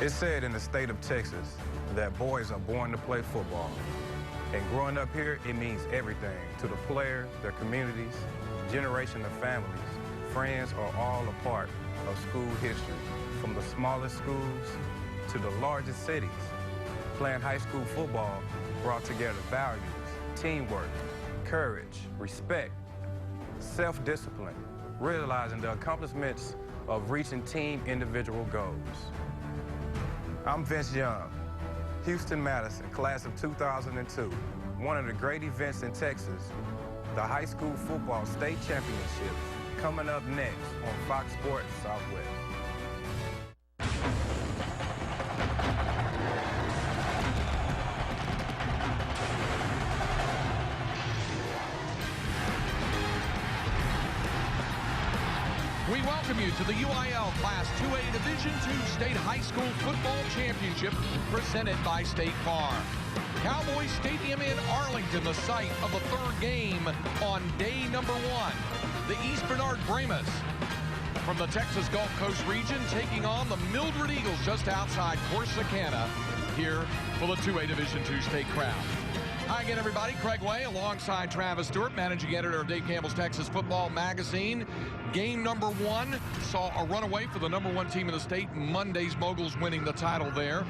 It's said in the state of Texas that boys are born to play football. And growing up here, it means everything to the players, their communities, generation of families. Friends are all a part of school history, from the smallest schools to the largest cities. Playing high school football brought together values, teamwork, courage, respect, self-discipline, realizing the accomplishments of reaching team individual goals. I'm Vince Young, Houston Madison, class of 2002. One of the great events in Texas, the high school football state championships, coming up next on Fox Sports Southwest. We welcome you to the UIL Class 2A Division II State High School Football Championship presented by State Farm. Cowboys Stadium in Arlington, the site of the third game on day number 1. The East Bernard Brahmas from the Texas Gulf Coast region taking on the Mildred Eagles just outside Corsicana here for the 2A Division II State crowd. Hi again, everybody. Craig Way alongside Travis Stewart, managing editor of Dave Campbell's Texas Football Magazine. Game number 1 saw a runaway for the number 1 team in the state. Monday's Moguls winning the title there.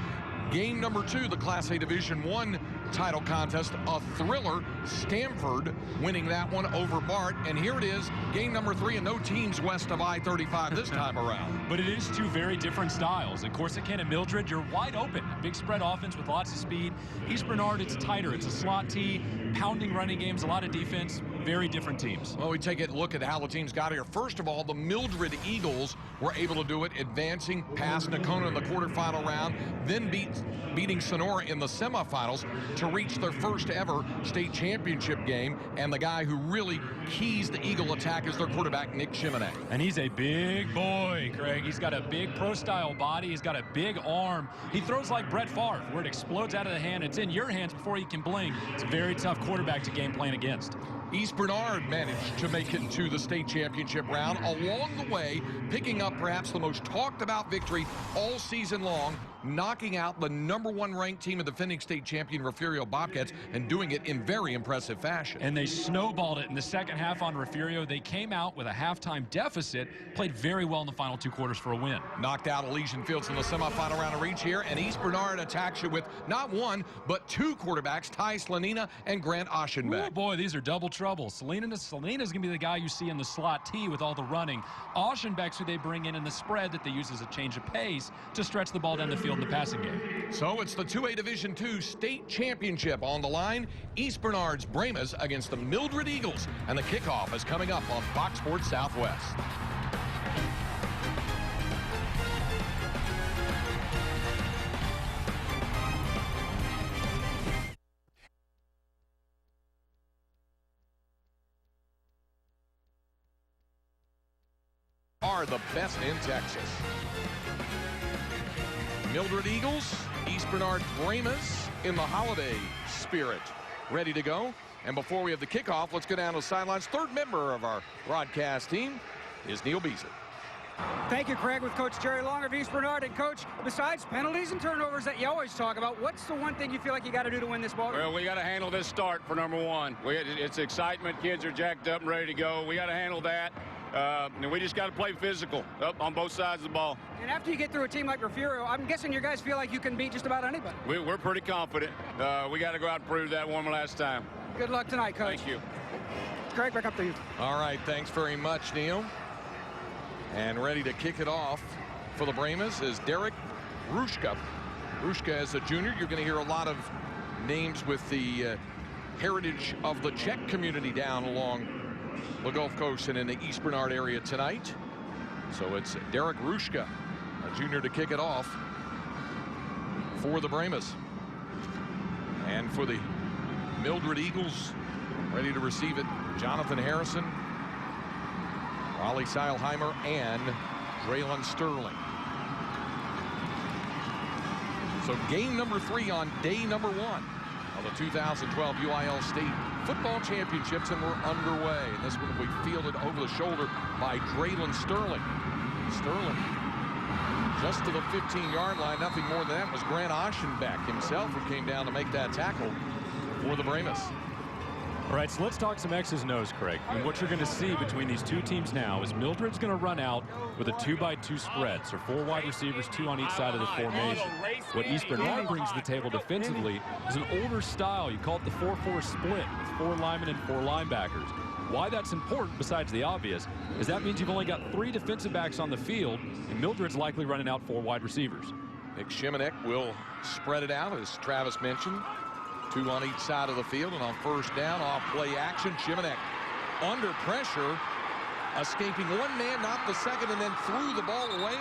Game number 2, the Class A Division I title contest, a thriller. Stanford winning that one over Bart. And here it is, game number 3, and no teams west of I-35 this time around. But it is two very different styles. In Corsicana and Mildred, you're wide open. Big spread offense with lots of speed. East Bernard, it's tighter. It's a slot T, pounding running games, a lot of defense. Very different teams. Well, we take a look at how the teams got here. First of all, the Mildred Eagles were able to do it, advancing past Nakona in the quarterfinal round, then beating Sonora in the semifinals to reach their first ever state championship game. And the guy who really keys the Eagle attack is their quarterback, Nick Chimene. And he's a big boy, Craig. He's got a big pro-style body. He's got a big arm. He throws like Brett Favre, where it explodes out of the hand. It's in your hands before he can blink. It's a very tough quarterback to game plan against. East Bernard managed to make it into the state championship round, along the way picking up perhaps the most talked about victory all season long, knocking out the number 1 ranked team of defending state champion Refugio Bobcats, and doing it in very impressive fashion. And they snowballed it in the second half on Refugio. They came out with a halftime deficit, played very well in the final 2 quarters for a win. Knocked out Elysian Fields in the semifinal round of reach here, and East Bernard attacks you with not 1, but 2 quarterbacks, Ty Slanina and Grant Oschenbeck. Oh boy, these are double trouble. Slanina's going to be the guy you see in the slot T with all the running. Oschenbeck's who they bring in the spread that they use as a change of pace to stretch the ball down the field in the passing game. So it's the 2A Division II state championship on the line. East Bernard's Brahmas against the Mildred Eagles, and the kickoff is coming up on Fox Sports Southwest. Are the best in Texas. Mildred Eagles, East Bernard Brahmas in the holiday spirit. Ready to go. And before we have the kickoff, let's go down to the sidelines. Third member of our broadcast team is Neil Beasley. Thank you, Craig, with Coach Jerry Long of East Bernard. And, Coach, besides penalties and turnovers that you always talk about, what's the one thing you feel like you got to do to win this ball game? Well, we got to handle this start for number 1. It's excitement. Kids are jacked up and ready to go. We got to handle that. And we just got to play physical up on both sides of the ball. And after you get through a team like Refugio, I'm guessing you guys feel like you can beat just about anybody. We're pretty confident. We got to go out and prove that one last time. Good luck tonight, Coach. Thank you. Craig, back up to you. All right, thanks very much, Neil. And ready to kick it off for the Brahmas is Derek Rushka. Rushka is a junior. You're going to hear a lot of names with the heritage of the Czech community down along the Gulf Coast and in the East Bernard area tonight. So it's Derek Rushka, a junior, to kick it off for the Brahmas. And for the Mildred Eagles, ready to receive it, Jonathan Harrison, Raleigh Seilheimer, and Draylon Sterling. So game number 3 on day number 1 of the 2012 UIL State Football Championships, and we're underway. And this one will be fielded over the shoulder by Draylon Sterling. Sterling Just to the 15-yard line, nothing more than that, was Grant Aschenbeck himself who came down to make that tackle for the Brahmas. All right, so let's talk some X's and O's, Craig. And what you're going to see between these two teams now is Mildred's going to run out with a 2-by-2 spread, so 4 wide receivers, 2 on each side of the formation. What East Bernard brings to the table defensively is an older style. You call it the 4-4 split with 4 linemen and 4 linebackers. Why that's important, besides the obvious, is that means you've only got 3 defensive backs on the field, and Mildred's likely running out 4 wide receivers. Nick Shimonek will spread it out, as Travis mentioned. 2 on each side of the field, and on first down, off play action, Shimonek under pressure, escaping 1 man, not the second, and then threw the ball away,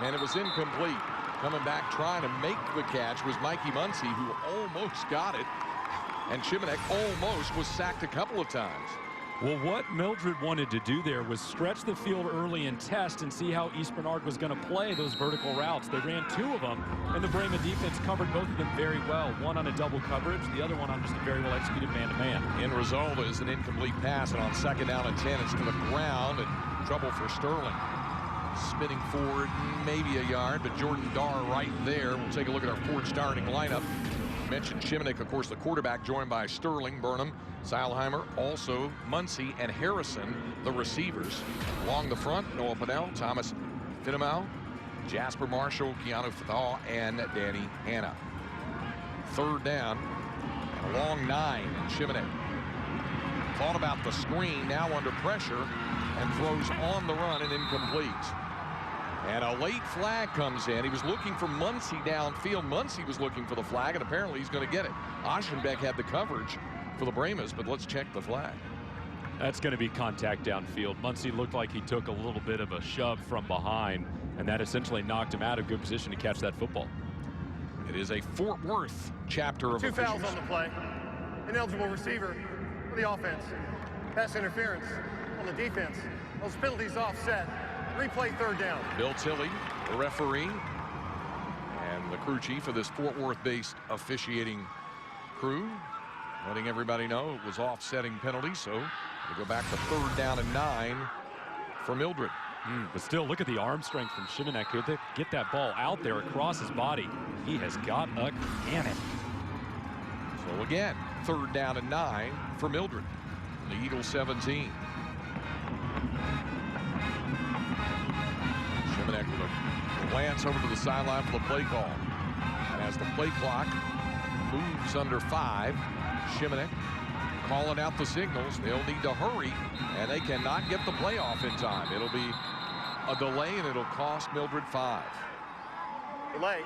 and it was incomplete. Coming back trying to make the catch was Mikey Muncy, who almost got it, and Shimonek almost was sacked a couple of times. Well, what Mildred wanted to do there was stretch the field early and test and see how East Bernard was going to play those vertical routes. They ran 2 of them, and the Brahma defense covered both of them very well. One on a double coverage, the other one on just a very well executed man-to-man. End result is an incomplete pass, and on second down and 10, it's to the ground, and trouble for Sterling. Spinning forward maybe a yard, but Jordan Darr right there. We'll take a look at our Ford starting lineup. Mentioned Shimonek, of course, the quarterback, joined by Sterling, Burnham, Seilheimer, also Muncy, and Harrison, the receivers. Along the front, Noah Pinnell, Thomas Finnemau, Jasper Marshall, Keanu Fathah, and Danny Hanna. Third down, and a long 9, and Shimonek thought about the screen, now under pressure, and throws on the run and incomplete. And a late flag comes in. He was looking for Muncy downfield. Muncy was looking for the flag, and apparently he's going to get it. Aschenbeck had the coverage for the Brahmas, but let's check the flag. That's going to be contact downfield. Muncy looked like he took a little bit of a shove from behind, and that essentially knocked him out of good position to catch that football. It is a Fort Worth chapter of 2 officials. fouls on the play. Ineligible receiver for the offense. Pass interference on the defense. Those penalties offset. Replay third down. Bill Tilley, the referee, and the crew chief of this Fort Worth-based officiating crew, letting everybody know it was offsetting penalty, so we go back to third down and 9 for Mildred. But still, look at the arm strength from Shimonek here. They get that ball out there across his body. He has got a cannon. So again, third down and 9 for Mildred. The Eagles 17. Shimonek with a glance over to the sideline for the play call. And as the play clock moves under 5, Shimonek calling out the signals. They'll need to hurry, and they cannot get the play off in time. It'll be a delay, and it'll cost Mildred 5. Delay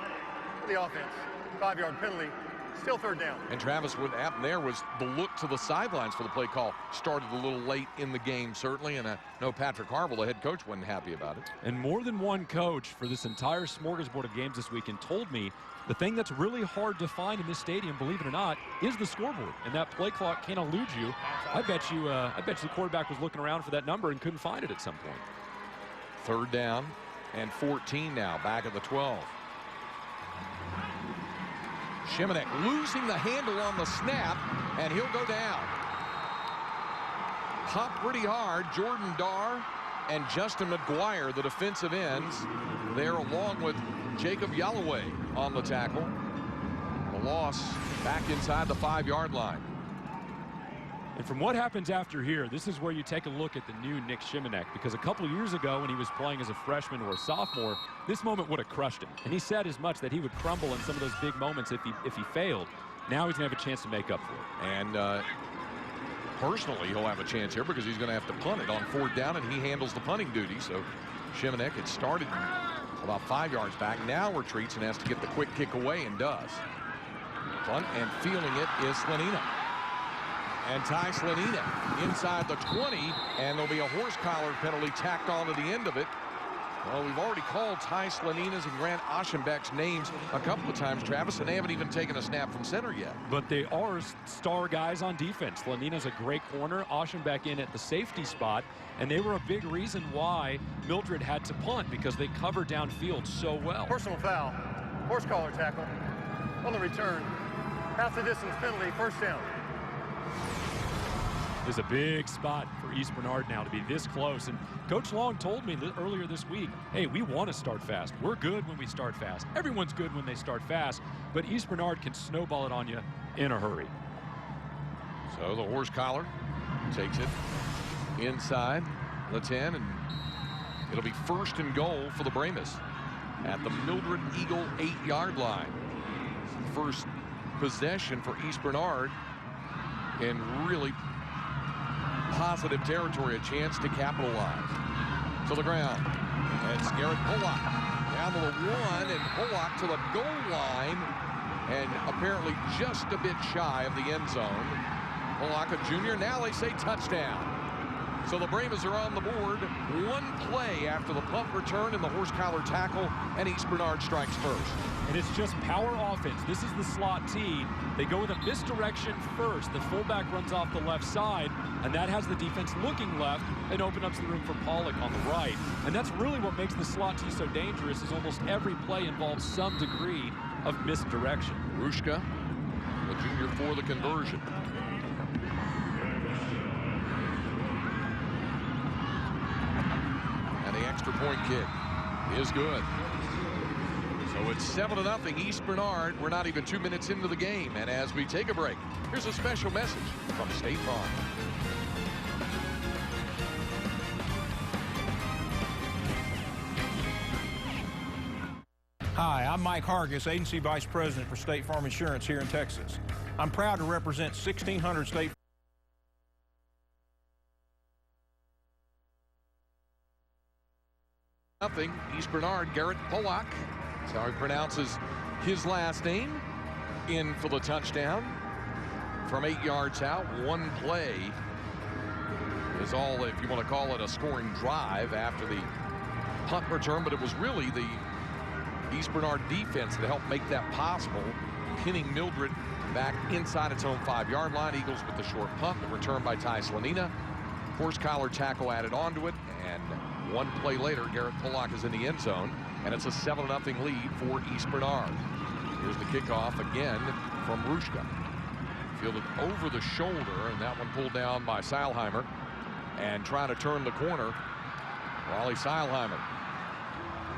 for the offense. 5-yard penalty. Still third down. And Travis, what happened there was the look to the sidelines for the play call started a little late in the game, certainly, and I know Patrick Harville, the head coach, wasn't happy about it. And more than one coach for this entire smorgasbord of games this weekend told me the thing that's really hard to find in this stadium, believe it or not, is the scoreboard. And that play clock can elude you. I bet you the quarterback was looking around for that number and couldn't find it at some point. Third down and 14 now, back at the 12. Shimonek losing the handle on the snap, and he'll go down. Popped pretty hard. Jordan Darr and Justin McGuire, the defensive ends, there along with Jacob Yalloway on the tackle. The loss back inside the 5-yard line. And from what happens after here, this is where you take a look at the new Nick Shimonek, because a couple of years ago when he was playing as a freshman or a sophomore, this moment would have crushed him. And he said as much that he would crumble in some of those big moments if he failed. Now he's going to have a chance to make up for it. And personally, he'll have a chance here because he's going to have to punt it on fourth down, and he handles the punting duty. So Shimonek had started about 5 yards back, now retreats and has to get the quick kick away, and does. Punt, and feeling it is Slanina. And Ty Slanina inside the 20, and there'll be a horse collar penalty tacked onto the end of it. Well, we've already called Ty Slanina's and Grant Aschenbeck's names a couple of times, Travis, and they haven't even taken a snap from center yet. But they are star guys on defense. Slanina's a great corner, Aschenbeck in at the safety spot, and they were a big reason why Mildred had to punt, because they cover downfield so well. Personal foul. Horse collar tackle. On the return. Pass the distance penalty. First down. is a big spot for East Bernard now to be this close. And Coach Long told me earlier this week, hey, we want to start fast. We're good when we start fast. Everyone's good when they start fast, but East Bernard can snowball it on you in a hurry. So the horse collar takes it inside the 10, and it'll be 1st and goal for the Brahmas at the Mildred Eagle 8-yard line. First possession for East Bernard in really positive territory, a chance to capitalize. To the ground, and it's Garrett Pollock down to the 1, and Pollock to the goal line, and apparently just a bit shy of the end zone. Pollock, a junior, now they say touchdown. So the Brahmas are on the board. 1 play after the punt return and the horse collar tackle, and East Bernard strikes first. And it's just power offense. This is the slot T. They go with a misdirection first. The fullback runs off the left side, and that has the defense looking left and opens up the room for Pollock on the right. And that's really what makes the slot T so dangerous, is almost every play involves some degree of misdirection. Rushka, the junior, for the conversion. And the extra point kick is good. So it's 7-0 East Bernard. We're not even 2 minutes into the game. And as we take a break, here's a special message from State Farm. Hi, I'm Mike Hargis, Agency Vice President for State Farm Insurance here in Texas. I'm proud to represent 1,600 State Nothing. East Bernard, Garrett Pollock. That's how he pronounces his last name. In for the touchdown from 8 yards out. 1 play is all, if you want to call it a scoring drive after the punt return, but it was really the East Bernard defense that helped make that possible, pinning Mildred back inside its own 5-yard line. Eagles with the short punt, the return by Ty Slanina. Horse collar tackle added onto it, and 1 play later, Garrett Pollock is in the end zone, and it's a 7-0 lead for East Bernard. Here's the kickoff again from Rushka. Fielded over the shoulder, and that one pulled down by Seilheimer, and trying to turn the corner. Wally Seilheimer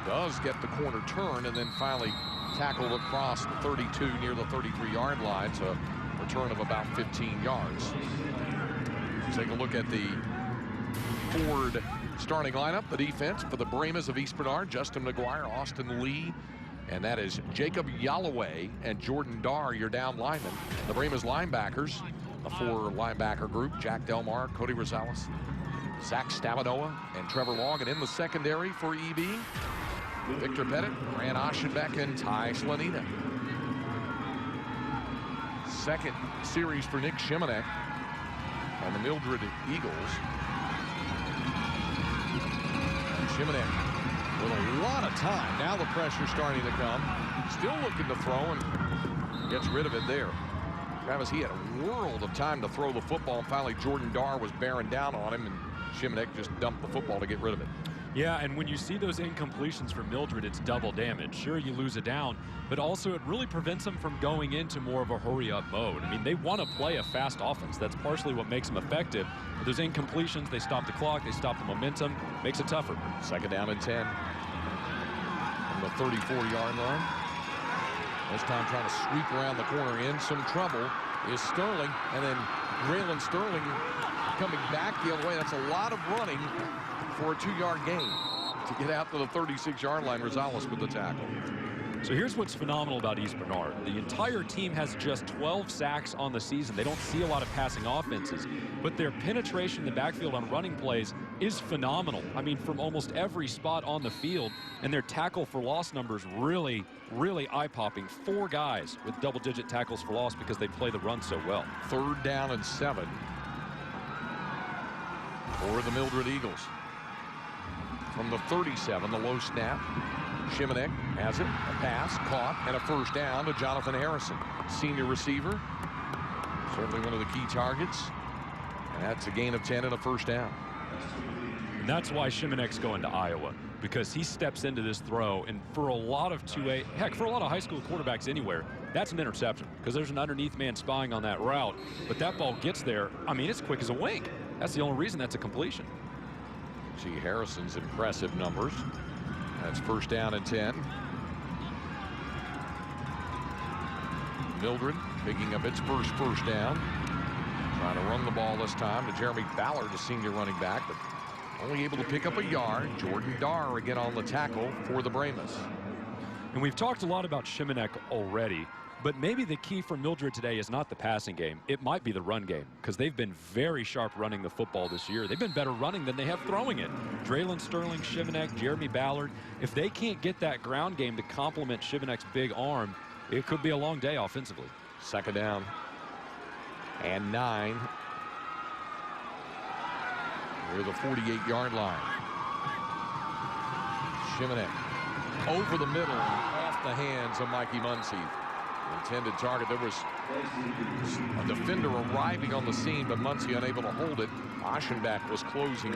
does get the corner turn, and then finally tackled across the 32 near the 33-yard line. So a return of about 15 yards. Take a look at the Ford starting lineup. The defense for the Brahmas of East Bernard: Justin McGuire, Austin Lee, and that is Jacob Yalloway and Jordan Darr, your down linemen. The Brahmas linebackers, the 4 linebacker group: Jack Delmar, Cody Rosales, Zach Stavinoa, and Trevor Long. And in the secondary for EB, Victor Pettit, Grant Aschenbeck, and Ty Slanina. Second series for Nick Shimanek on the Mildred Eagles. And Shimanek with a lot of time. Now the pressure starting to come. Still looking to throw, and gets rid of it there. Travis, he had a world of time to throw the football, and finally Jordan Darr was bearing down on him, and Shimanek just dumped the football to get rid of it. Yeah, and when you see those incompletions for Mildred, it's double damage. Sure, you lose a down, but also it really prevents them from going into more of a hurry-up mode. I mean, they want to play a fast offense. That's partially what makes them effective. But those incompletions, they stop the clock, they stop the momentum, makes it tougher. 2nd down and 10 from the 34-yard line. This time trying to sweep around the corner. In some trouble is Sterling, and then Braylon Sterling coming back the other way. That's a lot of running for a 2-yard gain to get out to the 36-yard line. Rosales with the tackle. So here's what's phenomenal about East Bernard. The entire team has just 12 sacks on the season. They don't see a lot of passing offenses, but their penetration in the backfield on running plays is phenomenal. I mean, from almost every spot on the field, and their tackle for loss numbers really, really eye-popping. 4 guys with double-digit tackles for loss because they play the run so well. 3rd down and 7 for the Mildred Eagles. From the 37, the low snap. Shimanek has it, a pass, caught, and a 1st down to Jonathan Harrison, senior receiver. Certainly one of the key targets. And that's a gain of 10 and a 1st down. And that's why Shimanek's going to Iowa. because he steps into this throw, and for a lot of 2A, heck, for a lot of high school quarterbacks anywhere, that's an interception because there's an underneath man spying on that route. But that ball gets there. I mean, it's quick as a wink. That's the only reason that's a completion. See Harrison's impressive numbers. That's first down and 10. Mildred picking up its first down. Trying to run the ball this time to Jeremy Ballard, the senior running back, but only able to pick up a yard. Jordan Darr again on the tackle for the Brahmas. And we've talked a lot about Shimanek already, but maybe the key for Mildred today is not the passing game. It might be the run game, because they've been very sharp running the football this year. They've been better running than they have throwing it. Draylon Sterling, Shimanek, Jeremy Ballard. If they can't get that ground game to complement Shimanek's big arm, it could be a long day offensively. Second down and 9. Near the 48-yard line. Shimanek over the middle, off the hands of Mikey Muncie. Intended target. There was a defender arriving on the scene, but Muncie unable to hold it. Aschenbach was closing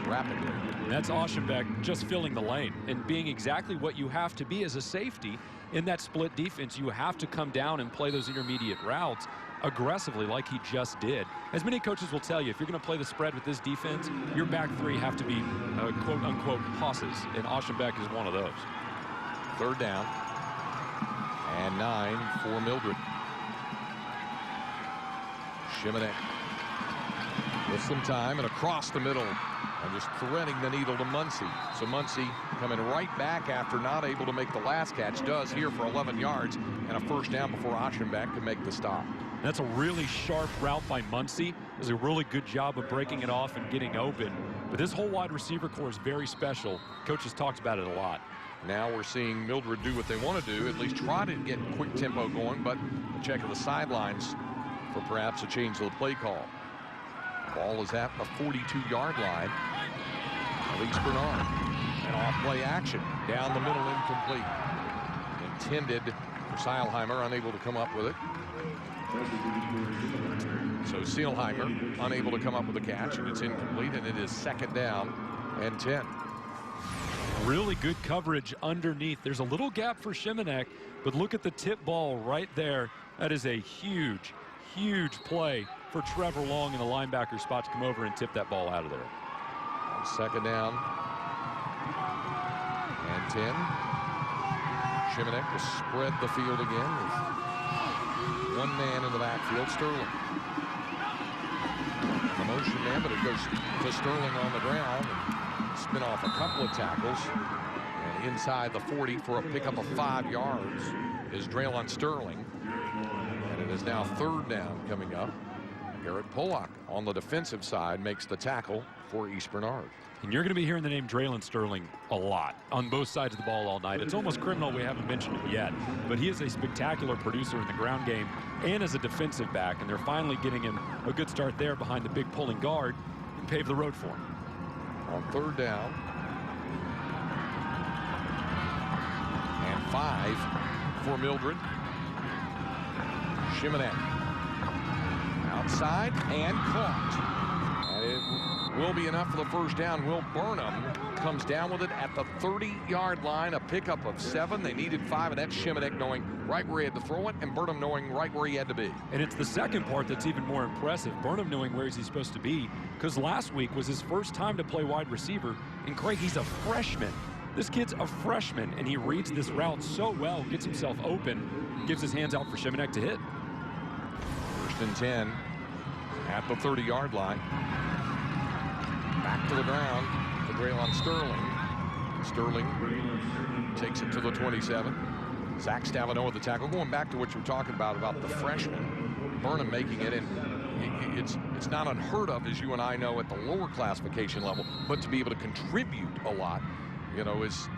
rapidly. That's Aschenbach just filling the lane and being exactly what you have to be as a safety in that split defense. You have to come down and play those intermediate routes aggressively like he just did. As many coaches will tell you, if you're going to play the spread with this defense, your back three have to be quote-unquote hosses, and Aschenbach is one of those. Third down and 9 for Mildred. Shimanek with some time and across the middle and just threading the needle to Muncie. So Muncie coming right back after not able to make the last catch, does here for 11 yards and a first down before Aschenbach can make the stop. That's a really sharp route by Muncie. Does a really good job of breaking it off and getting open. But this whole wide receiver core is very special. Coaches talked about it a lot. Now we're seeing Mildred do what they want to do, at least try to get quick tempo going, but a check of the sidelines for perhaps a change of the play call. Ball is at the 42-yard line of East Bernard. And off play action. Down the middle, incomplete. Intended for Seilheimer, unable to come up with it. So Seilheimer unable to come up with a catch, and it's incomplete, and it is second down and 10. Really good coverage underneath. There's a little gap for Shimanek, but look at the tip ball right there. That is a huge, huge play for Trevor Long in the linebacker spot to come over and tip that ball out of there. On second down and 10. Shimanek will spread the field again with one man in the backfield, Sterling. The motion man, but it goes to Sterling on the ground. Spin off a couple of tackles, and inside the 40 for a pickup of 5 yards is Draylon Sterling, and it is now third down coming up. Garrett Pollock on the defensive side makes the tackle for East Bernard. And you're going to be hearing the name Draylon Sterling a lot on both sides of the ball all night. It's almost criminal we haven't mentioned him yet, but he is a spectacular producer in the ground game and as a defensive back, and they're finally getting him a good start there behind the big pulling guard and pave the road for him. On third down and 5 for Mildred. Shimanek outside and caught, and it will be enough for the first down. Will Burnham comes down with it at the 30-yard line, a pickup of 7. They needed 5, and that's Shimanek knowing right where he had to throw it, and Burnham knowing right where he had to be. And it's the second part that's even more impressive. Burnham knowing where he's supposed to be, because last week was his first time to play wide receiver, and Craig, he's a freshman. This kid's a freshman, and he reads this route so well, gets himself open, gives his hands out for Shimanek to hit. First and 10 at the 30-yard line. Back to the ground for Draylon Sterling. Sterling takes it to the 27. Zach Stavino with the tackle. Going back to what you were talking about the freshman, Burnham making it, and it's not unheard of, as you and I know, at the lower classification level, but to be able to contribute a lot, you know, is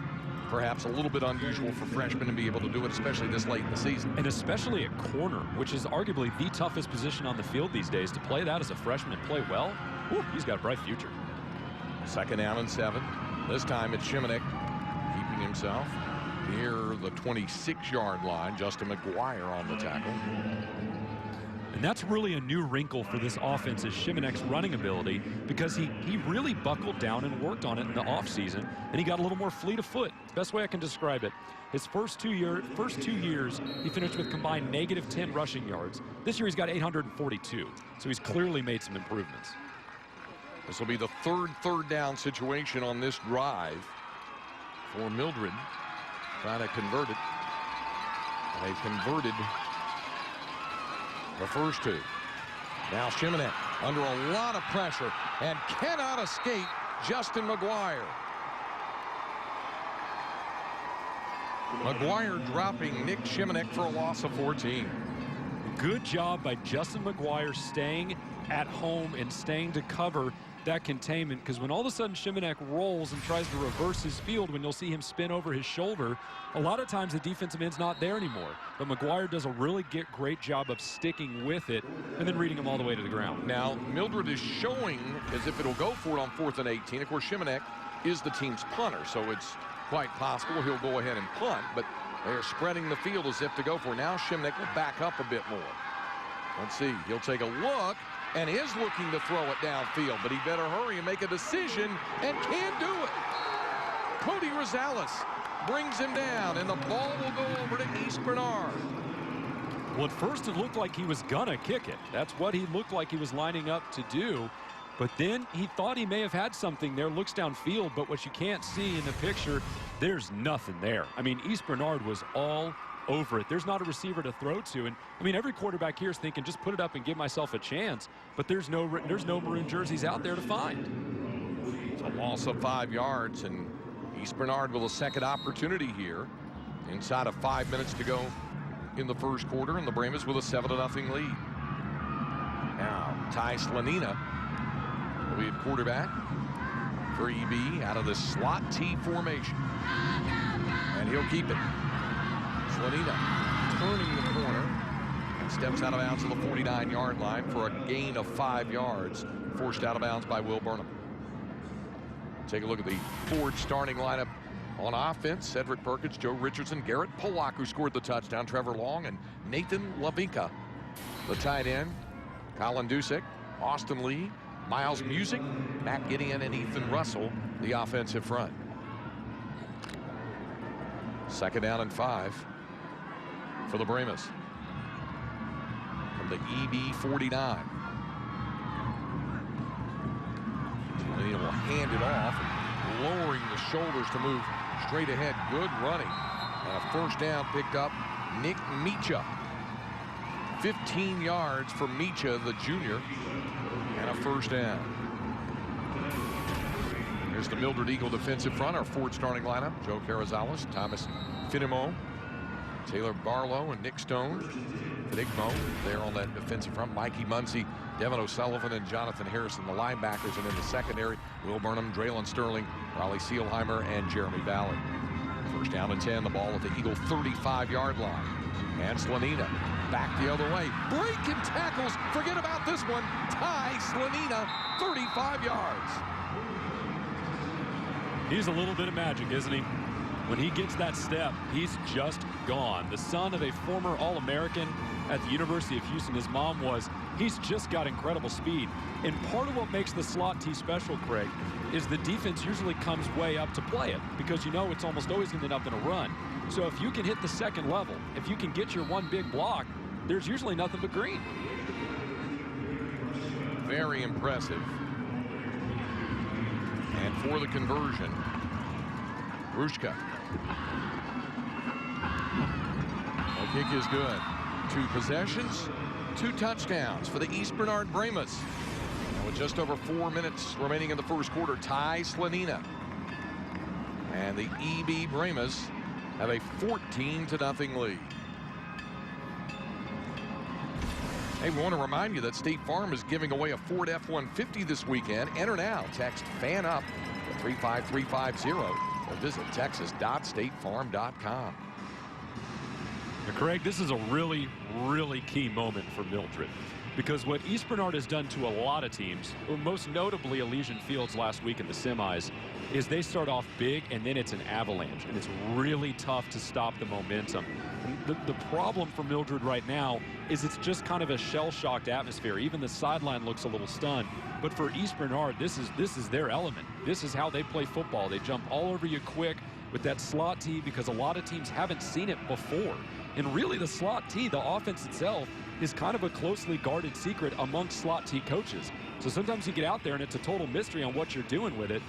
perhaps a little bit unusual for freshmen to be able to do it, especially this late in the season. And especially at corner, which is arguably the toughest position on the field these days. To play that as a freshman and play well, whew, he's got a bright future. Second down and 7. This time it's Shimanek keeping himself near the 26-yard line. Justin McGuire on the tackle. And that's really a new wrinkle for this offense is Shimonek's running ability, because he really buckled down and worked on it in the offseason, and he got a little more fleet of foot. It's the best way I can describe it. His first two years, he finished with combined -10 rushing yards. This year he's got 842, so he's clearly made some improvements. This will be the third down situation on this drive for Mildred, trying to convert it. And they've converted the first two. Now Shimonek under a lot of pressure and cannot escape Justin McGuire. McGuire dropping Nick Shimonek for a loss of 14. Good job by Justin McGuire staying at home and staying to cover that containment, because when all of a sudden Shimonek rolls and tries to reverse his field, when you'll see him spin over his shoulder, a lot of times the defensive end's not there anymore. But McGuire does a really great job of sticking with it and then reading him all the way to the ground. Now Mildred is showing as if it'll go for it on 4th and 18. Of course, Shimonek is the team's punter, so it's quite possible he'll go ahead and punt, but they're spreading the field as if to go for it. Now Shimonek will back up a bit more. Let's see, he'll take a look and is looking to throw it downfield, but he better hurry and make a decision, and can do it. Cody Rosales brings him down, and the ball will go over to East Bernard. Well, at first it looked like he was gonna kick it. That's what he looked like he was lining up to do. But then he thought he may have had something there, looks downfield, but what you can't see in the picture, there's nothing there. I mean, East Bernard was all over it. There's not a receiver to throw to, and I mean, every quarterback here is thinking, just put it up and give myself a chance, but there's no maroon jerseys out there to find. It's a loss of 5 yards, and East Bernard with a second opportunity here inside of 5 minutes to go in the first quarter, and the Brahmas with a 7-0 lead. Now Ty Slanina will be at quarterback for EB out of the slot T formation, and he'll keep it. Slanina turning the corner and steps out of bounds to the 49-yard line for a gain of 5 yards, forced out of bounds by Will Burnham. Take a look at the Ford starting lineup on offense. Cedric Perkins, Joe Richardson, Garrett Pollock, who scored the touchdown, Trevor Long, and Nathan Lavinka, the tight end, Colin Dusek, Austin Lee, Miles Music, Matt Gideon, and Ethan Russell, the offensive front. 2nd down and 5 for the Brahmas from the EB 49. And he will hand it off, lowering the shoulders to move straight ahead. Good running, and a first down picked up. Nick Micha, 15 yards for Micha, the junior, and a first down. Here's the Mildred Eagle defensive front, our Ford starting lineup. Joe Carrizales, Thomas Finimo, Taylor Barlow, and Nick Stone. Finigmo there on that defensive front. Mikey Muncie, Devin O'Sullivan, and Jonathan Harrison, the linebackers. And in the secondary, Will Burnham, Draylon Sterling, Raleigh Seelheimer, and Jeremy Ballard. First down and 10, the ball at the Eagle 35-yard line. And Slanina back the other way. Breaking tackles. Forget about this one. Ty Slanina, 35 yards. He's a little bit of magic, isn't he? When he gets that step, he's just gone. The son of a former All-American at the University of Houston, his mom was. He's just got incredible speed. And part of what makes the slot T special, Craig, is the defense usually comes way up to play it, because you know it's almost always going to end up in a run. So if you can hit the second level, if you can get your one big block, there's usually nothing but green. Very impressive. And for the conversion, Rushka. The kick is good. 2 possessions, 2 touchdowns for the East Bernard Brahmas. And with just over 4 minutes remaining in the first quarter, Ty Slanina and the EB Brahmas have a 14-0 lead. Hey, we want to remind you that State Farm is giving away a Ford F-150 this weekend. Enter now. Text FAN UP to 35350 or visit texas.statefarm.com. Now, Craig, this is a really, really key moment for Mildred. because what East Bernard has done to a lot of teams, most notably Elysian Fields last week in the semis, is they start off big and then it's an avalanche, and it's really tough to stop the momentum. And the problem for Mildred right now is it's just kind of a shell-shocked atmosphere. Even the sideline looks a little stunned. But for East Bernard, this is their element. This is how they play football. They jump all over you quick with that slot tee, because a lot of teams haven't seen it before. And really the slot tee, the offense itself, is kind of a closely guarded secret amongst slot tee coaches. So sometimes you get out there and it's a total mystery on what you're doing with it.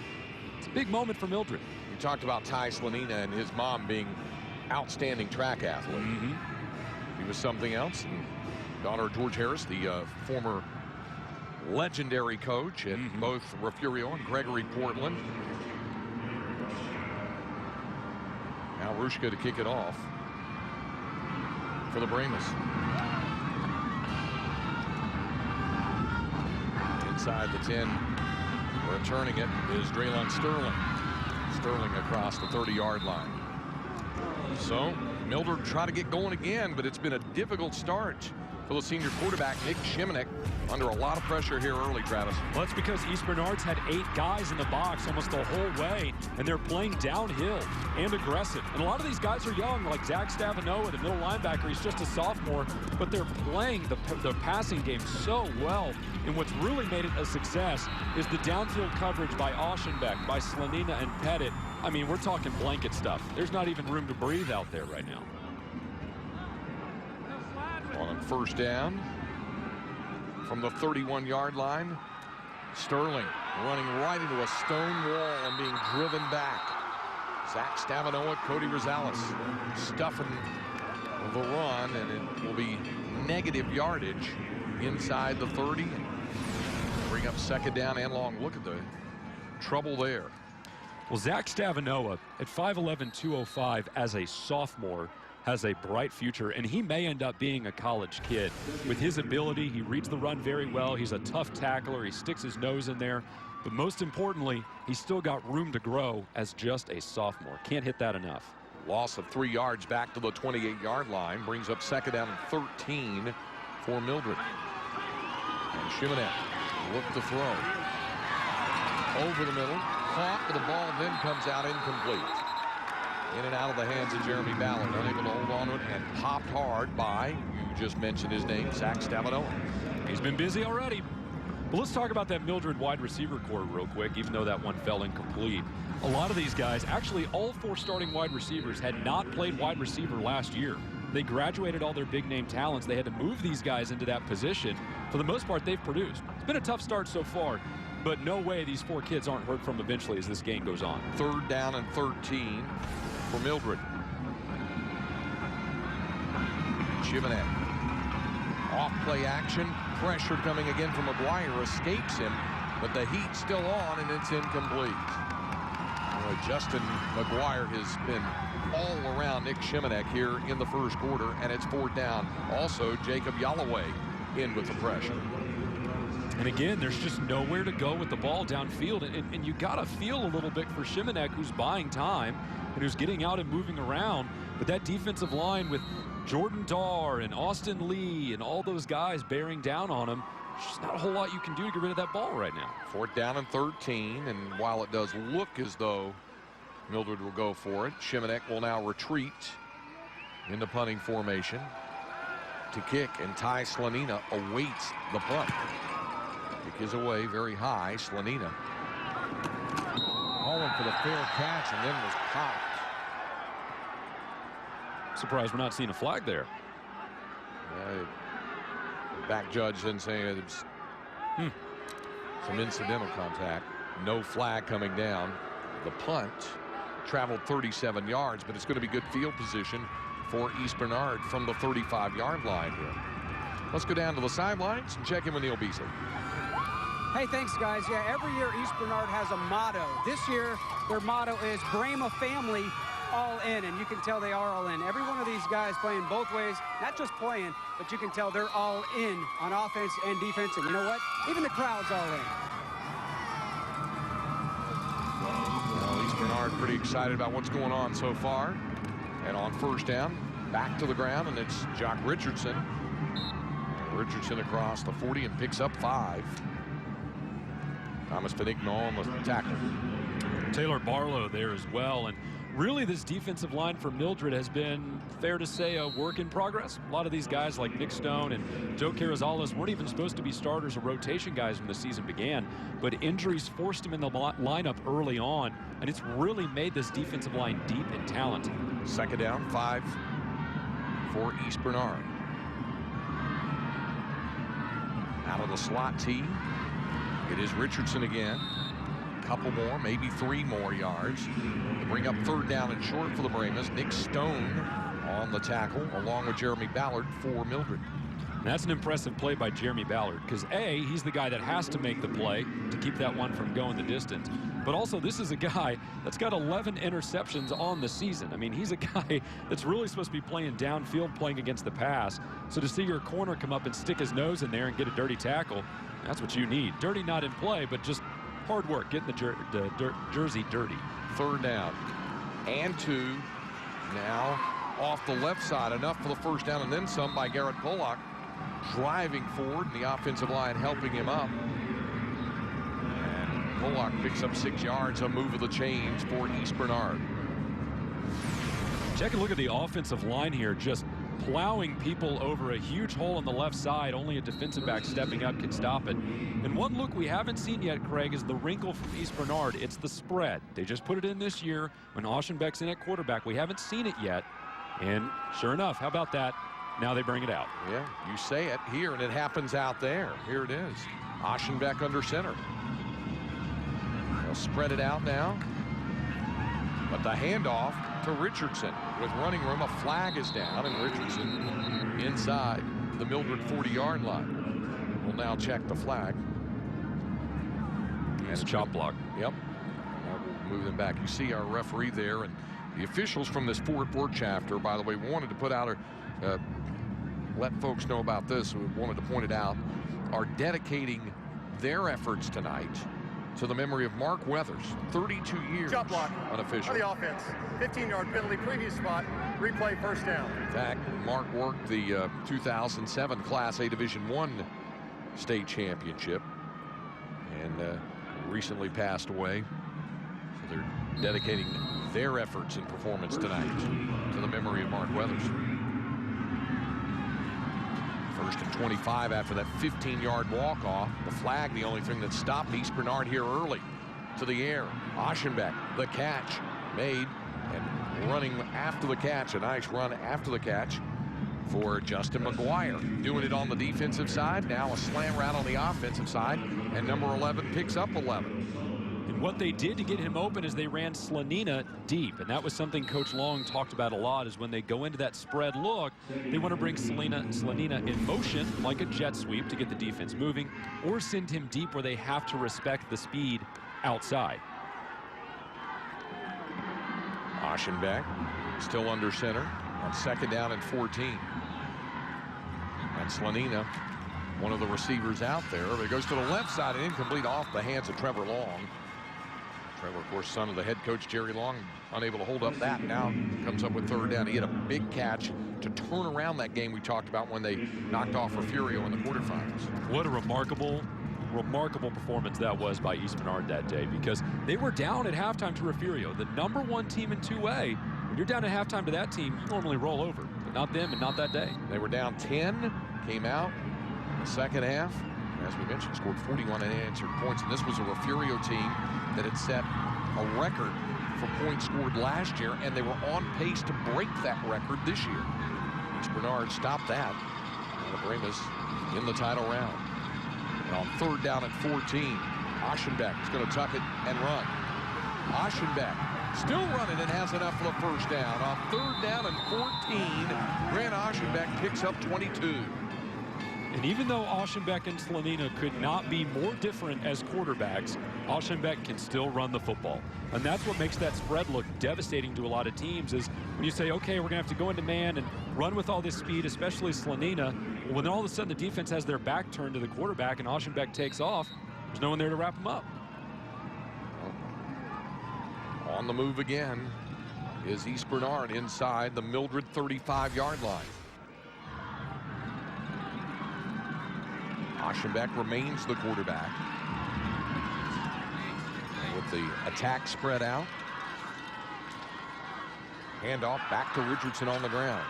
It's a big moment for Mildred. You talked about Ty Slanina and his mom being outstanding track athlete. He was something else. And daughter George Harris, the former legendary coach at both Refugio and Gregory Portland. Now Rushka to kick it off for the Brahmas. Inside the 10, returning it is Draylon Sterling. Sterling across the 30-yard line. So Mildred try to get going again, but it's been a difficult start for the senior quarterback, Nick Shimanek, under a lot of pressure here early, Travis. Well, it's because East Bernard's had 8 guys in the box almost the whole way, and they're playing downhill and aggressive. And a lot of these guys are young, like Zach Stavanoa, the middle linebacker. He's just a sophomore, but they're playing the passing game so well. And what's really made it a success is the downfield coverage by Oschenbeck, by Slanina and Pettit. I mean, we're talking blanket stuff. There's not even room to breathe out there right now. On first down from the 31-yard line, Sterling running right into a stone wall and being driven back. Zach Stavanoa, Cody Rosales stuffing the run, and it will be negative yardage inside the 30. Bring up second down and long. Look at the trouble there. Well, Zach Stavanoa at 5'11", 205 as a sophomore has a bright future, and he may end up being a college kid. With his ability, he reads the run very well. He's a tough tackler. He sticks his nose in there. But most importantly, he's still got room to grow as just a sophomore. Can't hit that enough. Loss of 3 yards back to the 28-yard line. Brings up second down and 13 for Mildred. And Shimanek look to throw. Over the middle. Caught with the ball, then comes out incomplete. In and out of the hands of Jeremy Ballard, unable to hold on to it, and popped hard by, you just mentioned his name, Zach Stavanoa. He's been busy already. But let's talk about that Mildred wide receiver core real quick, even though that one fell incomplete. A lot of these guys, actually all 4 starting wide receivers, had not played wide receiver last year. They graduated all their big name talents. They had to move these guys into that position. For the most part, they've produced. It's been a tough start so far, but no way these 4 kids aren't heard from eventually as this game goes on. Third down and 13 for Mildred. Shimanek. Off play action. Pressure coming again from McGuire. Escapes him, but the heat's still on, and it's incomplete. Justin McGuire has been all around Nick Shimanek here in the first quarter, and it's fourth down. Also, Jacob Yalloway in with the pressure. And again, there's just nowhere to go with the ball downfield. And you got to feel a little bit for Shimanek, who's buying time and who's getting out and moving around. But that defensive line with Jordan Darr and Austin Lee and all those guys bearing down on him, there's just not a whole lot you can do to get rid of that ball right now. Fourth down and 13. And while it does look as though Mildred will go for it, Shimanek will now retreat into punting formation to kick, and Ty Slanina awaits the punt. Kick is away very high. Slanina calling for the fair catch, and then was popped. Surprised we're not seeing a flag there. Back judge then saying it was some incidental contact. No flag coming down. The punt traveled 37 yards, but it's going to be good field position for East Bernard from the 35-yard line here. Let's go down to the sidelines and check in with Neil Beasley. Hey, thanks, guys. Yeah, every year East Bernard has a motto. This year, their motto is Brahma family all in, and you can tell they are all in. Every one of these guys playing both ways, not just playing, but you can tell they're all in on offense and defense, and you know what? Even the crowd's all in. Well, East Bernard pretty excited about what's going on so far. And on first down, back to the ground, and it's Jock Richardson Richardson across the 40 and picks up 5. Thomas Benigno on the tackle. Taylor Barlow there as well. And really, this defensive line for Mildred has been, fair to say, a work in progress. A lot of these guys like Nick Stone and Joe Carrizales weren't even supposed to be starters or rotation guys when the season began, but injuries forced them in the lineup early on, and it's really made this defensive line deep and talented. Second down, 5 for East Bernard. Out of the slot team, it is Richardson again. Couple more, maybe 3 more yards to bring up third down and short for the Brahmas. Nick Stone on the tackle along with Jeremy Ballard for Mildred. That's an impressive play by Jeremy Ballard because A, he's the guy that has to make the play to keep that one from going the distance. But also, this is a guy that's got 11 interceptions on the season. I mean, he's a guy that's really supposed to be playing downfield, playing against the pass. So to see your corner come up and stick his nose in there and get a dirty tackle, that's what you need. Dirty not in play, but just hard work, getting the jersey dirty. Third down And 2 now off the left side. Enough for the first down and then some by Garrett Pollock. Driving forward, and the offensive line helping him up. And Pollock picks up 6 yards, a move of the chains for East Bernard. Take a look at the offensive line here, just plowing people over a huge hole on the left side. Only a defensive back stepping up can stop it. And one look we haven't seen yet, Craig, is the wrinkle from East Bernard. It's the spread. They just put it in this year when Oschenbeck's in at quarterback. We haven't seen it yet. And sure enough, how about that? Now they bring it out. Yeah, you say it here, and it happens out there. Here it is. Oschenbeck under center. They'll spread it out now. But the handoff to Richardson with running room. A flag is down, and Richardson inside the Mildred 40-yard line. We'll now check the flag. It's a chop block. Yep. Now we'll move them back. You see our referee there, and the officials from this Fort Worth chapter, by the way, wanted to put out a let folks know about this. We wanted to point it out, are dedicating their efforts tonight to the memory of Mark Weathers, 32 years Chop block unofficial. For the offense, 15-yard penalty, previous spot, replay, first down. In fact, Mark worked the 2007 Class A Division I state championship and recently passed away. So they're dedicating their efforts and performance tonight to the memory of Mark Weathers. First and 25 after that 15-yard walk-off. The flag, the only thing that stopped East Bernard here early. To the air. Oschenbeck, the catch made and running after the catch. A nice run after the catch for Justin McGuire. Doing it on the defensive side. Now a slant route on the offensive side. And number 11 picks up 11. And what they did to get him open is they ran Slanina deep. And that was something Coach Long talked about a lot, is when they go into that spread look, they want to bring Slanina in motion like a jet sweep to get the defense moving, or send him deep where they have to respect the speed outside. Oschenbeck still under center on second down and 14. And Slanina, one of the receivers out there, but it goes to the left side and incomplete off the hands of Trevor Long. Trevor, of course, son of the head coach, Jerry Long, unable to hold up that. Now comes up with third down. He had a big catch to turn around that game we talked about when they knocked off Refugio in the quarterfinals. What a remarkable performance that was by East Bernard that day, because they were down at halftime to Refugio, the #1 team in 2A. When you're down at halftime to that team, you normally roll over, but not them and not that day. They were down 10, came out in the second half. As we mentioned, scored 41 unanswered points, and this was a Refugio team that had set a record for points scored last year, and they were on pace to break that record this year. East Bernard stopped that, and the Brahmas in the title round. And on third down at 14, Oschenbeck is going to tuck it and run. Oschenbeck still running and has enough for the first down. On third down and 14, Grant Oschenbeck picks up 22. And even though Oschenbeck and Slanina could not be more different as quarterbacks, Oschenbeck can still run the football. And that's what makes that spread look devastating to a lot of teams, is when you say, okay, we're going to have to go into man and run with all this speed, especially Slanina. When all of a sudden the defense has their back turned to the quarterback and Oschenbeck takes off, there's no one there to wrap him up. On the move again is East Bernard inside the Mildred 35-yard line. Aschenbeck remains the quarterback. And with the attack spread out. Handoff back to Richardson on the ground.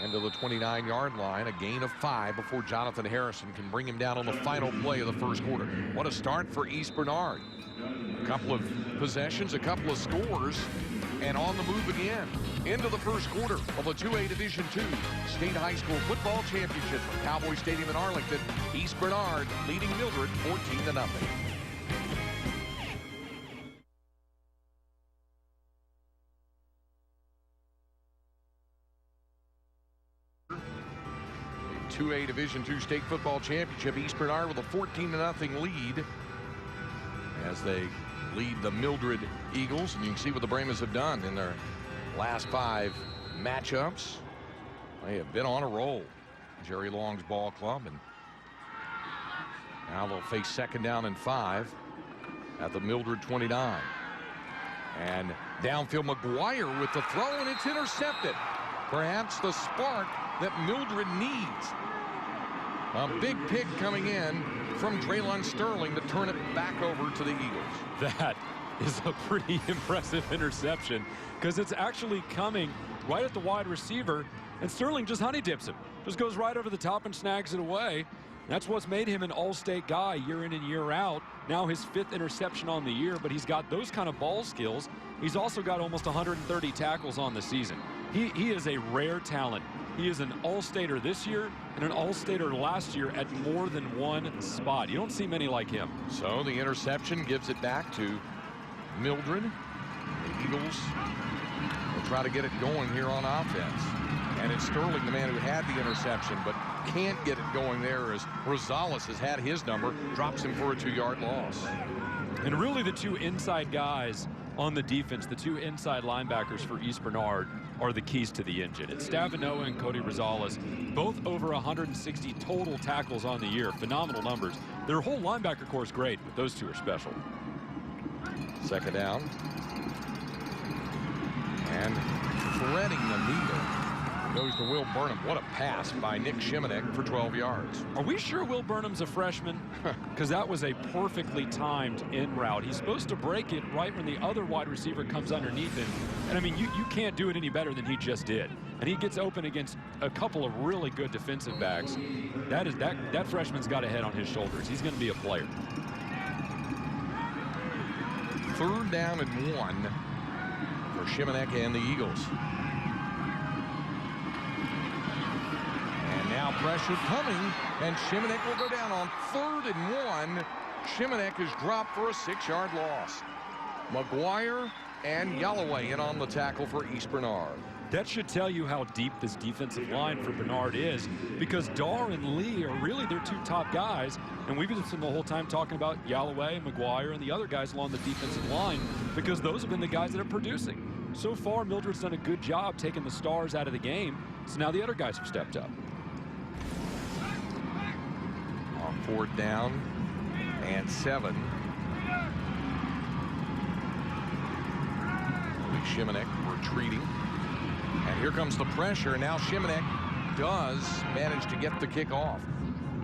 And to the 29-yard line, a gain of 5 before Jonathan Harrison can bring him down on the final play of the first quarter. What a start for East Bernard. A couple of possessions, a couple of scores, and on the move again. Into the first quarter of the 2A Division II State High School Football Championship from Cowboys Stadium in Arlington. East Bernard leading Mildred 14-0. The 2A Division II State Football Championship, East Bernard with a 14-0 lead as they lead the Mildred Eagles. And you can see what the Brahmas have done in their last 5 matchups. They have been on a roll. Jerry Long's ball club, and now they'll face 2nd down and 5 at the Mildred 29. And downfield McGuire with the throw, and it's intercepted. Perhaps the spark that Mildred needs. A big pick coming in from Draylon Sterling to turn it back over to the Eagles. That is a pretty impressive interception because it's actually coming right at the wide receiver, and Sterling just honey dips him. Just goes right over the top and snags it away. That's what's made him an all-state guy year in and year out. Now his 5th interception on the year, but he's got those kind of ball skills. He's also got almost 130 tackles on the season. He is a rare talent. He is an all-stater this year and an all-stater last year at more than one spot. You don't see many like him. So the interception gives it back to Mildred. The Eagles will try to get it going here on offense. And it's Sterling, the man who had the interception, but can't get it going there as Rosales has had his number, drops him for a 2-yard loss. And really the 2 inside guys on the defense, the 2 inside linebackers for East Bernard, are the keys to the engine. It's Stavinoa and Cody Rosales, both over 160 total tackles on the year. Phenomenal numbers. Their whole linebacker core is great, but those 2 are special. 2nd down. And threading the needle goes to Will Burnham. What a pass by Nick Shimanek for 12 yards. Are we sure Will Burnham's a freshman? Because that was a perfectly timed in route. He's supposed to break it right when the other wide receiver comes underneath him. And I mean, you can't do it any better than he just did. And he gets open against a couple of really good defensive backs. That freshman's got a head on his shoulders. He's going to be a player. 3rd down and 1 for Shimanek and the Eagles. Now pressure coming, and Shimanek will go down on 3rd and 1. Shimanek is dropped for a 6-yard loss. McGuire and Yalloway in on the tackle for East Bernard. That should tell you how deep this defensive line for Bernard is, because Dar and Lee are really their 2 top guys, and we've been spending the whole time talking about Yalloway, McGuire, and the other guys along the defensive line, because those have been the guys that are producing. So far, Mildred's done a good job taking the stars out of the game, so now the other guys have stepped up. 4th down and 7. Shimanek retreating. And here comes the pressure. Now Shimanek does manage to get the kick off.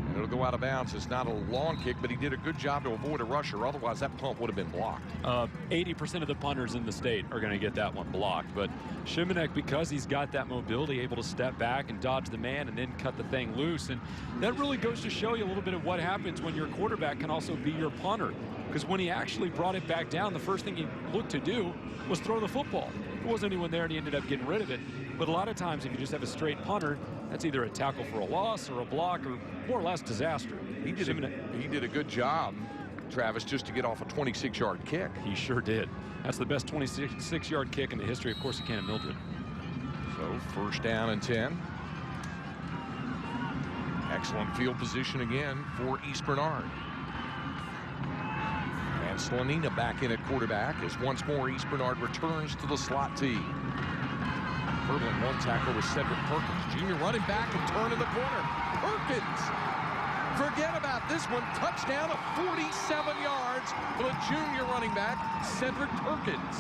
And it'll go out of bounds. It's not a long kick, but he did a good job to avoid a rusher. Otherwise, that punt would have been blocked. 80% of the punters in the state are going to get that one blocked. But Shimanek, because he's got that mobility, able to step back and dodge the man and then cut the thing loose. And that really goes to show you a little bit of what happens when your quarterback can also be your punter. Because when he actually brought it back down, the first thing he looked to do was throw the football. There wasn't anyone there, and he ended up getting rid of it. But a lot of times, if you just have a straight punter, that's either a tackle for a loss or a block or more or less disaster. He did a good job, Travis, just to get off a 26-yard kick. He sure did. That's the best 26-yard kick in the history of Corsicana Mildred. So 1st down and 10. Excellent field position again for East Bernard. And Slanina back in at quarterback as once more East Bernard returns to the slot tee. Hurdling one tackle with Cedric Perkins. Junior running back and turn in the corner. Perkins. Forget about this one. Touchdown of 47 yards for the junior running back, Cedric Perkins.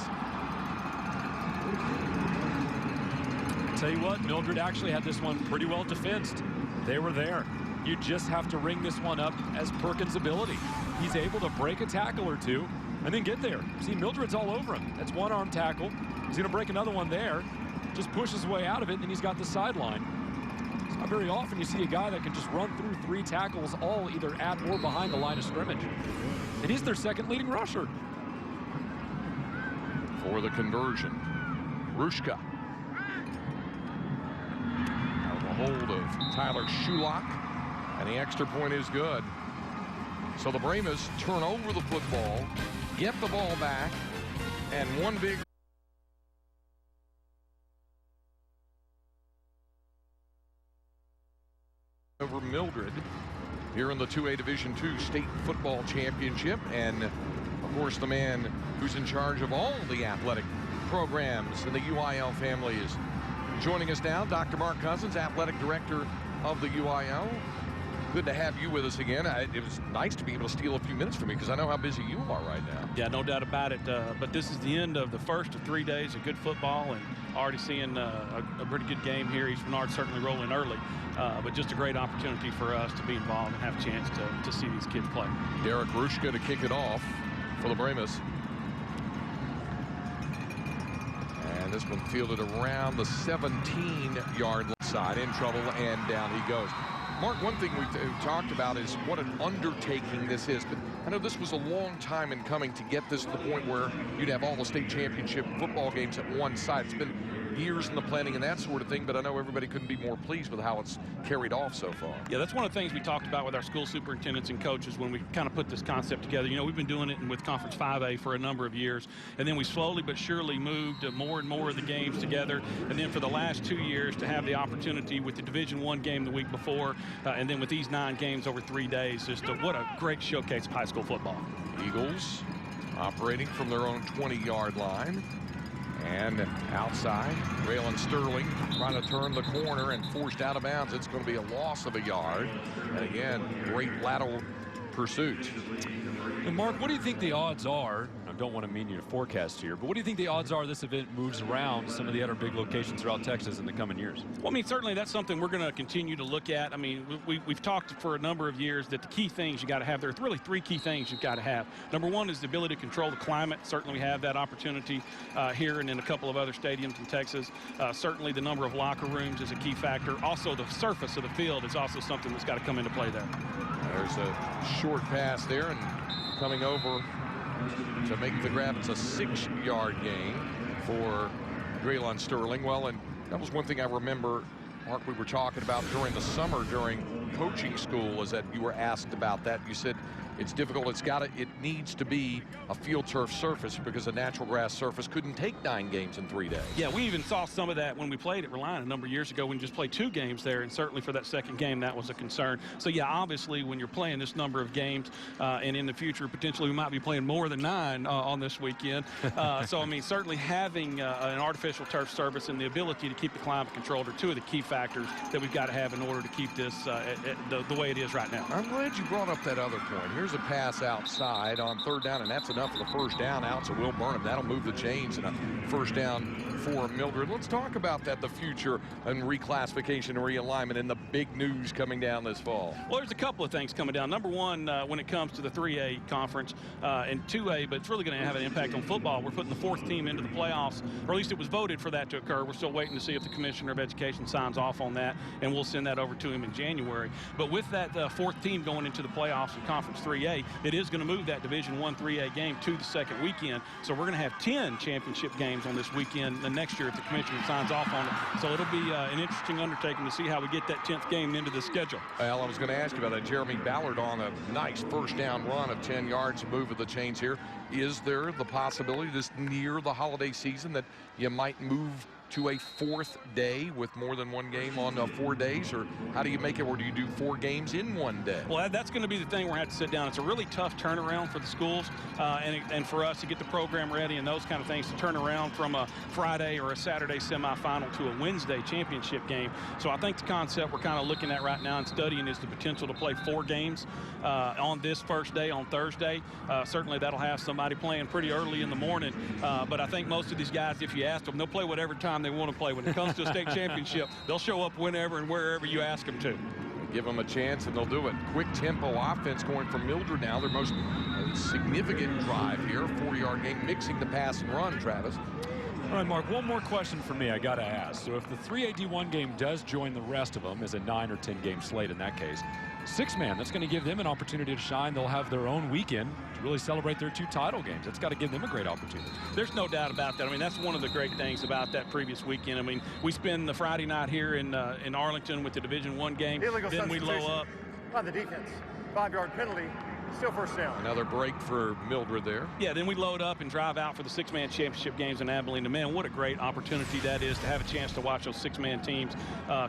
Tell you what, Mildred actually had this one pretty well defensed. They were there. You just have to ring this one up as Perkins' ability. He's able to break a tackle or two and then get there. See, Mildred's all over him. That's one arm tackle. He's going to break another one there. Just pushes his way out of it, and then he's got the sideline. It's not very often you see a guy that can just run through 3 tackles, all either at or behind the line of scrimmage. And he's their second leading rusher. For the conversion, Rushka. Out of the hold of Tyler Shulock, and the extra point is good. So the Brahmas turn over the football, get the ball back, and one big over Mildred here in the 2A Division II State Football Championship. And of course, the man who's in charge of all the athletic programs in the UIL family is joining us now. Dr. Mark Cousins, athletic director of the UIL. Good to have you with us again. It was nice to be able to steal a few minutes from you because I know how busy you are right now. Yeah, no doubt about it. But this is the end of the first of 3 days of good football, and already seeing a pretty good game here. East Bernard certainly rolling early, but just a great opportunity for us to be involved and have a chance to see these kids play. Derek Rushka to kick it off for the Brahmas. And this one fielded around the 17-yard side, in trouble, and down he goes. Mark, one thing we've talked about is what an undertaking this is. But I know this was a long time in coming to get this to the point where you'd have all the state championship football games at one site. It's been years in the planning and that sort of thing, but I know everybody couldn't be more pleased with how it's carried off so far. Yeah, that's one of the things we talked about with our school superintendents and coaches when we kind of put this concept together. You know, we've been doing it with Conference 5A for a number of years, and then we slowly but surely moved more and more of the games together, and then for the last 2 years to have the opportunity with the Division I game the week before, and then with these 9 games over 3 days, just what a great showcase of high school football. Eagles operating from their own 20-yard line. And outside, Raylan Sterling trying to turn the corner and forced out of bounds. It's going to be a loss of a yard. And again, great lateral pursuit. And Mark, what do you think the odds are? I don't want to mean you to forecast here, but what do you think the odds are this event moves around some of the other big locations throughout Texas in the coming years? Well, I mean, certainly that's something we're going to continue to look at. I mean, we've talked for a number of years that the key things you got to have, there's really 3 key things you've got to have. Number one is the ability to control the climate. Certainly we have that opportunity here and in a couple of other stadiums in Texas. Certainly the number of locker rooms is a key factor. Also, the surface of the field is also something that's got to come into play there. There's a short pass there, and coming over to make the grab. It's a 6-yard gain for Raylan Sterling. Well, and that was one thing I remember, Mark, we were talking about during the summer during coaching school, is that you were asked about that. You said it's difficult. It needs to be a field turf surface because a natural grass surface couldn't take 9 games in 3 days. Yeah, we even saw some of that when we played at Reliant a number of years ago when we just played 2 games there, and certainly for that second game that was a concern. So yeah, obviously when you're playing this number of games and in the future potentially we might be playing more than 9 on this weekend. So I mean, certainly having an artificial turf surface and the ability to keep the climate controlled are 2 of the key factors that we've got to have in order to keep this the way it is right now. I'm glad you brought up that other point. Here's a pass outside on 3rd down, and that's enough for the first down out to Will Burnham. That'll move the chains and a first down for Mildred. Let's talk about that, the future and reclassification and realignment and the big news coming down this fall. Well, there's a couple of things coming down. Number one, when it comes to the 3A conference and 2A, but it's really going to have an impact on football. We're putting the 4th team into the playoffs, or at least it was voted for that to occur. We're still waiting to see if the Commissioner of Education signs off on that, and we'll send that over to him in January. But with that 4th team going into the playoffs in Conference 3A, it is going to move that Division I 3A game to the second weekend. So we're going to have 10 championship games on this weekend the next year if the Commissioner signs off on it. So it'll be an interesting undertaking to see how we get that 10th game into the schedule. Well, I was going to ask you about that. Jeremy Ballard on a nice first down run of 10 yards to move of the chains here. Is there the possibility this near the holiday season that you might move to a 4th day with more than 1 game on 4 days, or how do you make it, or do you do 4 games in 1 day? Well, that's going to be the thing we're going to have to sit down. It's a really tough turnaround for the schools and for us to get the program ready and those kind of things to turn around from a Friday or a Saturday semifinal to a Wednesday championship game. So I think the concept we're kind of looking at right now and studying is the potential to play 4 games on this first day on Thursday. Certainly that'll have somebody playing pretty early in the morning, but I think most of these guys, if you ask them, they'll play whatever time they want to play. When it comes to a state championship, they'll show up whenever and wherever you ask them to. give them a chance, and they'll do it. Quick tempo offense going from Mildred now. Their most significant drive here, 40-yard game, mixing the pass and run, Travis. All right, Mark, one more question for me I got to ask. So if the 3AD1 game does join the rest of them as a 9 or 10 game slate in that case, six-man, that's going to give them an opportunity to shine. They'll have their own weekend to really celebrate their 2 title games. That's got to give them a great opportunity. There's no doubt about that. I mean, that's one of the great things about that previous weekend. I mean, we spend the Friday night here in Arlington with the Division I game. Then we low up. By the defense. 5-yard penalty. Still first down. Another break for Mildred there. Yeah, then we load up and drive out for the 6-man championship games in Abilene. And man, what a great opportunity that is to have a chance to watch those 6-man teams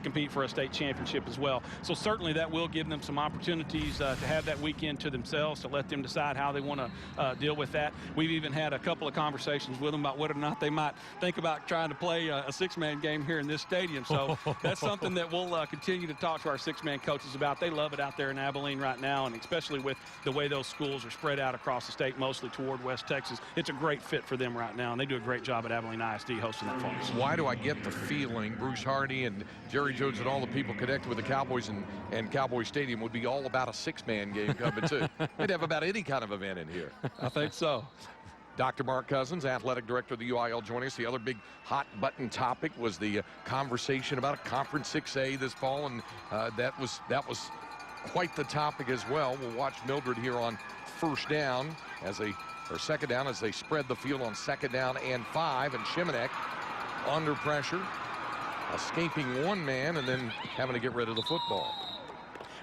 compete for a state championship as well. So certainly that will give them some opportunities to have that weekend to themselves, to let them decide how they want to deal with that. We've even had a couple of conversations with them about whether or not they might think about trying to play a 6-man game here in this stadium. So that's something that we'll continue to talk to our 6-man coaches about. They love it out there in Abilene right now, and especially with the way those schools are spread out across the state, mostly toward West Texas. It's a great fit for them right now, and they do a great job at Abilene ISD hosting that for us. Why do I get the feeling Bruce Hardy and Jerry Jones and all the people connected with the Cowboys and Cowboys Stadium would be all about a 6-man game coming too? They'd have about any kind of event in here. I think so. Dr. Mark Cousins, athletic director of the UIL, joining us. The other big hot button topic was the conversation about a Conference 6A this fall, and that was quite the topic as well. We'll watch Mildred here on first down or second down as they spread the field on 2nd down and 5, and Shimanek under pressure, escaping one man and then having to get rid of the football.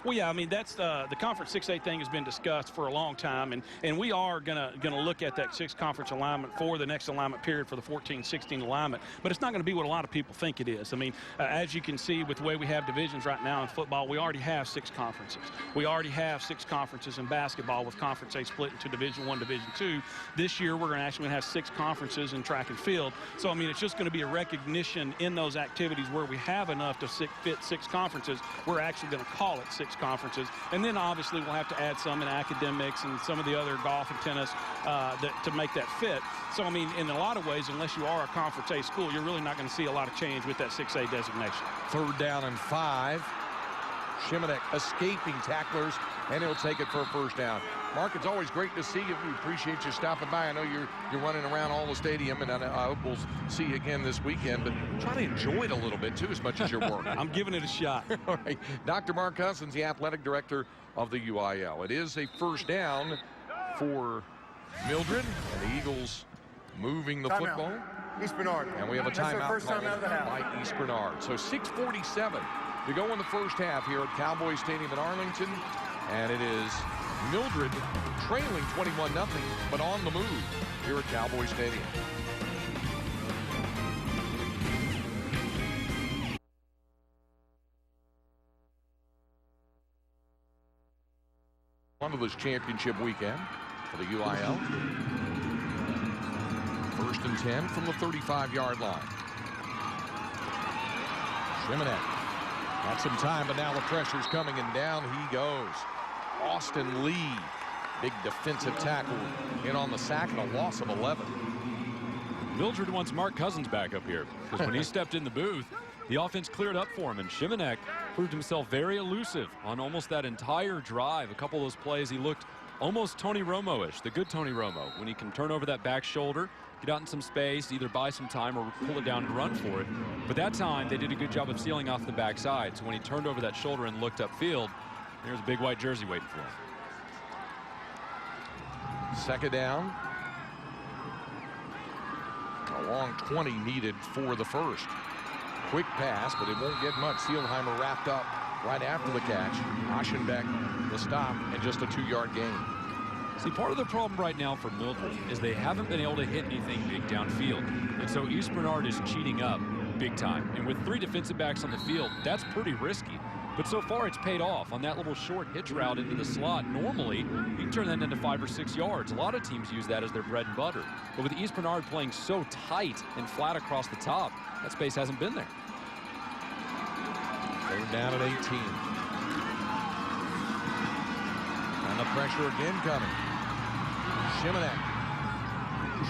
Well, yeah, I mean, that's the Conference 6A thing has been discussed for a long time, and we are gonna look at that 6 conference alignment for the next alignment period for the 14-16 alignment, but it's not going to be what a lot of people think it is. I mean, as you can see with the way we have divisions right now in football, we already have 6 conferences. We already have 6 conferences in basketball with Conference A split into Division I, Division II. This year, we're actually going to have 6 conferences in track and field. So, I mean, it's just going to be a recognition in those activities where we have enough to fit 6 conferences. We're actually going to call it 6 conferences, and then obviously we'll have to add some in academics and some of the other golf and tennis to make that fit. So I mean, in a lot of ways, unless you are a Conference A school, you're really not going to see a lot of change with that 6A designation. 3rd down and 5. Shimanek escaping tacklers, and he'll take it for a first down. Mark, it's always great to see you. We appreciate you stopping by. I know you're running around all the stadium, and I hope we'll see you again this weekend, but try to enjoy it a little bit, too, as much as you're working. I'm giving it a shot. All right. Dr. Mark Cousins, the athletic director of the UIL. It is a first down for Mildred, and the Eagles moving the football. East Bernard. And we have a timeout first time out of the half by East Bernard. So 6:47 to go in the first half here at Cowboys Stadium in Arlington. And it is Mildred trailing 21-0, but on the move here at Cowboys Stadium. One of this championship weekend for the UIL. 1st and 10 from the 35-yard line. Shimanek got some time, but now the pressure's coming, and down he goes. Austin Lee, big defensive tackle in on the sack, and a loss of 11. Mildred wants Mark Cousins back up here, because when he stepped in the booth, the offense cleared up for him, and Shimanek proved himself very elusive on almost that entire drive. A couple of those plays, he looked almost Tony Romo-ish, the good Tony Romo, when he can turn over that back shoulder, get out in some space, either buy some time or pull it down and run for it. But that time, they did a good job of sealing off the backside. So when he turned over that shoulder and looked upfield, there's a big white jersey waiting for him. 2nd down. A long 20 needed for the first. Quick pass, but it won't get much. Seelheimer wrapped up right after the catch. Aschenbeck, the stop, and just a 2-yard gain. See, part of the problem right now for Mildred is they haven't been able to hit anything big downfield. And so East Bernard is cheating up big time. And with 3 defensive backs on the field, that's pretty risky. But so far, it's paid off on that little short hitch route into the slot. Normally, you can turn that into 5 or 6 yards. A lot of teams use that as their bread and butter. But with East Bernard playing so tight and flat across the top, that space hasn't been there. 3rd down at 18. And the pressure again coming. Shimanek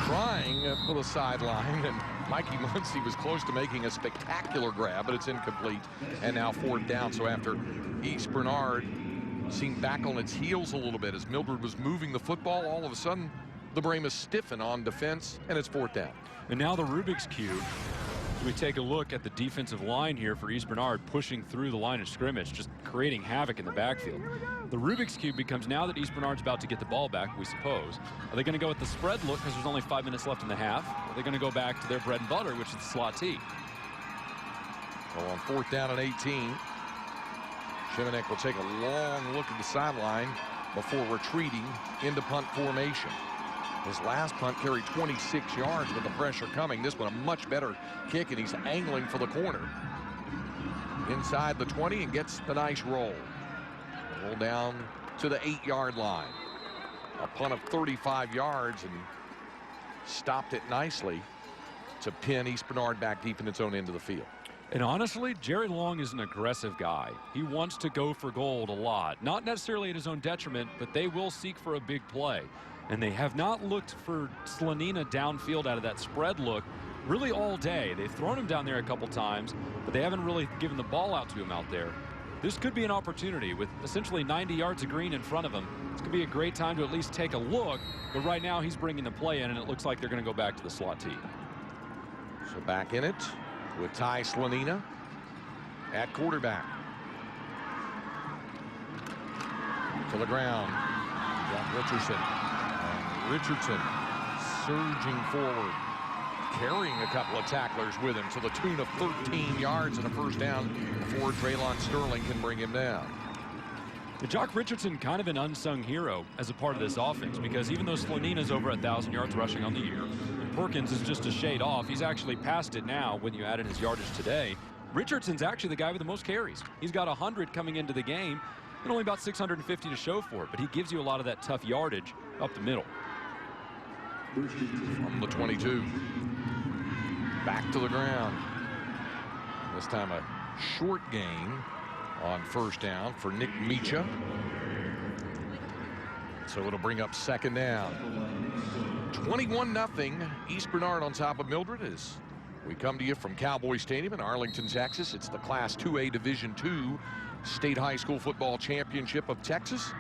trying for the sideline, and Mikey Muncie was close to making a spectacular grab, but it's incomplete. And now 4th down. So after East Bernard seemed back on its heels a little bit as Mildred was moving the football, all of a sudden the Brahmas stiffen on defense, and it's 4th down. And now the Rubik's Cube. We take a look at the defensive line here for East Bernard, pushing through the line of scrimmage, just creating havoc in the backfield. The Rubik's Cube becomes, now that East Bernard's about to get the ball back, we suppose, are they going to go with the spread look because there's only 5 minutes left in the half? Are they going to go back to their bread and butter, which is the slot T? Well, on 4th down and 18, Shimanek will take a long look at the sideline before retreating into punt formation. His last punt carried 26 yards with the pressure coming. This one a much better kick, and he's angling for the corner. Inside the 20 and gets the nice roll. Roll down to the 8-yard line. A punt of 35 yards, and stopped it nicely to pin East Bernard back deep in its own end of the field. And honestly, Jerry Long is an aggressive guy. He wants to go for gold a lot. Not necessarily at his own detriment, but they will seek for a big play. And they have not looked for Slanina downfield out of that spread look really all day. They've thrown him down there a couple times, but they haven't really given the ball out to him out there. This could be an opportunity with essentially 90 yards of green in front of him. This could be a great time to at least take a look, but right now he's bringing the play in, and it looks like they're going to go back to the slot T. So back in it with Ty Slanina at quarterback. To the ground, Jack Richardson. And Richardson surging forward, carrying a couple of tacklers with him to the tune of 13 yards and a 1st down before Traylon Sterling can bring him down. Jock Richardson, kind of an unsung hero as a part of this offense, because even though Slanina's over 1,000 yards rushing on the year, and Perkins is just a shade off, he's actually passed it now when you add in his yardage today. Richardson's actually the guy with the most carries. He's got 100 coming into the game and only about 650 to show for it, but he gives you a lot of that tough yardage up the middle. From the 22, back to the ground. This time a short gain on 1st down for Nick Micha. So it'll bring up 2nd down. 21-0 East Bernard on top of Mildred as we come to you from Cowboys Stadium in Arlington, Texas. It's the Class 2A Division II State High School Football Championship of Texas.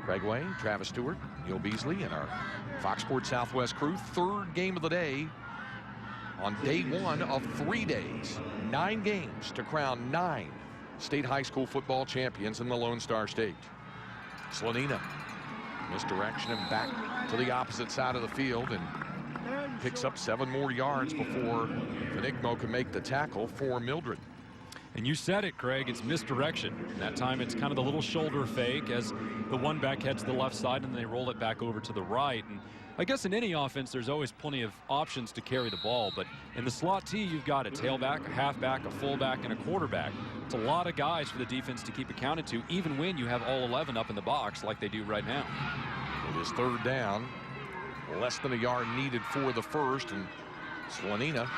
Craig Way, Travis Stewart, Neil Beasley, and our Fox Sports Southwest crew. 3rd game of the day on day 1 of 3 days. 9 games to crown 9 state high school football champions in the Lone Star State. Slanina, misdirection and back to the opposite side of the field, and picks up 7 more yards before Benigno can make the tackle for Mildred. And you said it, Craig, it's misdirection. And that time it's kind of the little shoulder fake as the one back heads to the left side and they roll it back over to the right. And I guess in any offense, there's always plenty of options to carry the ball. But in the slot T, you've got a tailback, a halfback, a fullback, and a quarterback. It's a lot of guys for the defense to keep accounted to, even when you have all 11 up in the box like they do right now. It is 3rd down. Less than a yard needed for the 1st. And Slanina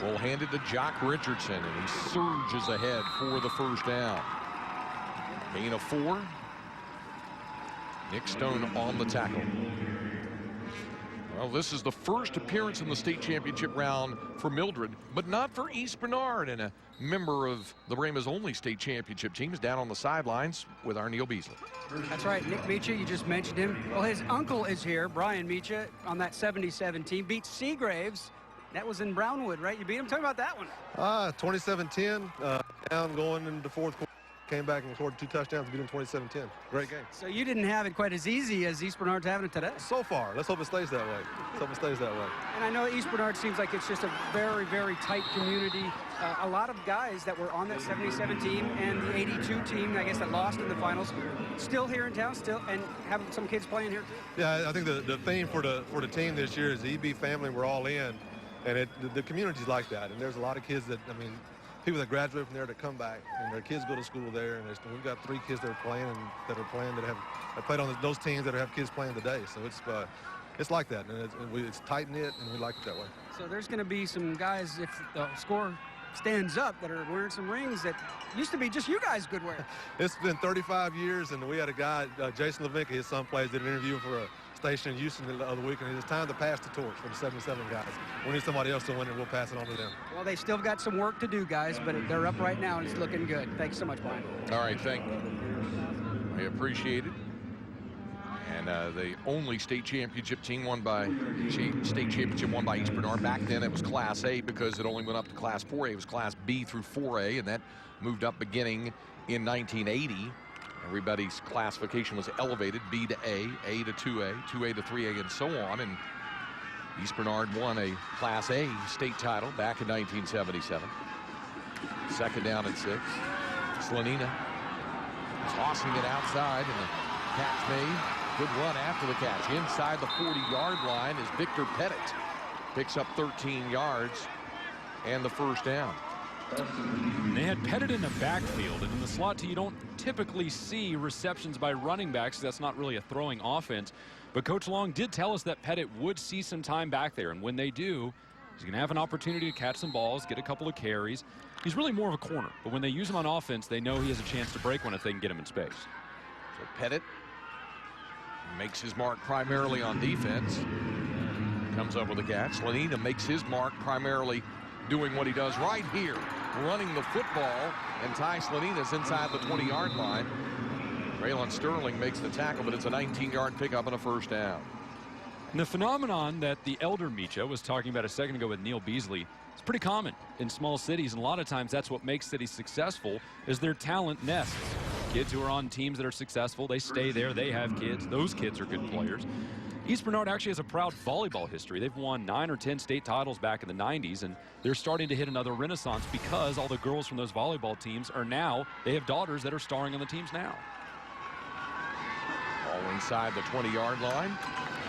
will hand it to Jock Richardson, and he surges ahead for the 1st down. Gain of 4. Nick Stone on the tackle. Well, this is the first appearance in the state championship round for Mildred, but not for East Bernard, and a member of the Brahmas only state championship team is down on the sidelines with our Neil Beasley. That's right, Nick Micha, you just mentioned him. Well, his uncle is here, Brian Micha, on that 77 team, beat Seagraves. That was in Brownwood, right? You beat him? Tell me about that one. 27-10, down going into the 4th quarter. Came back and scored 2 touchdowns, beat him 27-10. Great game. So you didn't have it quite as easy as East Bernard's having it today. So far. Let's hope it stays that way. Let's hope it stays that way. And I know East Bernard seems like it's just a very, very tight community. A lot of guys that were on that 77 team and the 82 team, I guess, that lost in the finals, still here in town, and having some kids playing here too. Yeah, I think the theme for the team this year is the EB family. We're all in, and the community's like that. And there's a lot of kids that, I mean, people that graduate from there that come back, and their kids go to school there, and we've got 3 kids that are playing that played on those teams that have kids playing today. So it's like that, and it's tight knit, and we like it that way. So there's going to be some guys, if the score stands up that are wearing some rings that used to be just you guys could wear. It's been 35 years, and we had a guy, Jason Levinka, his son plays, did an interview for a station in Houston the other week, and it's time to pass the torch for the 77 guys. We need somebody else to win it. We'll pass it on to them. Well, they still got some work to do, guys, but they're up right now, and it's looking good. Thanks so much, Brian. All right, thank you. I appreciate it. And the only state championship won by East Bernard. Back then it was Class A because it only went up to Class 4A. It was Class B through 4A, and that moved up beginning in 1980. Everybody's classification was elevated, B to A to 2A, 2A to 3A, and so on. And East Bernard won a Class A state title back in 1977. Second down and 6. Slanina tossing it outside, and the catch made. Good run after the catch. Inside the 40-yard line is Victor Pettit. Picks up 13 yards and the first down. They had Pettit in the backfield, and in the slot tee, you don't typically see receptions by running backs. That's not really a throwing offense. But Coach Long did tell us that Pettit would see some time back there, and when they do, he's going to have an opportunity to catch some balls, get a couple of carries. He's really more of a corner, but when they use him on offense, they know he has a chance to break one if they can get him in space. So Pettit makes his mark primarily on defense. Comes up with a catch. Slanina makes his mark primarily doing what he does right here, running the football, and Ty Slanina's inside the 20-yard line. Braylon Sterling makes the tackle, but it's a 19-yard pickup and a first down. And the phenomenon that the elder Micha was talking about a second ago with Neil Beasley, it's pretty common in small cities, and a lot of times that's what makes cities successful is their talent nests. Kids who are on teams that are successful, they stay there, they have kids, those kids are good players. East Bernard actually has a proud volleyball history. They've won 9 or 10 state titles back in the 90s, and they're starting to hit another renaissance because all the girls from those volleyball teams are now, they have daughters that are starring on the teams now. All inside the 20-yard line.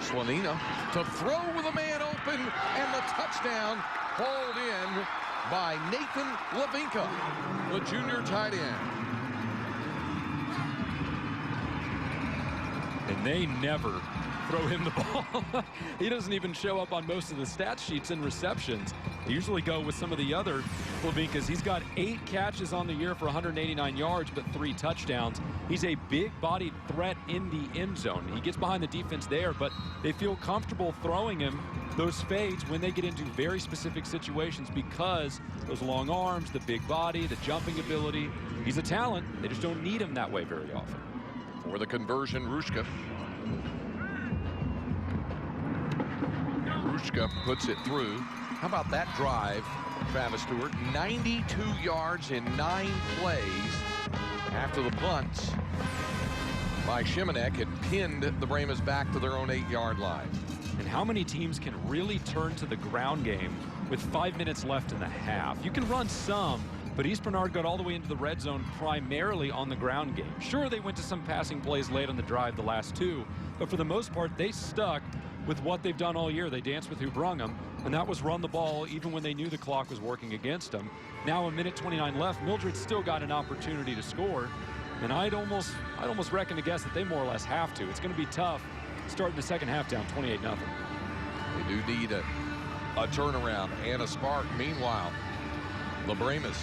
Slanina to throw with a man open, and the touchdown hauled in by Nathan Levinka, the junior tight end. And they never throw him the ball. He doesn't even show up on most of the stat sheets and receptions. They usually go with some of the other Levinkas. He's got 8 catches on the year for 189 yards, but 3 touchdowns. He's a big-bodied threat in the end zone. He gets behind the defense there, but they feel comfortable throwing him those fades when they get into very specific situations because those long arms, the big body, the jumping ability. He's a talent. They just don't need him that way very often. For the conversion, Rushka. Rushka puts it through. How about that drive, Travis Stewart? 92 yards in 9 plays after the punts by Shimanek had pinned the Brahmas back to their own 8-yard line. And how many teams can really turn to the ground game with 5 minutes left in the half? You can run some, but East Bernard got all the way into the red zone primarily on the ground game. Sure, they went to some passing plays late on the drive, the last 2, but for the most part, they stuck with what they've done all year. They danced with who brung them, and that was run the ball even when they knew the clock was working against them. Now, 1:29 left, Mildred still got an opportunity to score, and I'd almost reckon to guess that they more or less have to. It's going to be tough starting the second half down 28-0. They do need a turnaround and a spark. Meanwhile, the Brahmas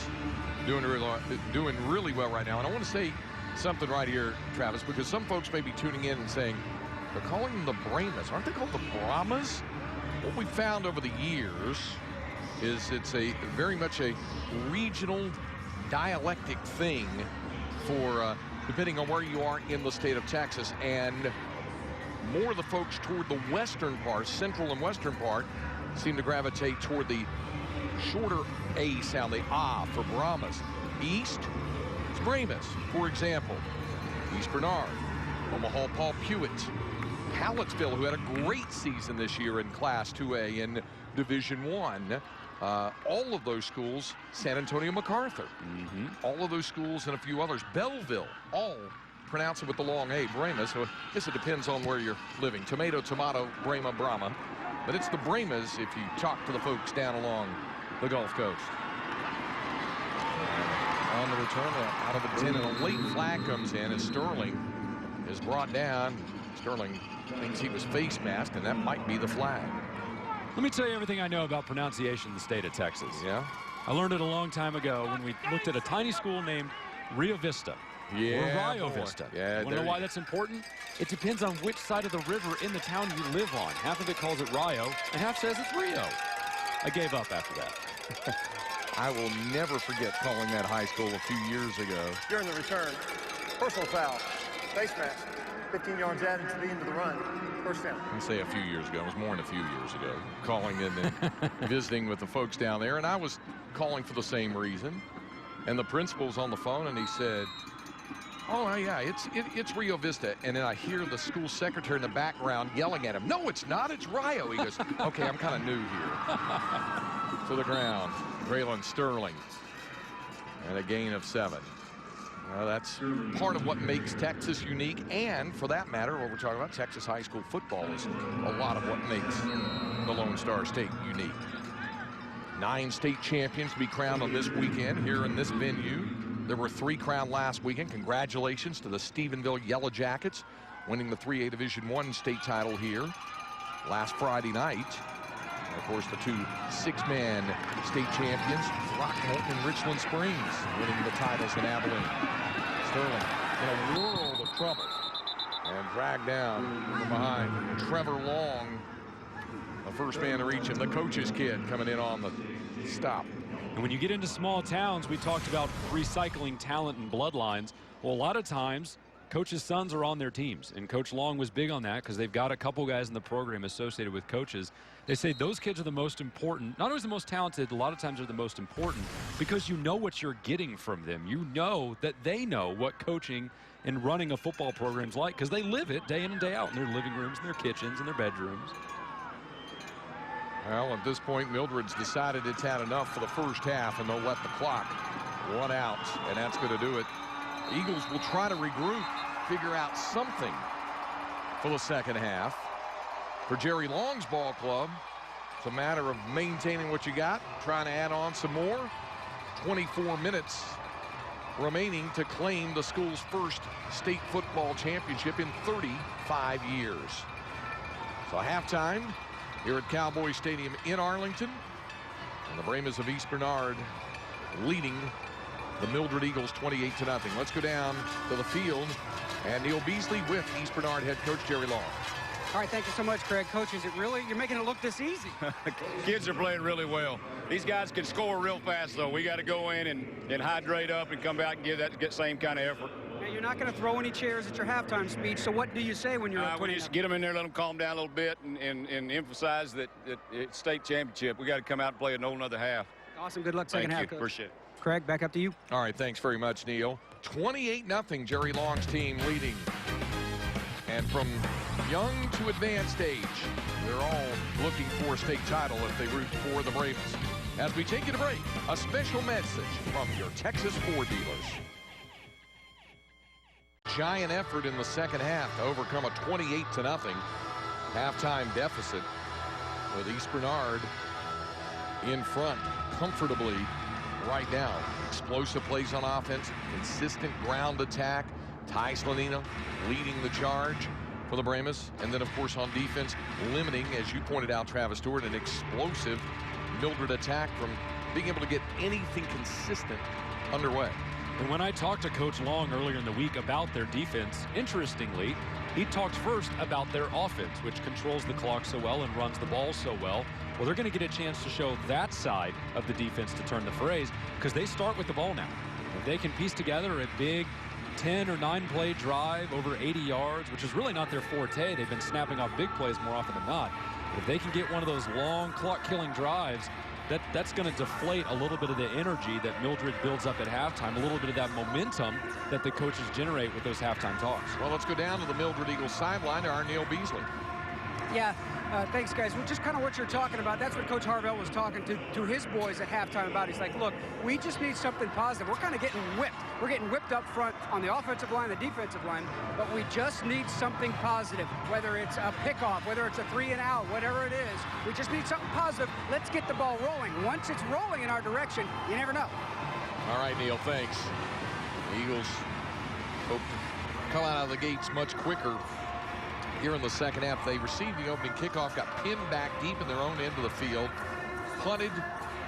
doing really well right now. And I want to say something right here, Travis, because some folks may be tuning in and saying, they're calling them the Brahmas. Aren't they called the Brahmas? What we found over the years is it's very much a regional dialectic thing for depending on where you are in the state of Texas. And more of the folks toward the western part, central and western part, seem to gravitate toward the shorter A sound, the ah for Brahmas. East, it's Brahmas. For example, East Bernard, Omaha Paul Pewitt, Hallettsville, who had a great season this year in Class 2A in Division I. All of those schools, San Antonio MacArthur, all of those schools and a few others, Belleville, all pronounce it with the long A, Brahmas. So I guess it depends on where you're living. Tomato, tomato, Brahma, Brahma. But it's the Brahmas if you talk to the folks down along the Gulf Coast. On the return, out of the 10, and a late flag comes in as Sterling is brought down. Sterling thinks he was face masked, and that might be the flag. Let me tell you everything I know about pronunciation in the state of Texas. Yeah? I learned it a long time ago when we looked at a tiny school named Rio Vista. Yeah, or Rio Vista. Yeah, you want to know why that's important? It depends on which side of the river in the town you live on. Half of it calls it Rio, and half says it's Rio. I gave up after that. I will never forget calling that high school a few years ago. During the return, personal foul, face mask, 15 yards added to the end of the run, first down. I say a few years ago. It was more than a few years ago. Calling in and visiting with the folks down there, and I was calling for the same reason. And the principal's on the phone, and he said, "Oh, yeah, it's Rio Vista." And then I hear the school secretary in the background yelling at him, "No, it's not. It's Rio." He goes, "Okay, I'm kind of new here." To the ground, Braylon Sterling. And a gain of 7. Well, that's part of what makes Texas unique. And for that matter, what we're talking about, Texas high school football is a lot of what makes the Lone Star State unique. 9 state champions to be crowned on this weekend here in this venue. There were 3 crowned last weekend. Congratulations to the Stephenville Yellow Jackets, winning the 3A Division I state title here last Friday night. And of course, the 2 6-man state champions, Throckmorton and Richland Springs, winning the titles in Abilene. Sterling in a world of trouble and dragged down from behind. Trevor Long, the first man to reach him, the coach's kid, coming in on the stop. And when you get into small towns, we talked about recycling talent and bloodlines. Well, a lot of times, coaches' sons are on their teams. And Coach Long was big on that because they've got a couple guys in the program associated with coaches. They say those kids are the most important, not always the most talented, a lot of times they're the most important because you know what you're getting from them. You know that they know what coaching and running a football program is like because they live it day in and day out in their living rooms, in their kitchens, in their bedrooms. Well, at this point, Mildred's decided it's had enough for the first half, and they'll let the clock run out, and that's going to do it. Eagles will try to regroup, figure out something for the second half. For Jerry Long's ball club, it's a matter of maintaining what you got, trying to add on some more. 24 minutes remaining to claim the school's first state football championship in 35 years. So halftime here at Cowboys Stadium in Arlington, and the Brahmas of East Bernard leading the Mildred Eagles 28-0. Let's go down to the field, and Neil Beasley with East Bernard head coach Jerry Long. All right, thank you so much, Craig. Coach, is it really, you're making it look this easy? Kids are playing really well. These guys can score real fast, though. We got to go in and hydrate up and come back and give that same kind of effort. Now, you're not going to throw any chairs at your halftime speech, so what do you say when you're We just get them in there, let them calm down a little bit, and emphasize that it's state championship. We got to come out and play a whole nother half. Awesome. Good luck second half, Coach. Appreciate it. Craig, back up to you. All right, thanks very much, Neil. 28-0, Jerry Long's team leading. And from young to advanced age, they're all looking for a state title if they root for the Brahmas. As we take you to break, a special message from your Texas Ford dealers. Giant effort in the second half to overcome a 28-0 halftime deficit with East Bernard in front comfortably right now. Explosive plays on offense, consistent ground attack. Ty Slanina leading the charge for the Brahmas. And then, of course, on defense, limiting, as you pointed out, Travis Stewart, an explosive Mildred attack from being able to get anything consistent underway. And when I talked to Coach Long earlier in the week about their defense, interestingly, he talked first about their offense, which controls the clock so well and runs the ball so well. Well, they're going to get a chance to show that side of the defense to turn the phrase because they start with the ball now. If they can piece together a big 10 or 9 play drive over 80 yards, which is really not their forte. They've been snapping off big plays more often than not. But if they can get one of those long clock-killing drives, that's going to deflate a little bit of the energy that Mildred builds up at halftime, a little bit of that momentum that the coaches generate with those halftime talks. Well, let's go down to the Mildred Eagles sideline to our Neil Beasley. Yeah, thanks, guys. Well, just kind of what you're talking about, that's what Coach Harvell was talking to his boys at halftime about. He's like, look, we just need something positive. We're kind of getting whipped. We're getting whipped up front on the offensive line, the defensive line, but we just need something positive, whether it's a pickoff, whether it's a 3-and-out, whatever it is. We just need something positive. Let's get the ball rolling. Once it's rolling in our direction, you never know. All right, Neil, thanks. The Eagles hope to come out of the gates much quicker here in the second half. They received the opening kickoff, got pinned back deep in their own end of the field, punted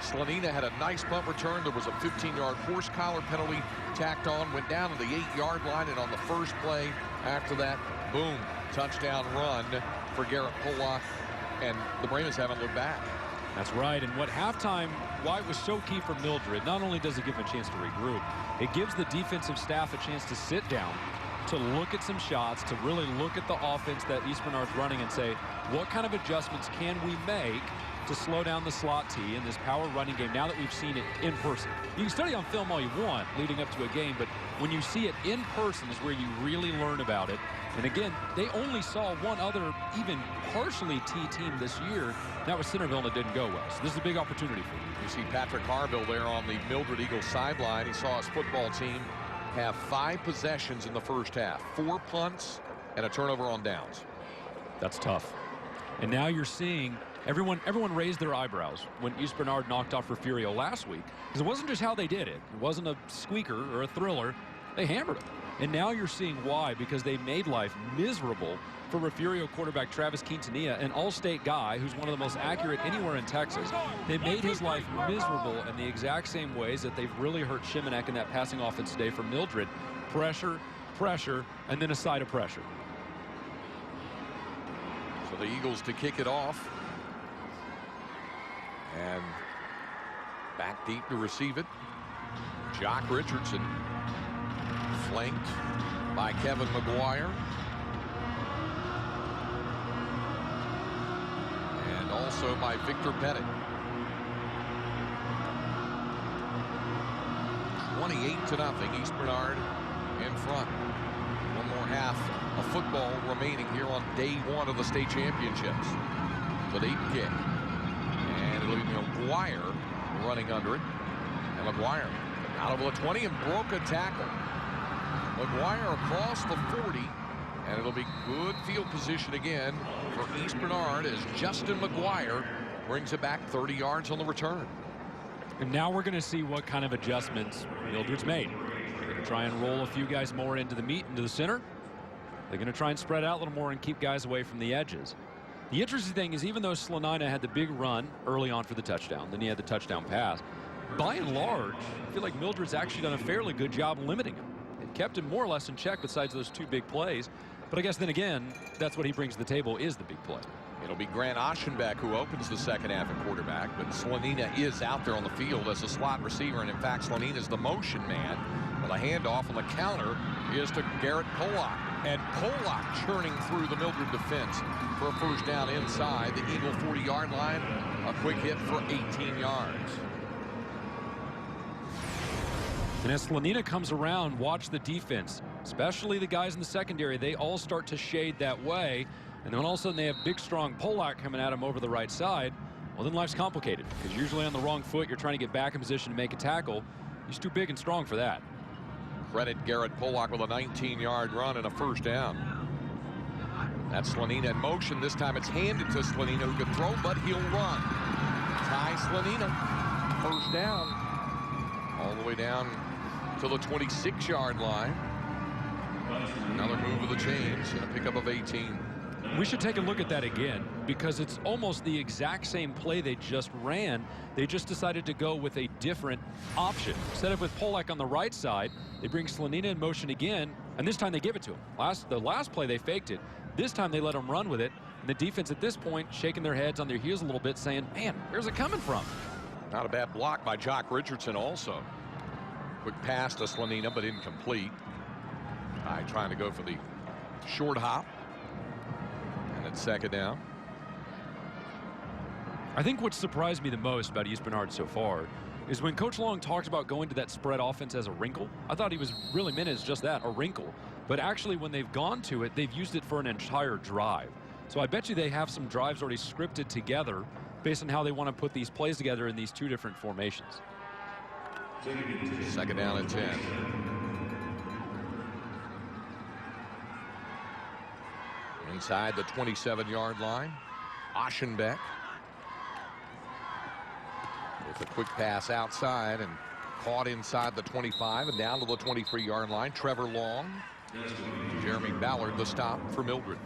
Slonina had a nice punt return. There was a 15-yard horse collar penalty tacked on, went down to the 8-yard line, and on the first play after that, boom, touchdown run for Garrett Pollock, and the Brahmas haven't looked back. That's right, and why it was so key for Mildred, not only does it give him a chance to regroup, it gives the defensive staff a chance to sit down, to look at some shots, to really look at the offense that East Bernard's running and say, what kind of adjustments can we make to slow down the slot T in this power running game now that we've seen it in person? You can study on film all you want leading up to a game, but when you see it in person is where you really learn about it. And again, they only saw one other even partially T team this year. That was Centerville, and it didn't go well. So this is a big opportunity for them. You see Patrick Harville there on the Mildred Eagles sideline. He saw his football team have 5 possessions in the first half, 4 punts and a turnover on downs. That's tough. And now you're seeing everyone raised their eyebrows when East Bernard knocked off Refugio last week, because it wasn't just how they did it. It wasn't a squeaker or a thriller. They hammered them. And now you're seeing why, because they made life miserable for Refugio quarterback Travis Quintanilla, an all-state guy who's one of the most accurate anywhere in Texas. They made his life miserable in the exact same ways that they've really hurt Shimanek in that passing offense today for Mildred. Pressure, pressure, and then a side of pressure. So the Eagles to kick it off. And back deep to receive it. Jock Richardson, flanked by Kevin McGuire. And also by Victor Pettit. 28-0, East Bernard in front. One more half of football remaining here on day 1 of the state championships. The deep kick. And it'll be McGuire running under it. And McGuire out of the 20 and broke a tackle. McGuire across the 40, and it'll be good field position again for East Bernard as Justin McGuire brings it back 30 yards on the return. And now we're going to see what kind of adjustments Mildred's made. They're going to try and roll a few guys more into the meat, into the center. They're going to try and spread out a little more and keep guys away from the edges. The interesting thing is, even though Slonina had the big run early on for the touchdown, then he had the touchdown pass, by and large, I feel like Mildred's actually done a fairly good job limiting him. It kept him more or less in check besides those 2 big plays. But I guess then again, that's what he brings to the table, is the big play. It'll be Grant Oschenbeck who opens the second half at quarterback, but Slonina is out there on the field as a slot receiver, and in fact Slonina's the motion man. Well, the handoff on the counter is to Garrett Pollock, and Pollock churning through the Mildred defense for a first down inside the Eagle 40-yard line. A quick hit for 18 yards. And as Slonina comes around, watch the defense, especially the guys in the secondary. They all start to shade that way. And then all of a sudden they have big, strong Pollock coming at him over the right side. Well, then life's complicated, because usually on the wrong foot, you're trying to get back in position to make a tackle. He's too big and strong for that. Credit Garrett Pollock with a 19-yard run and a first down. That's Slonina in motion. This time it's handed to Slonina, who can throw, but he'll run. Ty Slonina, first down. All the way down to the 26-yard line. Another move of the chains and a pickup of 18. We should take a look at that again, because it's almost the exact same play they just ran. They just decided to go with a different option. Instead of with Pollock on the right side, they bring Slonina in motion again, and this time they give it to him. The last play they faked it. This time they let him run with it, and the defense at this point shaking their heads on their heels a little bit, saying, man, where's it coming from? Not a bad block by Jock Richardson also. Quick pass to Slonina, but incomplete. Trying to go for the short hop. And it's second down. I think what surprised me the most about East Bernard so far is when Coach Long talked about going to that spread offense as a wrinkle. I thought he was really meant as just that, a wrinkle. But actually, when they've gone to it, they've used it for an entire drive. So I bet you they have some drives already scripted together based on how they want to put these plays together in these 2 different formations. Second down and 10. Inside the 27-yard line, Oschenbeck with a quick pass outside and caught inside the 25 and down to the 23-yard line. Trevor Long. Jeremy Ballard the stop for Mildred.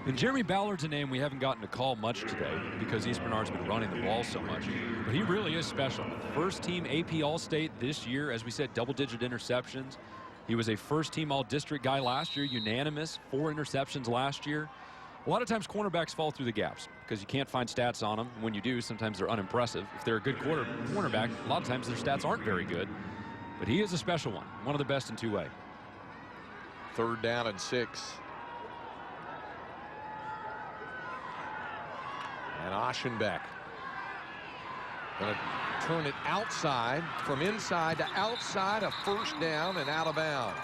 And Jeremy Ballard's a name we haven't gotten to call much today because East Bernard's been running the ball so much. But he really is special. First team AP All-State this year, as we said, double-digit interceptions. He was a first-team All-District guy last year, unanimous, 4 interceptions last year. A lot of times cornerbacks fall through the gaps because you can't find stats on them. When you do, sometimes they're unimpressive. If they're a good cornerback, a lot of times their stats aren't very good. But he is a special one of the best in 2A. 3rd down and 6. And Aschenbeck going to turn it outside, from inside to outside, a first down and out of bounds.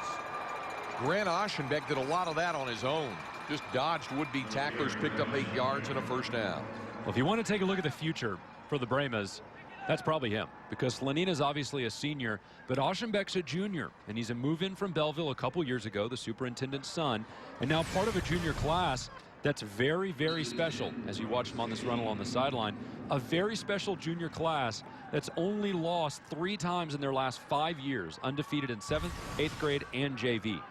Grant Aschenbeck did a lot of that on his own. Just dodged would-be tacklers, picked up 8 yards and a first down. Well, if you want to take a look at the future for the Brahmas, that's probably him, because Slanina's obviously a senior, but Aschenbeck's a junior, and he's a move-in from Belleville a couple years ago, the superintendent's son, and now part of a junior class that's very, very special. As you watch him on this run along the sideline, a very special junior class that's only lost 3 times in their last 5 years, undefeated in 7th, 8th grade, and JV.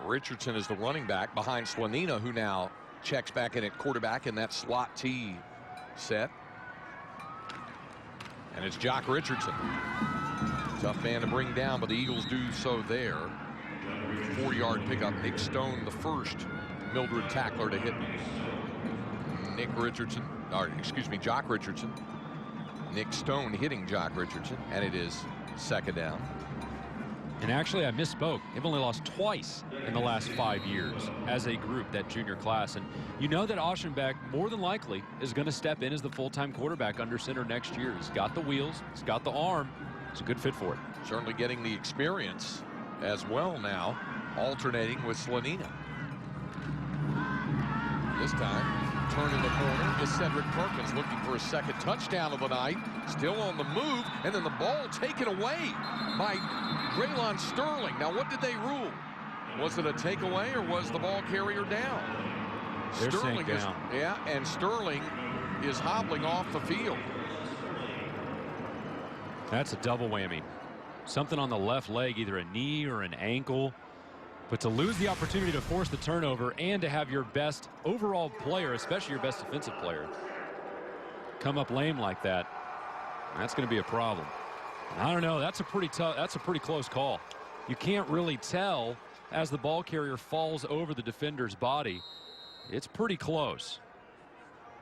Richardson is the running back behind Slanina, who now checks back in at quarterback in that slot T set. And it's Jock Richardson. Tough man to bring down, but the Eagles do so there. 4-yard pickup. Nick Stone, the first Mildred tackler to hit Jock Richardson. Nick Stone hitting Jock Richardson, and it is 2nd down. And actually, I misspoke. They've only lost twice in the last 5 years as a group, that junior class. And you know that Aschenbeck, more than likely, is going to step in as the full-time quarterback under center next year. He's got the wheels. He's got the arm. It's a good fit for it. Certainly getting the experience as well now, alternating with Slanina. This time, turning the corner is Cedric Perkins, looking for a second touchdown of the night. Still on the move, and then the ball taken away by Draylon Sterling. Now, what did they rule? Was it a takeaway, or was the ball carrier down? They're Sterling is down. Yeah, and Sterling is hobbling off the field. That's a double whammy. Something on the left leg, either a knee or an ankle. But to lose the opportunity to force the turnover and to have your best overall player, especially your best defensive player, come up lame like that, that's going to be a problem. And I don't know. That's a pretty close call. You can't really tell as the ball carrier falls over the defender's body. It's pretty close.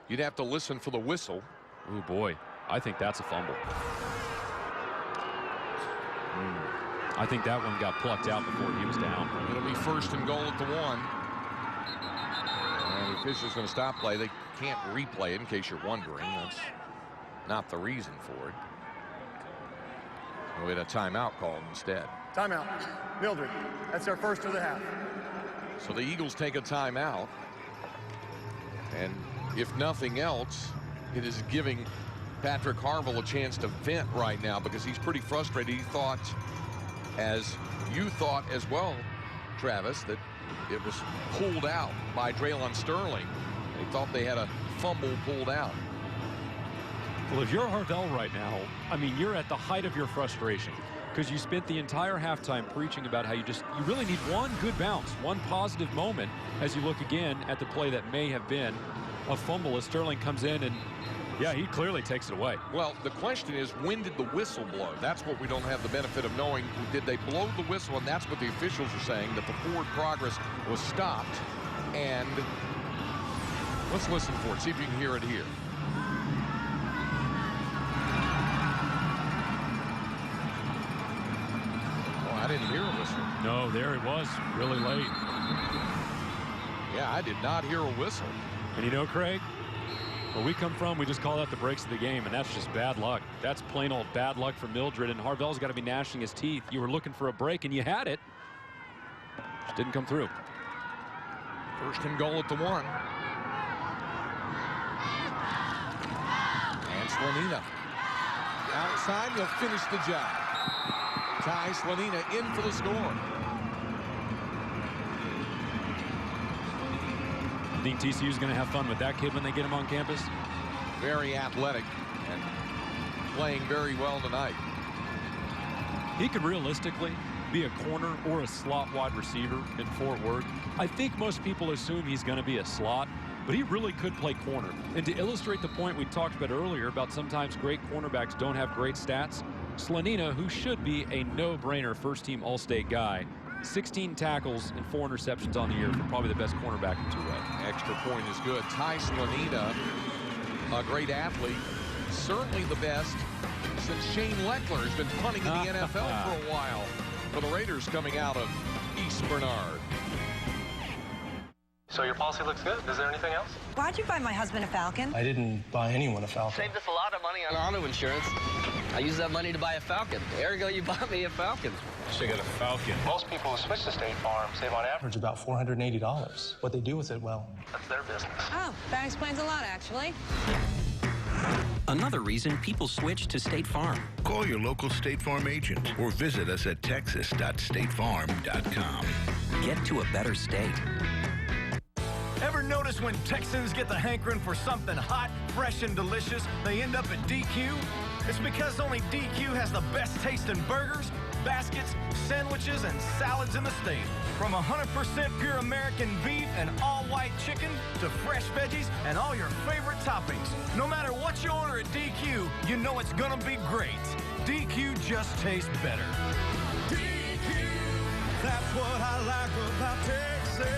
You'd have to listen for the whistle. Oh boy, I think that's a fumble. I think that one got plucked out before he was down. It'll be 1st and goal at the 1. And the official's going to stop play. They can't replay it, in case you're wondering. That's not the reason for it. We had a timeout called instead. Timeout. Mildred. That's our first of the half. So the Eagles take a timeout. And if nothing else, it is giving Patrick Harville a chance to vent right now, because he's pretty frustrated. He thought, as you thought as well, Travis, that it was pulled out by Draylon Sterling. They thought they had a fumble pulled out. Well, if you're Harville right now, I mean, you're at the height of your frustration, because you spent the entire halftime preaching about how you really need one good bounce, one positive moment, as you look again at the play that may have been a fumble as Sterling comes in, and yeah, he clearly takes it away. Well, the question is, when did the whistle blow? That's what we don't have the benefit of knowing. Did they blow the whistle? And that's what the officials are saying, that the forward progress was stopped. And let's listen for it, see if you can hear it here. Oh, I didn't hear a whistle. No, there it was, really late. Yeah, I did not hear a whistle. And you know, Craig, where we come from, we just call that the breaks of the game, and that's just bad luck. That's plain old bad luck for Mildred, and Harville's got to be gnashing his teeth. You were looking for a break, and you had it. Just didn't come through. 1st and goal at the 1. And Slanina outside, he'll finish the job. Ty Slanina in for the score. I think TCU's going to have fun with that kid when they get him on campus. Very athletic and playing very well tonight. He could realistically be a corner or a slot wide receiver in Fort Worth. I think most people assume he's going to be a slot, but he really could play corner. And to illustrate the point we talked about earlier about sometimes great cornerbacks don't have great stats, Slonina, who should be a no-brainer first-team All-State guy, 16 tackles and 4 interceptions on the year for probably the best cornerback in 2A. Extra point is good. Ty Slonina, a great athlete, certainly the best since Shane Leckler has been punting in the NFL for a while for the Raiders coming out of East Bernard. So your policy looks good. Is there anything else? Why'd you buy my husband a Falcon? I didn't buy anyone a Falcon. Saved us a lot of money on auto insurance. I used that money to buy a Falcon. Ergo, you bought me a Falcon. Should get a Falcon. Most people who switch to State Farm save on average About $480. What they do with it, well, that's their business. Oh, that explains a lot, actually. Another reason people switch to State Farm. Call your local State Farm agent or visit us at texas.statefarm.com. Get to a better state. Ever notice when Texans get the hankering for something hot, fresh, and delicious, they end up at DQ? It's because only DQ has the best tasting burgers, baskets, sandwiches, and salads in the state. From 100% pure American beef and all-white chicken to fresh veggies and all your favorite toppings. No matter what you order at DQ, you know it's gonna be great. DQ just tastes better. DQ, that's what I like about Texas.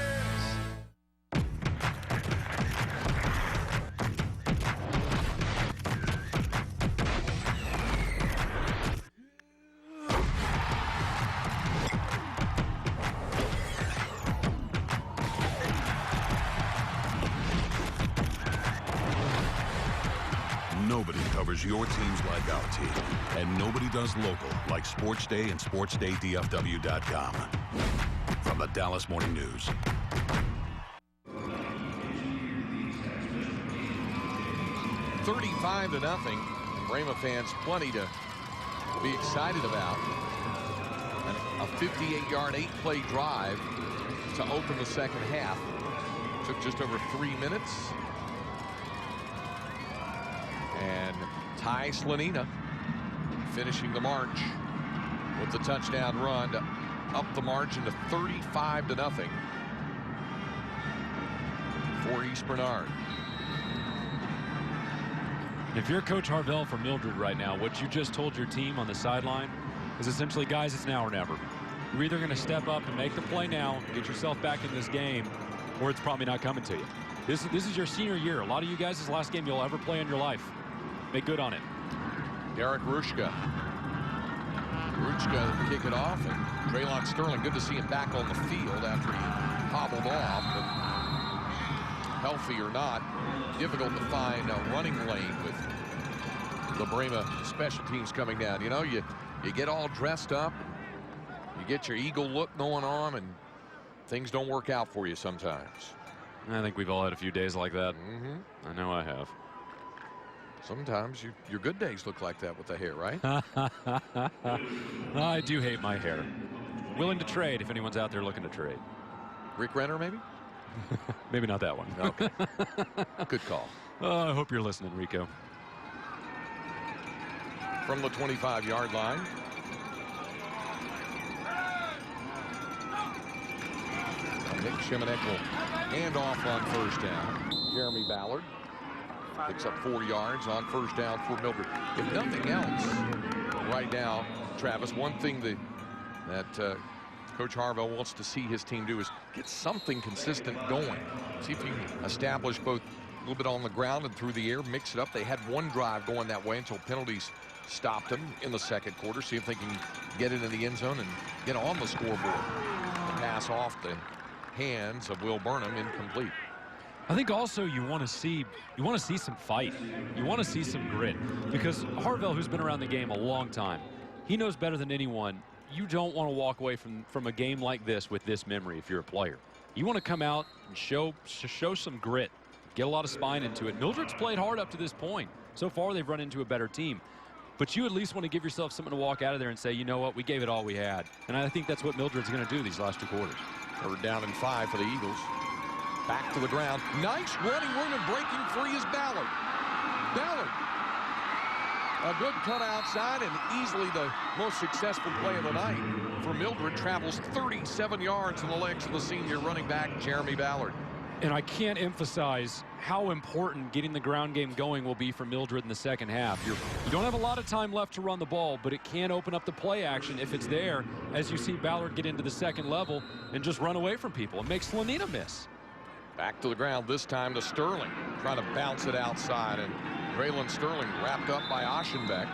Nobody covers your teams like our team, and nobody does local like Sports Day and SportsDayDFW.com. From the Dallas Morning News. $35-0. Brahma fans plenty to be excited about. A 58-yard, 8-play drive to open the second half. Took just over 3 minutes. And Ty Slonina finishing the march with the touchdown run to up the margin to 35-0 for East Bernard. If you're Coach Harvell for Mildred right now, what you just told your team on the sideline is essentially, guys, it's now or never. You're either going to step up and make the play now, get yourself back in this game, or it's probably not coming to you. This is your senior year. A lot of you guys, this is the last game you'll ever play in your life. Make good on it. Derek Rushka. Rushka kick it off, and Traylon Sterling, good to see him back on the field after he hobbled off. But healthy or not, difficult to find a running lane with the Brahma special teams coming down. You know, you get all dressed up, you get your eagle look going on, and things don't work out for you sometimes. I think we've all had a few days like that. I know I have. Sometimes your good days look like that with the hair, right? I do hate my hair. Willing to trade if anyone's out there looking to trade. Rick Renner, maybe? Maybe not that one. Okay. Good call. I hope you're listening, Rico. From the 25-yard line. Nick Shimanek will hand off on first down. Jeremy Ballard picks up 4 yards on first down for Mildred. If nothing else, right now, Travis, one thing that Coach Harvell wants to see his team do is get something consistent going. See if you can establish both a little bit on the ground and through the air, mix it up. They had one drive going that way until penalties stopped them in the second quarter. See if they can get it in the end zone and get on the scoreboard. The pass off the hands of Will Burnham, incomplete. I think also you want to see some fight. You want to see some grit, because Harvell, who's been around the game a long time, he knows better than anyone. You don't want to walk away from a game like this with this memory if you're a player. You want to come out and show some grit, get a lot of spine into it. Mildred's played hard up to this point. So far, they've run into a better team. But you at least want to give yourself something to walk out of there and say, you know what, we gave it all we had. And I think that's what Mildred's going to do these last 2 quarters. 3rd down and 5 for the Eagles. Back to the ground. Nice running room, and breaking free is Ballard. Ballard A good cut outside, and easily the most successful play of the night for Mildred. Travels 37 yards in the legs of the senior running back, Jeremy Ballard. And I can't emphasize how important getting the ground game going will be for Mildred in the second half. You don't have a lot of time left to run the ball, but it can open up the play action if it's there, as you see Ballard get into the second level and just run away from people and make Slanina miss. Back to the ground this time to Sterling, trying to bounce it outside, and Braylon Sterling wrapped up by Aschenbeck.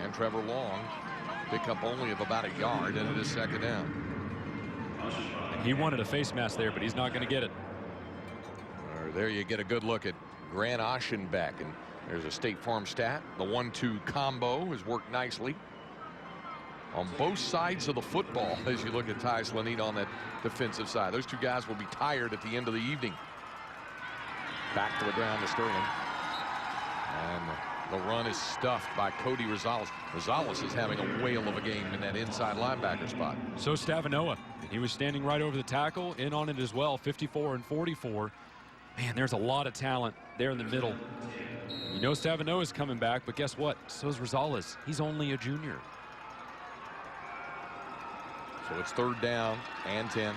And Trevor Long pick up only of about a yard, and it is second down. He wanted a face mask there, but he's not going to get it. There you get a good look at Grant Aschenbeck, and there's a State Farm stat. The 1-2 combo has worked nicely on both sides of the football as you look at Ty Slanina on that defensive side. Those two guys will be tired at the end of the evening. Back to the ground to Sterling. And the run is stuffed by Cody Rosales. Rosales is having a whale of a game in that inside linebacker spot. So Stavanoa, he was standing right over the tackle, in on it as well, 54 and 44. Man, there's a lot of talent there in the middle. You know Stavanoa is coming back, but guess what? So is Rosales. He's only a junior. So it's third down and 10.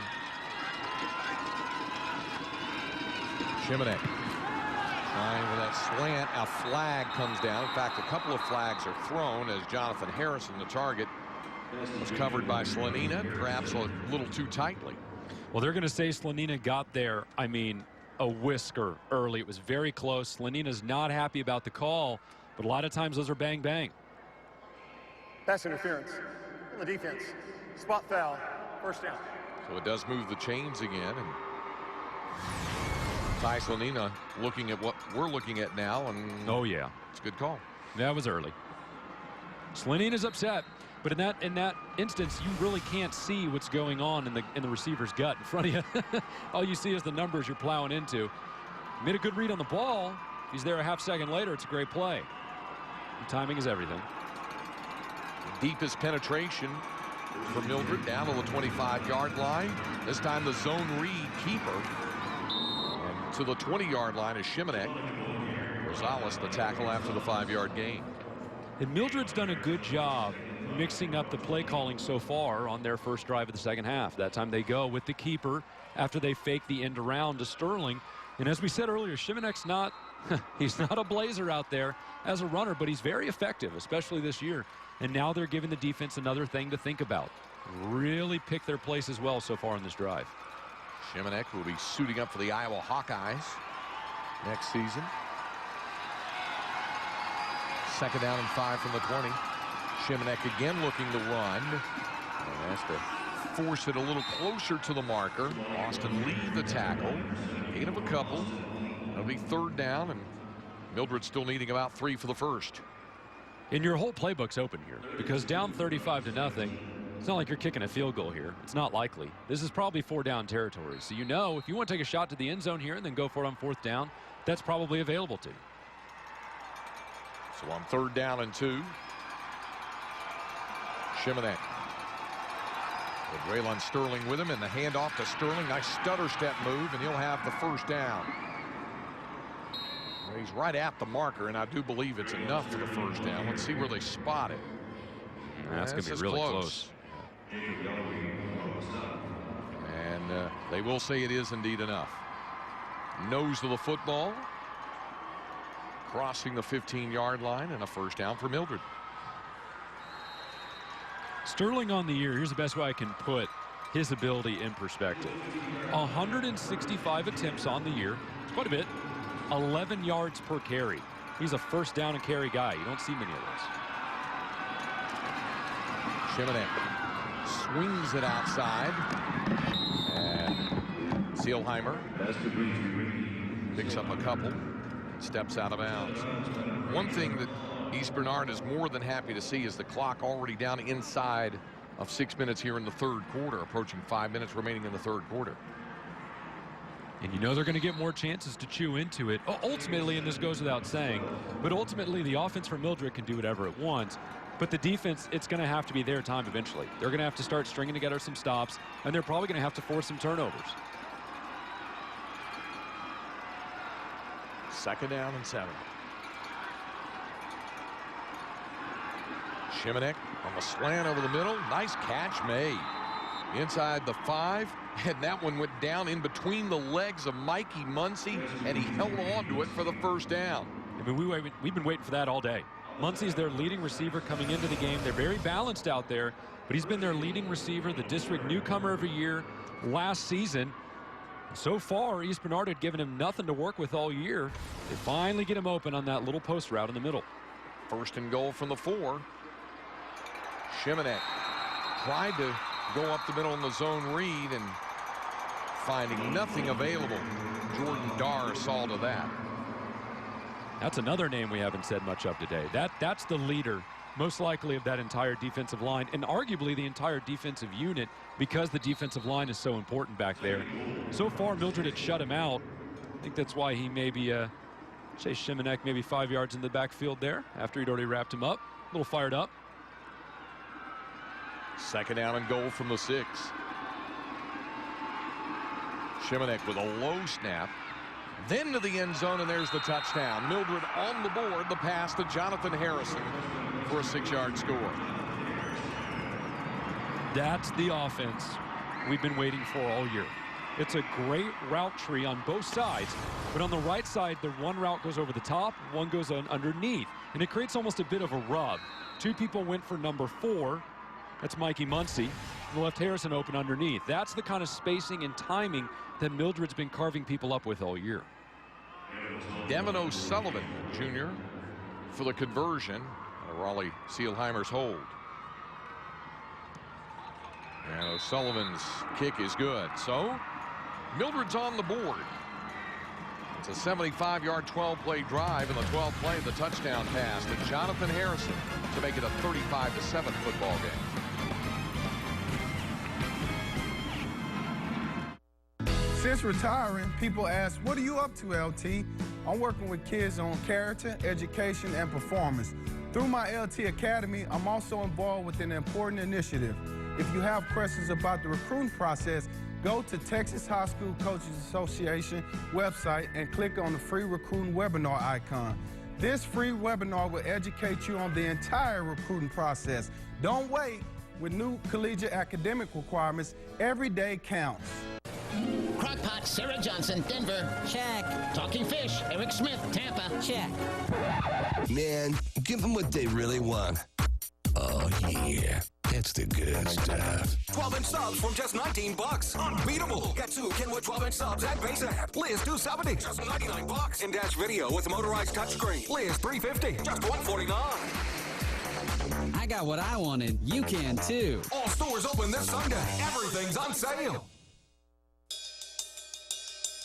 Shimonek trying with that slant. A flag comes down. In fact, a couple of flags are thrown as Jonathan Harrison, the target, was covered by Slanina, perhaps a little too tightly. Well, they're going to say Slanina got there, I mean, a whisker early. It was very close. Slanina's not happy about the call, but a lot of times those are bang bang. Pass interference on the defense. Spot foul. First down. So it does move the chains again, and Ty Slanina looking at what we're looking at now, and oh yeah, it's a good call. That was early. Slanina's upset, but in that instance, you really can't see what's going on in the receiver's gut in front of you. All you see is the numbers you're plowing into. You made a good read on the ball. If he's there a half second later, it's a great play. And timing is everything. Deepest penetration for Mildred down to the 25-yard line. This time the zone read keeper. And to the 20-yard line is Shimonek. Rosales the tackle after the 5-yard gain. And Mildred's done a good job mixing up the play calling so far on their first drive of the second half. That time they go with the keeper after they fake the end around to Sterling. And as we said earlier, Shimonek's not, he's not a blazer out there as a runner, but he's very effective, especially this year. And now they're giving the defense another thing to think about. Really pick their places well so far in this drive. Shimonek will be suiting up for the Iowa Hawkeyes next season. Second down and 5 from the 20. Shimonek again looking to run. And has to force it a little closer to the marker. Austin Lee the tackle. Gain of a couple. It'll be third down, and Mildred still needing about 3 for the first. And your whole playbook's open here because down 35-0, it's not like you're kicking a field goal here. It's not likely. This is probably 4-down territory. So you know if you want to take a shot to the end zone here and then go for it on 4th down, that's probably available to you. So on 3rd down and 2. Shimonek. With Braylon Sterling with him, and the handoff to Sterling. Nice stutter step move, and he'll have the first down. He's right at the marker, and I do believe it's enough for the first down. Let's see where they spot it. That's going to be really close. And they will say it is indeed enough. Nose of the football. Crossing the 15-yard line, and a first down for Mildred. Sterling on the year, here's the best way I can put his ability in perspective. 165 attempts on the year. It's quite a bit. 11 yards per carry. He's a first down and carry guy. You don't see many of those. Shimonek swings it outside. And Zielheimer picks up a couple. Steps out of bounds. One thing that East Bernard is more than happy to see is the clock already down inside of 6 minutes here in the 3rd quarter, approaching 5 minutes remaining in the 3rd quarter. And you know they're going to get more chances to chew into it. Ultimately, and this goes without saying, but ultimately the offense for Mildred can do whatever it wants. But the defense, it's going to have to be their time eventually. They're going to have to start stringing together some stops, and they're probably going to have to force some turnovers. 2nd down and 7. Shimonek on the slant over the middle. Nice catch made. Inside the 5, and that one went down in between the legs of Mikey Muncy, and he held on to it for the first down. I mean, we've been waiting for that all day. Muncy's their leading receiver coming into the game. They're very balanced out there, but he's been their leading receiver, the district newcomer every year last season. So far, East Bernard had given him nothing to work with all year. They finally get him open on that little post route in the middle. First and goal from the 4. Shimonek tried to go up the middle in the zone read and finding nothing available. Jordan Darr saw to that. That's another name we haven't said much of today. That's the leader, most likely, of that entire defensive line, and arguably the entire defensive unit, because the defensive line is so important back there. So far, Mildred had shut him out. I think that's why he maybe Chase Shimonek maybe 5 yards in the backfield there after he'd already wrapped him up. A little fired up. Second down and goal from the 6. Shimonek with a low snap. Then to the end zone, and there's the touchdown. Mildred on the board. The pass to Jonathan Harrison for a 6-yard score. That's the offense we've been waiting for all year. It's a great route tree on both sides, but on the right side, the one route goes over the top, one goes underneath, and it creates almost a bit of a rub. 2 people went for number 4. That's Mikey Muncy. And left Harrison open underneath. That's the kind of spacing and timing that Mildred's been carving people up with all year. Devin O'Sullivan, Jr., for the conversion. Raleigh Seelheimer's hold. And O'Sullivan's kick is good. So Mildred's on the board. It's a 75-yard 12-play drive, and the 12th play, the touchdown pass to Jonathan Harrison to make it a 35-7 football game. Since retiring, people ask, what are you up to, LT? I'm working with kids on character, education, and performance. Through my LT Academy, I'm also involved with an important initiative. If you have questions about the recruiting process, go to Texas High School Coaches Association website and click on the free recruiting webinar icon. This free webinar will educate you on the entire recruiting process. Don't wait. With new collegiate academic requirements, every day counts. Crockpot, Sarah Johnson, Denver. Check. Talking Fish, Eric Smith, Tampa. Check. Man, give them what they really want. Oh, yeah. It's the good stuff. 12-inch subs from just $19. Unbeatable. Get 2 Kenwood 12-inch subs at Base App. Liz $270. Just $99. In-dash video with motorized touchscreen. Liz $350. Just $149. I got what I wanted. You can too. All stores open this Sunday. Everything's on sale.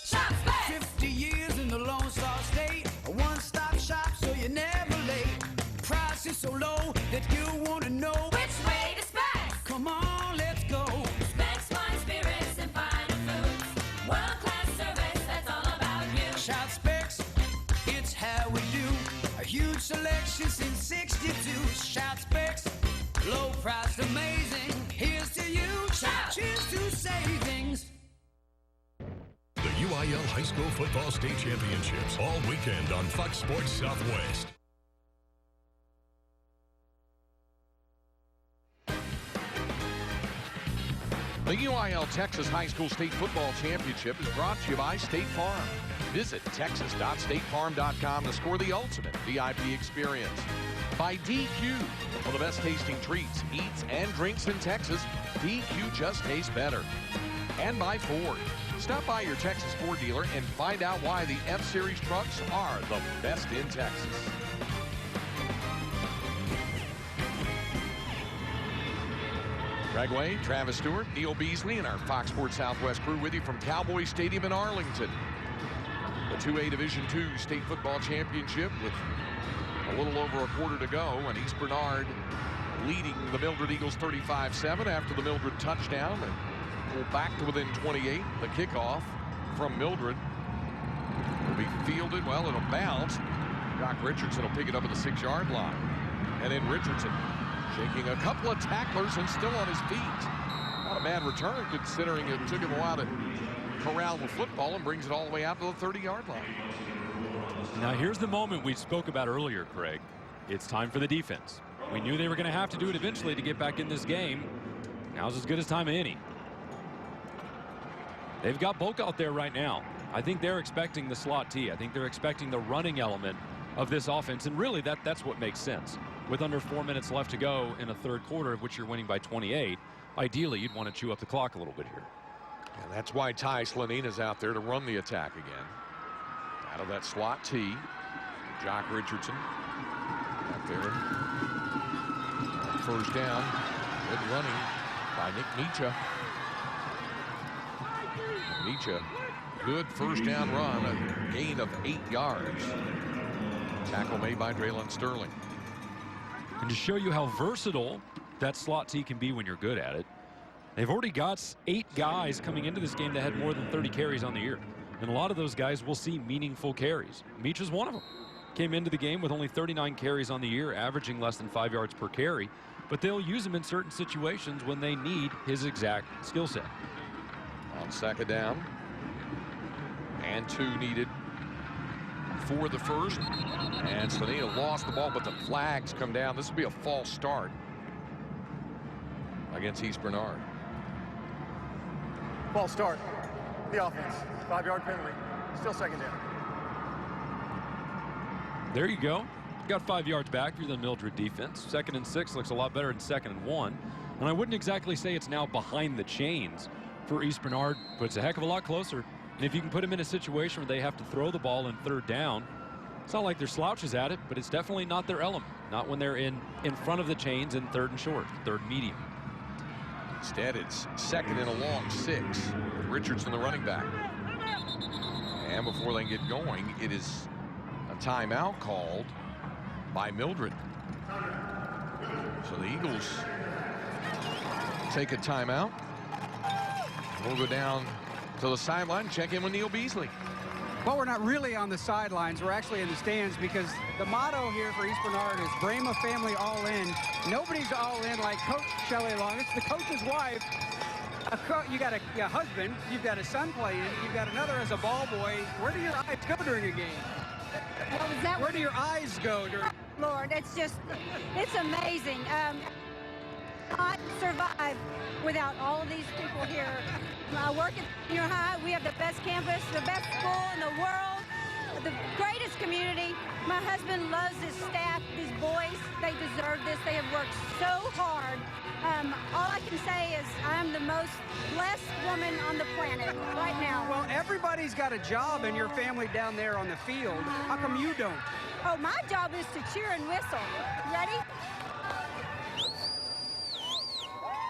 Shop's back. 50 years in the Lone Star State. A one-stop shop so you're never late. Price is so low that you want to know which way to Specs. Come on, let's go. Specs, wine, spirits, and finer foods. World-class service, that's all about you. Shop Specs, it's how we do. A huge selection since 62. Shop Specs, low price, amazing. Here's to you. Shop. Cheers to savings. The UIL High School Football State Championships all weekend on Fox Sports Southwest. The UIL Texas High School State Football Championship is brought to you by State Farm. Visit texas.statefarm.com to score the ultimate VIP experience. By DQ, for the best tasting treats, eats, and drinks in Texas, DQ just tastes better. And by Ford. Stop by your Texas Ford dealer and find out why the F-Series trucks are the best in Texas. Greg Wade, Travis Stewart, Neil Beasley, and our Fox Sports Southwest crew with you from Cowboys Stadium in Arlington. The 2A Division II State Football Championship with a little over a quarter to go, and East Bernard leading the Mildred Eagles 35-7 after the Mildred touchdown. And pull back to within 28. The kickoff from Mildred will be fielded. Well, it'll bounce. Doc Richardson will pick it up at the 6-yard line. And then Richardson shaking a couple of tacklers and still on his feet. Not a bad return considering it took him a while to corral the football, and brings it all the way out to the 30-yard line. Now here's the moment we spoke about earlier, Craig. It's time for the defense. We knew they were going to have to do it eventually to get back in this game. Now's as good as time as any. They've got Bulk out there right now. I think they're expecting the slot T. I think they're expecting the running element of this offense, and really that's what makes sense. With under 4 minutes left to go in a third quarter, of which you're winning by 28, ideally you'd want to chew up the clock a little bit here. And that's why Ty Slanina's out there to run the attack again. Out of that slot T, Jock Richardson out there. First down, good running by Nick Nietzsche. Nietzsche, good first down run, a gain of 8 yards. Tackle made by Draylon Sterling. And to show you how versatile that slot T can be when you're good at it, they've already got 8 guys coming into this game that had more than 30 carries on the year. And a lot of those guys will see meaningful carries. Meach is one of them. Came into the game with only 39 carries on the year, averaging less than 5 yards per carry. But they'll use him in certain situations when they need his exact skill set. On second down, and 2 needed for the first. And Slanina lost the ball, but the flags come down. This will be a false start against East Bernard. False start. The offense. 5-yard penalty. Still second down. There you go. Got 5 yards back for the Mildred defense. 2nd and 6 looks a lot better than 2nd and 1. And I wouldn't exactly say it's now behind the chains for East Bernard, but it's a heck of a lot closer. And if you can put them in a situation where they have to throw the ball in 3rd down, it's not like they're slouches at it, but it's definitely not their element. Not when they're in front of the chains in 3rd and short, 3rd medium. Instead, it's 2nd and a long 6. Richardson, the running back. And before they get going, it is a timeout called by Mildred. So the Eagles take a timeout. We'll go down to the sideline, check in with Neil Beasley. Well, we're not really on the sidelines. We're actually in the stands because the motto here for East Bernard is Brahma family all in. Nobody's all in like Coach Shelley Long. It's the coach's wife. You got a husband. You've got a son playing. You've got another as a ball boy. Where do your eyes go during a game? What was that? Where do your eyes go during? Lord, it's amazing. Not survive without all of these people here. I work at junior high. We have the best campus, the best school in the world, the greatest community. My husband loves his staff, these boys. They deserve this. They have worked so hard. All I can say is I'm the most blessed woman on the planet right now. Well, everybody's got a job in your family down there on the field. How come you don't? Oh, my job is to cheer and whistle. Ready?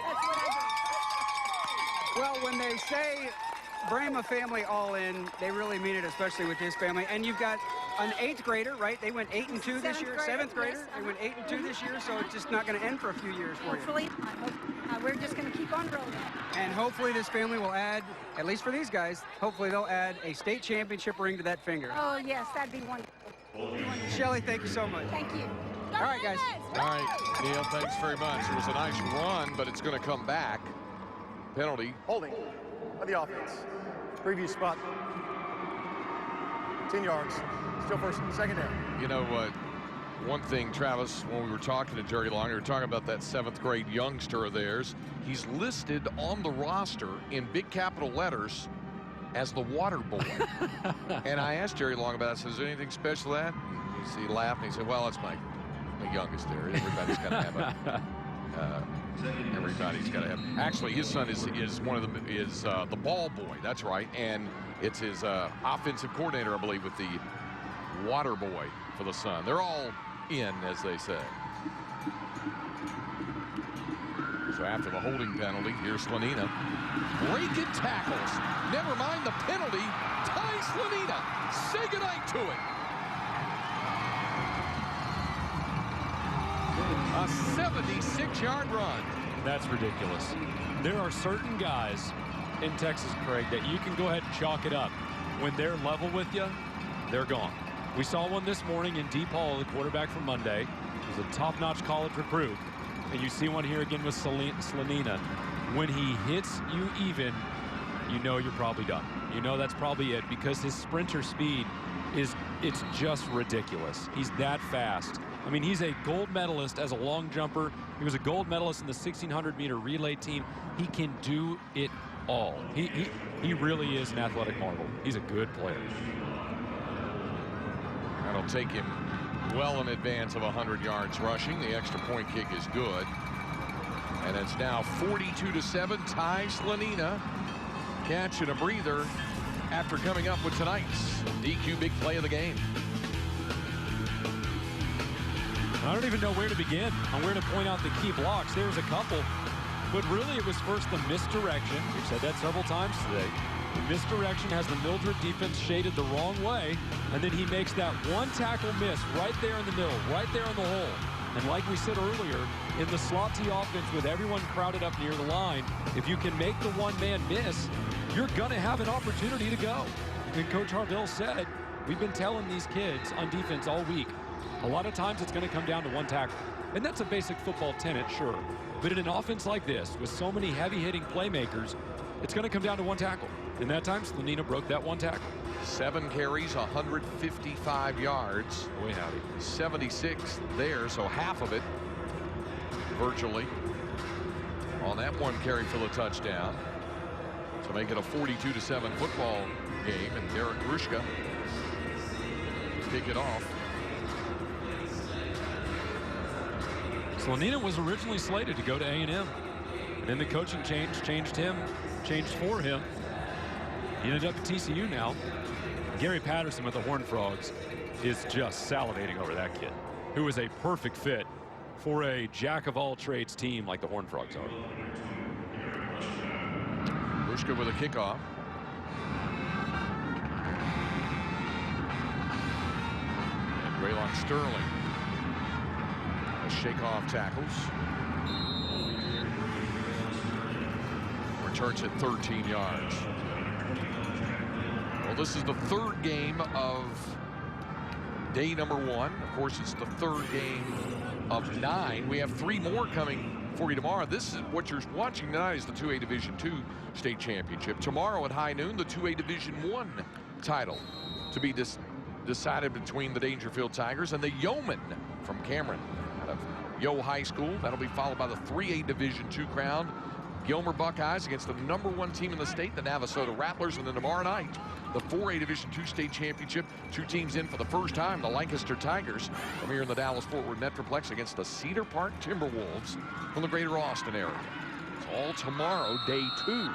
That's what I do. Well, when they say Brahma family all in, they really mean it, especially with his family. And you've got an 8th grader, right? They went 8-2 this year. 7th grader. Yes, They went 8-2 this year, so it's just not going to end for a few years for you. Hopefully, we're just going to keep on rolling. And hopefully this family will add, at least for these guys, hopefully they'll add a state championship ring to that finger. Oh, yes, that'd be wonderful. Shelley, thank you so much. Thank you. All right, guys. All right, Neil, thanks very much. It was a nice run, but it's going to come back. Penalty. Holding on the offense. Previous spot. 10 yards. Still second down. You know what? One thing, Travis, when we were talking to Jerry Long, we were talking about that 7th grade youngster of theirs. He's listed on the roster in big capital letters as the water boy. And I asked Jerry Long about it. I said, is there anything special to that? And he laughed and he said, well, that's my youngest there. Everybody's got to have a everybody's got to have. Actually, his son is one of the ball boy. That's right, and it's his offensive coordinator, I believe, with the water boy for the son. They're all in, as they say. So after the holding penalty, here's Slanina. Breaking tackles. Never mind the penalty. Ty Slanina. Say goodnight to it. A 76-yard run. That's ridiculous. There are certain guys in Texas, Craig, that you can go ahead and chalk it up. When they're level with you, they're gone. We saw one this morning in DePaul, the quarterback from Monday. He was a top-notch college recruit. And you see one here again with Slanina. When he hits you even, you know you're probably done. You know that's probably it, because his sprinter speed it's just ridiculous. He's that fast. I mean, he's a gold medalist as a long jumper. He was a gold medalist in the 1,600-meter relay team. He can do it all. He really is an athletic marvel. He's a good player. That'll take him well in advance of 100 yards rushing. The extra point kick is good. And it's now 42-7. Ty Slanina catching a breather after coming up with tonight's DQ big play of the game. I don't even know where to begin on where to point out the key blocks. There's a couple, but really it was first the misdirection. We've said that several times today. The misdirection has the Mildred defense shaded the wrong way, and then he makes that one tackle miss right there in the middle, right there in the hole. And like we said earlier, in the slot T offense with everyone crowded up near the line, if you can make the one-man miss, you're going to have an opportunity to go. And Coach Harville said, we've been telling these kids on defense all week, a lot of times it's going to come down to one tackle. And that's a basic football tenet, sure. But in an offense like this, with so many heavy-hitting playmakers, it's going to come down to one tackle. And that time, Slanina broke that one tackle. 7 carries, 155 yards. Boy, howdy. 76 there, so half of it, virtually, on that one carry for the touchdown. To make it a 42-7 football game, and Derek Grushka kick it off. Slanina was originally slated to go to A&M. And then the coaching changed for him. He ended up at TCU now. Gary Patterson with the Horned Frogs is just salivating over that kid, who is a perfect fit for a jack-of-all-trades team like the Horned Frogs are. Grushka with a kickoff. And Braylon Sterling. Shake-off tackles. Returns at 13 yards. Well, this is the third game of day number 1. Of course, it's the third game of 9. We have 3 more coming for you tomorrow. This is what you're watching tonight is the 2A Division II state championship. Tomorrow at high noon, the 2A Division I title to be decided between the Dangerfield Tigers and the Yeomen from Cameron. Of Yo High School. That'll be followed by the 3A Division II crown Gilmer Buckeyes against the #1 team in the state, the Navasota Rattlers. And then tomorrow night, the 4A Division II state championship. 2 teams in for the first time, the Lancaster Tigers from here in the Dallas-Fort Worth Metroplex against the Cedar Park Timberwolves from the greater Austin area. It's all tomorrow, day 2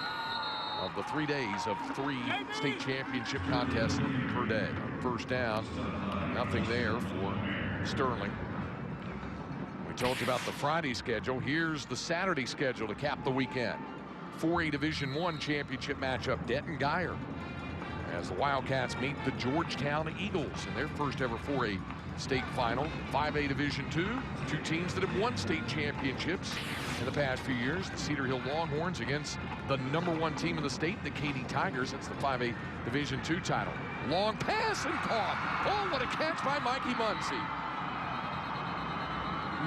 of the 3 days of 3 state championship contests per day. First down, nothing there for Sterling. Told you about the Friday schedule. Here's the Saturday schedule to cap the weekend. 4A Division I championship matchup, Denton Geyer, as the Wildcats meet the Georgetown Eagles in their first ever 4A state final. 5A Division II, 2 teams that have won state championships in the past few years. The Cedar Hill Longhorns against the #1 team in the state, the Katy Tigers. That's the 5A Division II title. Long pass and caught. Oh, what a catch by Mikey Muncie.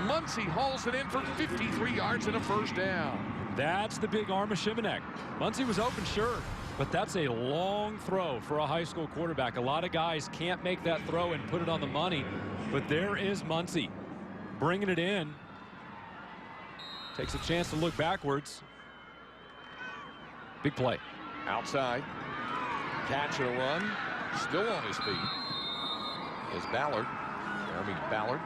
Muncie hauls it in for 53 yards and a first down. That's the big arm of Shimanek. Muncie was open, sure, but that's a long throw for a high school quarterback. A lot of guys can't make that throw and put it on the money, but there is Muncie bringing it in. Takes a chance to look backwards. Big play. Outside. Catch and a run. Still on his feet is Ballard. Jeremy Ballard.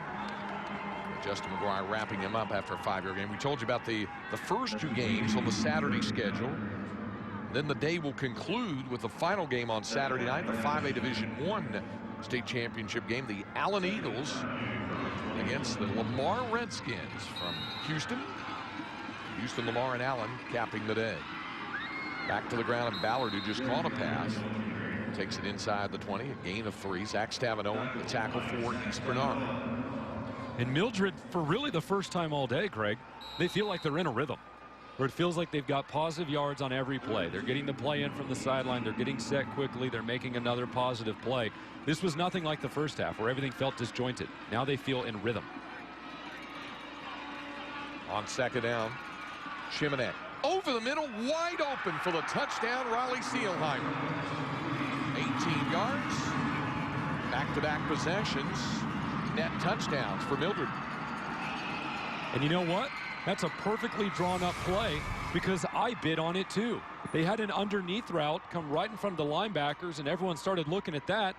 Justin McGuire wrapping him up after a 5-year game. We told you about the first 2 games on the Saturday schedule. Then the day will conclude with the final game on Saturday night, the 5A Division I state championship game. The Allen Eagles against the Lamar Redskins from Houston. Houston, Lamar, and Allen capping the day. Back to the ground, and Ballard, who just caught a pass, takes it inside the 20, a gain of 3. Zach Stavinoa, the tackle for East Bernard. And Mildred, for really the first time all day, Craig, they feel like they're in a rhythm. Or it feels like they've got positive yards on every play. They're getting the play in from the sideline. They're getting set quickly. They're making another positive play. This was nothing like the first half where everything felt disjointed. Now they feel in rhythm. On second down, Shimanek over the middle, wide open for the touchdown, Riley Seelheimer. 18 yards, back-to-back possessions. net touchdowns for Mildred. And you know what? That's a perfectly drawn up play because I bid on it too. They had an underneath route come right in front of the linebackers, and everyone started looking at that.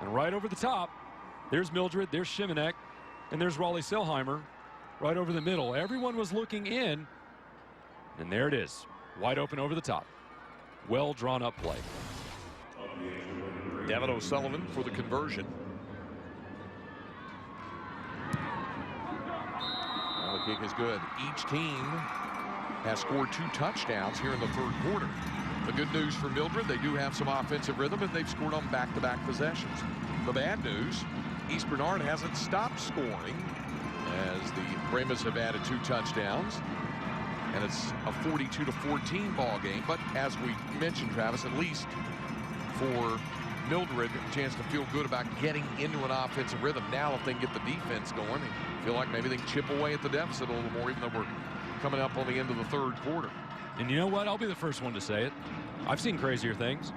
And right over the top, there's Mildred, there's Shimanek, and there's Raleigh Selheimer right over the middle. Everyone was looking in, and there it is, wide open over the top. Well drawn up play. Devin O'Sullivan for the conversion. Well, the kick is good. Each team has scored 2 touchdowns here in the third quarter. The good news for Mildred, they do have some offensive rhythm, and they've scored on back-to-back possessions. The bad news, East Bernard hasn't stopped scoring as the Brahmas have added 2 touchdowns. And it's a 42-14 ball game. But as we mentioned, Travis, at least for Mildred, a chance to feel good about getting into an offensive rhythm. Now, if they can get the defense going, they feel like maybe they can chip away at the deficit a little more, even though we're coming up on the end of the third quarter. And you know what? I'll be the first one to say it. I've seen crazier things.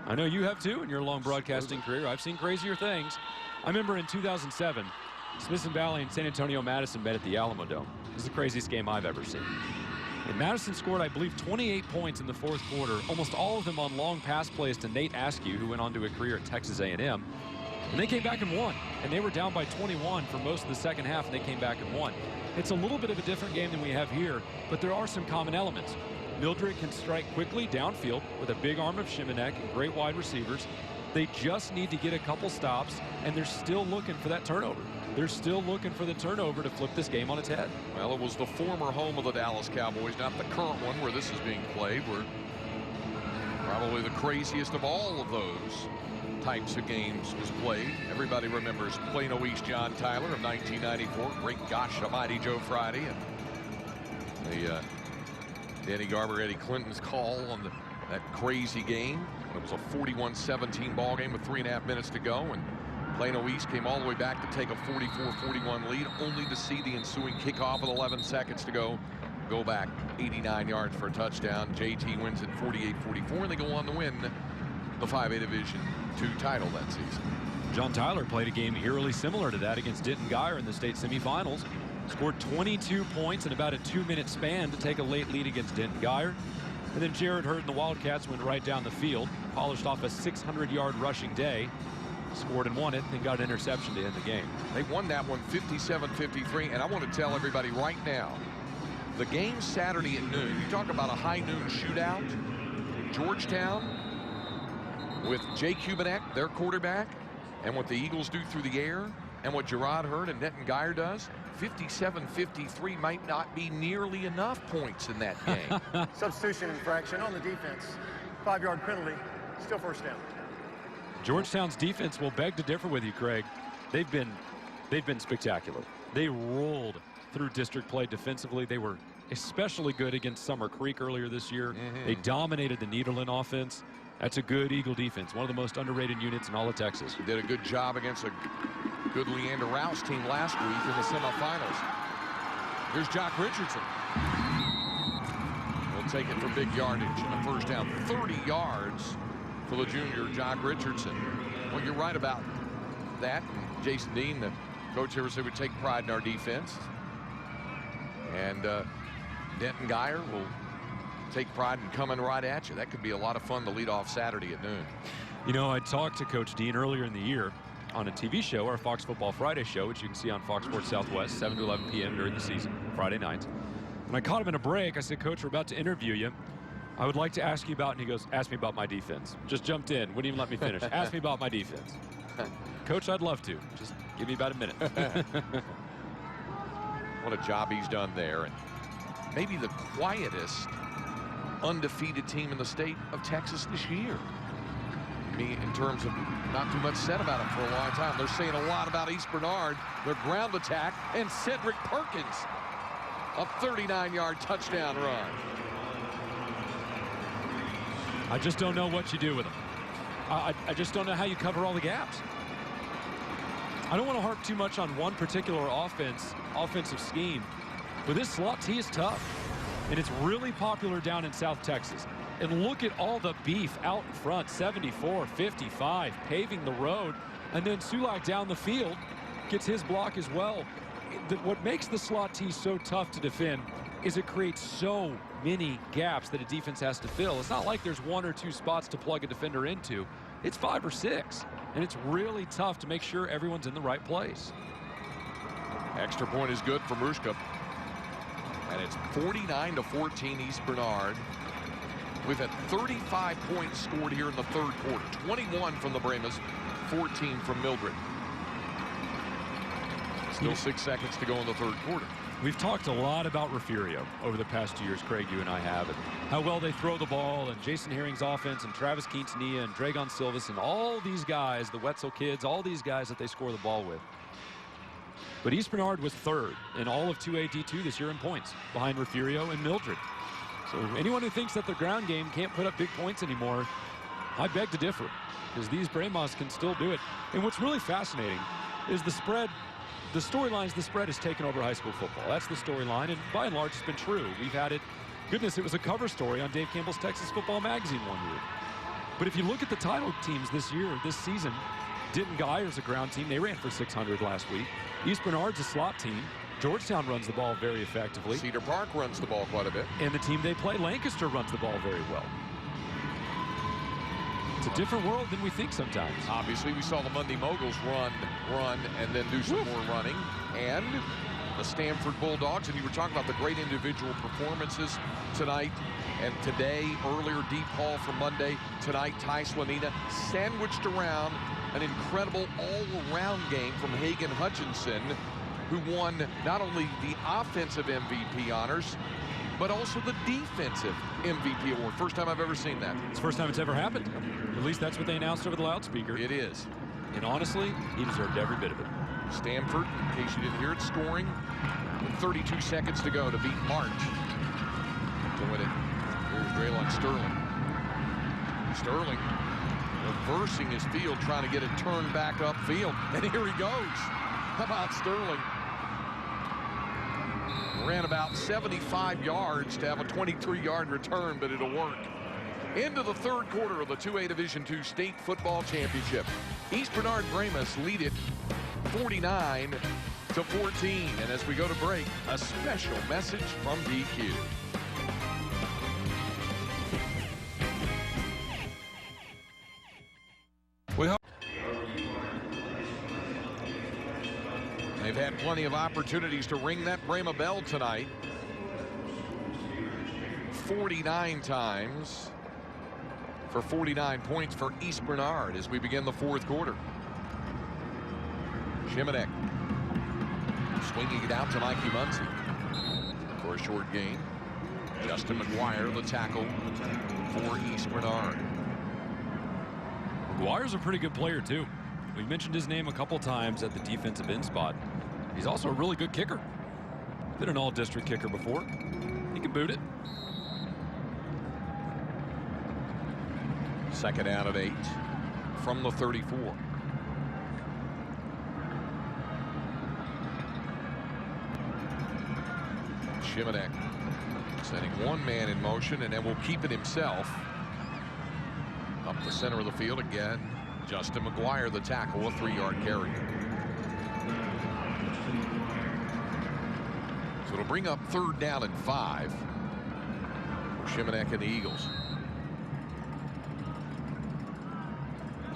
I know you have too in your long broadcasting career. I've seen crazier things. I remember in 2007, Smithson Valley and San Antonio Madison met at the Alamo Dome. This is the craziest game I've ever seen. And Madison scored, I believe, 28 points in the fourth quarter, almost all of them on long pass plays to Nate Askew, who went on to a career at Texas A&M. And they came back and won. And they were down by 21 for most of the second half, and they came back and won. It's a little bit of a different game than we have here, but there are some common elements. Mildred can strike quickly downfield with a big arm of Shimanek and great wide receivers. They just need to get a couple stops, and they're still looking for that turnover. They're still looking for the turnover to flip this game on its head. Well, it was the former home of the Dallas Cowboys, not the current one where this is being played. We're probably the craziest of all of those types of games was played. Everybody remembers Plano East John Tyler of 1994. Great gosh almighty Joe Friday. And the Danny Garber, Eddie Clinton's call on that crazy game. It was a 41-17 ball game with 3.5 minutes to go. And Plano East came all the way back to take a 44-41 lead, only to see the ensuing kickoff with 11 seconds to go back 89 yards for a touchdown. JT wins at 48-44, and they go on to win the 5A Division II title that season. John Tyler played a game eerily similar to that against Denton Geyer in the state semifinals. Scored 22 points in about a 2-minute span to take a late lead against Denton Geyer. And then Jared Hurd and the Wildcats went right down the field, polished off a 600-yard rushing day, scored and won it, and got an interception to end the game. They won that one 57-53, and I want to tell everybody right now, the game Saturday at noon, you talk about a high noon shootout, Georgetown with Jay Kubanek, their quarterback, and what the Eagles do through the air, and what Gerard Hurd and Denton Geyer does, 57-53 might not be nearly enough points in that game. Substitution infraction on the defense. 5-yard penalty, still first down. Georgetown's defense will beg to differ with you, Craig. They've been spectacular. They rolled through district play defensively. They were especially good against Summer Creek earlier this year. They dominated the Nederland offense. That's a good Eagle defense, one of the most underrated units in all of Texas. Did a good job against a good Leander Rouse team last week in the semifinals. Here's Jock Richardson. We'll take it for big yardage and a first down, 30 yards for the junior Jock Richardson. Well, you're right about that. And Jason Dean, the coach here, said we take pride in our defense. And Denton Geyer will take pride in coming right at you. That could be a lot of fun to lead off Saturday at noon. You know, I talked to Coach Dean earlier in the year on a TV show, our Fox Football Friday show, which you can see on Fox Sports Southwest, 7 to 11 p.m. during the season, Friday nights. When I caught him in a break, I said, Coach, we're about to interview you. I would like to ask you about, and he goes, ask me about my defense. Just jumped in, wouldn't even let me finish. Ask me about my defense. Coach, I'd love to. Just give me about a minute. What a job he's done there. And maybe the quietest undefeated team in the state of Texas this year. I mean, in terms of not too much said about them for a long time. They're saying a lot about East Bernard, their ground attack, and Cedric Perkins, a 39-yard touchdown run. I just don't know what you do with them. I just don't know how you cover all the gaps. I don't want to harp too much on one particular offensive scheme, but this slot T is tough, and it's really popular down in South Texas. And look at all the beef out in front, 74, 55, paving the road, and then Sulak down the field gets his block as well. What makes the slot T so tough to defend is it creates so many gaps that a defense has to fill. It's not like there's 1 or 2 spots to plug a defender into. It's 5 or 6, and it's really tough to make sure everyone's in the right place. Extra point is good for Mushka. And it's 49-14 East Bernard. We've had 35 points scored here in the third quarter. 21 from the Brahmas, 14 from Mildred. Still 6 seconds to go in the third quarter. We've talked a lot about Refugio over the past 2 years, Craig, you and I have, and how well they throw the ball, and Jason Herring's offense, and Travis Quintanilla, and Dragon Silvas, and all these guys, the Wetzel kids, all these guys that they score the ball with. But East Bernard was 3rd in all of 2A D2 this year in points, behind Refugio and Mildred. So anyone who thinks that their ground game can't put up big points anymore, I beg to differ, because these Brahmas can still do it. And what's really fascinating is the spread. The storylines, the spread has taken over high school football. That's the storyline, and by and large, it's been true. We've had it. Goodness, it was a cover story on Dave Campbell's Texas Football Magazine one year. But if you look at the title teams this year, this season, Denton Geyer's a ground team. They ran for 600 last week. East Bernard's a slot team. Georgetown runs the ball very effectively. Cedar Park runs the ball quite a bit. And the team they play, Lancaster, runs the ball very well. It's a different world than we think sometimes. Obviously, we saw the Monday Moguls run, and then do some more running. And the Stanford Bulldogs, and you were talking about the great individual performances tonight and today. Earlier, Deep Hall from Monday. Tonight, Ty Slanina sandwiched around an incredible all-around game from Hagen Hutchinson, who won not only the offensive MVP honors, but also the defensive MVP award. First time I've ever seen that. It's the first time it's ever happened. At least that's what they announced over the loudspeaker. It is. And honestly, he deserved every bit of it. Stanford, in case you didn't hear it, scoring with 32 seconds to go to beat March to win it. Here's Draylon Sterling. Sterling reversing his field, trying to get it turned back upfield. And here he goes. How about Sterling? Ran about 75 yards to have a 23-yard return, but it'll work. Into the third quarter of the 2A Division II State Football Championship. East Bernard Brahmas lead it 49-14. And as we go to break, a special message from DQ. They've had plenty of opportunities to ring that Brahma bell tonight. 49 times for 49 points for East Bernard as we begin the fourth quarter. Shimanek swinging it out to Mikey Muncie for a short gain. Justin McGuire, the tackle for East Bernard. McGuire's a pretty good player, too. We mentioned his name a couple times at the defensive end spot. He's also a really good kicker. Been an all-district kicker before. He can boot it. Second down of 8 from the 34. Shimanek sending one man in motion, and then will keep it himself. Up the center of the field again. Justin McGuire, the tackle, a 3-yard carry. So it'll bring up 3rd down and 5 for Shimanek and the Eagles.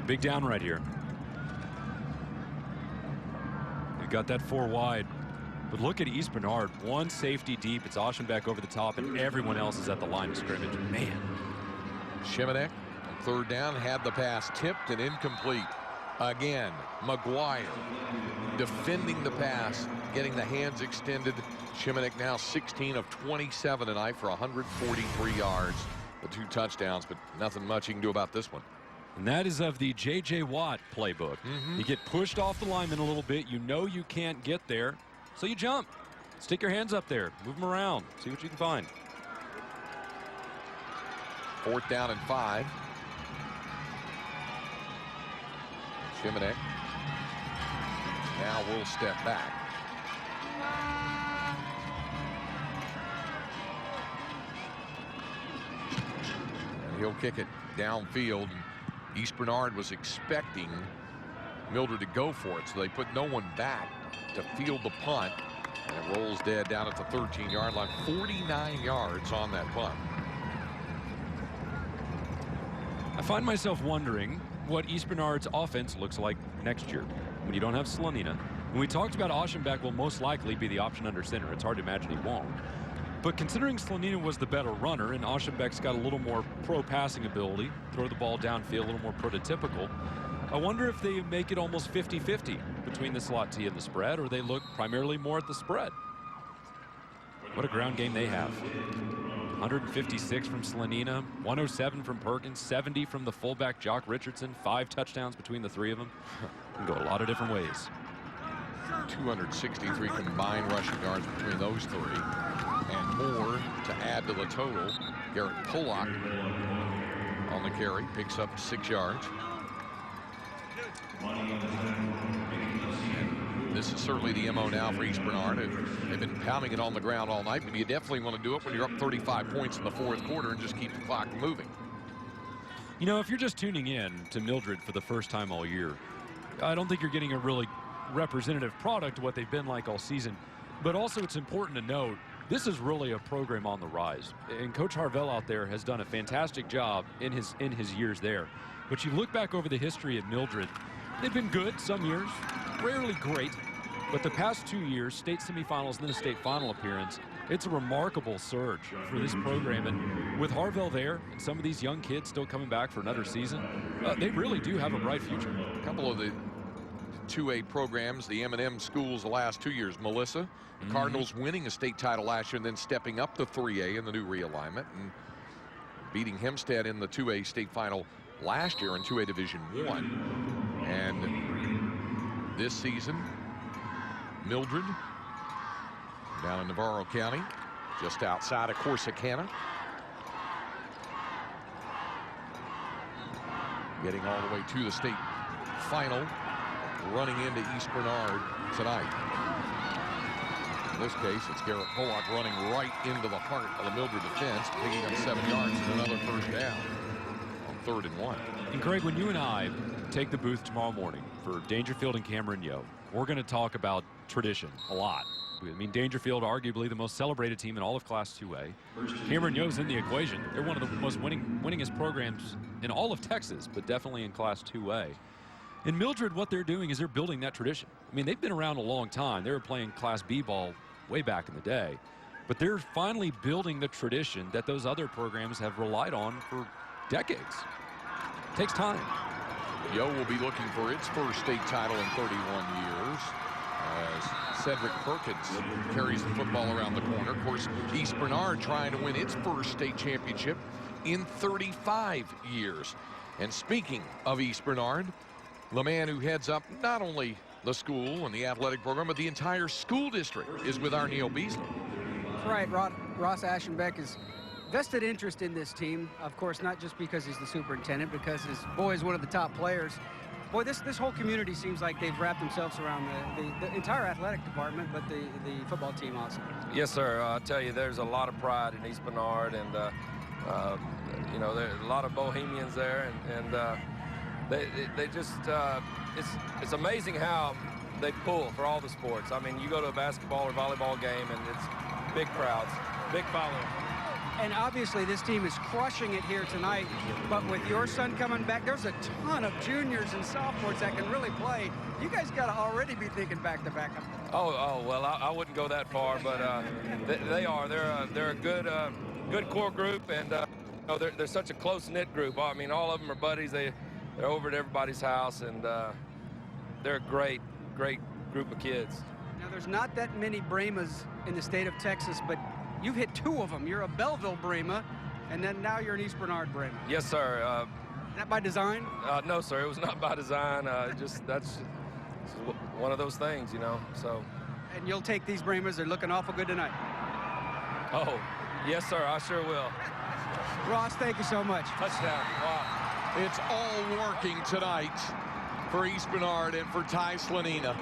Big down right here. We got that 4 wide. But look at East Bernard. One safety deep. It's Oschenbeck over the top, and everyone else is at the line of scrimmage. Man. Shimanek on 3rd down had the pass tipped and incomplete. Again, McGuire defending the pass, getting the hands extended. Shimanek now 16 of 27 tonight for 143 yards. The 2 touchdowns, but nothing much you can do about this one. And that is of the J.J. Watt playbook. You get pushed off the lineman a little bit. You know you can't get there, so you jump. Stick your hands up there. Move them around. See what you can find. 4th down and 5. Shimanek now will step back. And he'll kick it downfield. East Bernard was expecting Mildred to go for it, so they put no one back to field the punt. And it rolls dead down at the 13-yard line. 49 yards on that punt. I find myself wondering what East Bernard's offense looks like next year when you don't have Slonina. When we talked about Aschenbeck will most likely be the option under center. It's hard to imagine he won't. But considering Slonina was the better runner and Aschenbeck's got a little more pro passing ability, throw the ball downfield, a little more prototypical, I wonder if they make it almost 50-50 between the slot T and the spread, or they look primarily more at the spread. What a ground game they have. 156 from Slonina, 107 from Perkins, 70 from the fullback Jock Richardson, 5 touchdowns between the 3 of them. Can go a lot of different ways. 263 combined rushing yards between those 3. And more to add to the total. Garrett Pollock on the carry, picks up 6 yards. And this is certainly the MO now for East Bernard. They've been pounding it on the ground all night, but you definitely want to do it when you're up 35 points in the 4th quarter and just keep the clock moving. You know, if you're just tuning in to Mildred for the first time all year, I don't think you're getting a really representative product of what they've been like all season. But also it's important to note, this is really a program on the rise. And Coach Harvell out there has done a fantastic job in his years there. But you look back over the history of Mildred, they've been good some years, rarely great. But the past 2 years, state semifinals and then a state final appearance, it's a remarkable surge for this program. And with Harvell there and some of these young kids still coming back for another season, they really do have a bright future. A couple of the 2A programs, the M&M schools the last 2 years. Melissa, the Cardinals winning a state title last year and then stepping up to 3A in the new realignment and beating Hempstead in the 2A state final last year in 2A Division I. And this season, Mildred down in Navarro County, just outside of Corsicana. Getting all the way to the state final, running into East Bernard tonight. In this case, it's Garrett Pollock running right into the heart of the Mildred defense, picking up 7 yards and another first down on 3rd and 1. And Craig, when you and I take the booth tomorrow morning for Dangerfield and Cameron Yo, we're going to talk about tradition a lot. I mean, Dangerfield, arguably the most celebrated team in all of Class 2A. Cameron Yo's in the equation. They're one of the most winningest programs in all of Texas, but definitely in Class 2A. In Mildred, what they're doing is they're building that tradition. I mean, they've been around a long time. They were playing Class B ball way back in the day. But they're finally building the tradition that those other programs have relied on for decades. It takes time. Yo will be looking for its first state title in 31 years as Cedric Perkins carries the football around the corner. Of course, East Bernard trying to win its first state championship in 35 years. And speaking of East Bernard, the man who heads up not only the school and the athletic program, but the entire school district is with our Neil Beasley. That's right. Ross Aschenbeck is vested interest in this team. Of course, not just because he's the superintendent, because his boy is one of the top players. Boy, this whole community seems like they've wrapped themselves around the entire athletic department, but the football team also. Yes, sir. I'll tell you, there's a lot of pride in East Bernard, and you know, there's a lot of Bohemians there, and they just it's amazing how they pull for all the sports. I mean, you go to a basketball or volleyball game, and it's big crowds, big following. And obviously this team is crushing it here tonight, but with your son coming back, there's a ton of juniors and sophomores that can really play. You guys got to already be thinking back-to-back. Oh, well, I wouldn't go that far, but they are. They're a good core group, and you know, they're such a close-knit group. I mean, all of them are buddies. They're over at everybody's house, and they're a great group of kids. Now, there's not that many Brahmas in the state of Texas, but you've hit 2 of them. You're a Belleville Brahma, and then now you're an East Bernard Brahma. Yes, sir. Is that by design? No, sir. It was not by design. That's one of those things, you know. So. And you'll take these Brahmas. They're looking awful good tonight. Oh, yes, sir. I sure will. Ross, thank you so much. Touchdown. Wow. It's all working tonight for East Bernard and for Ty Slonina.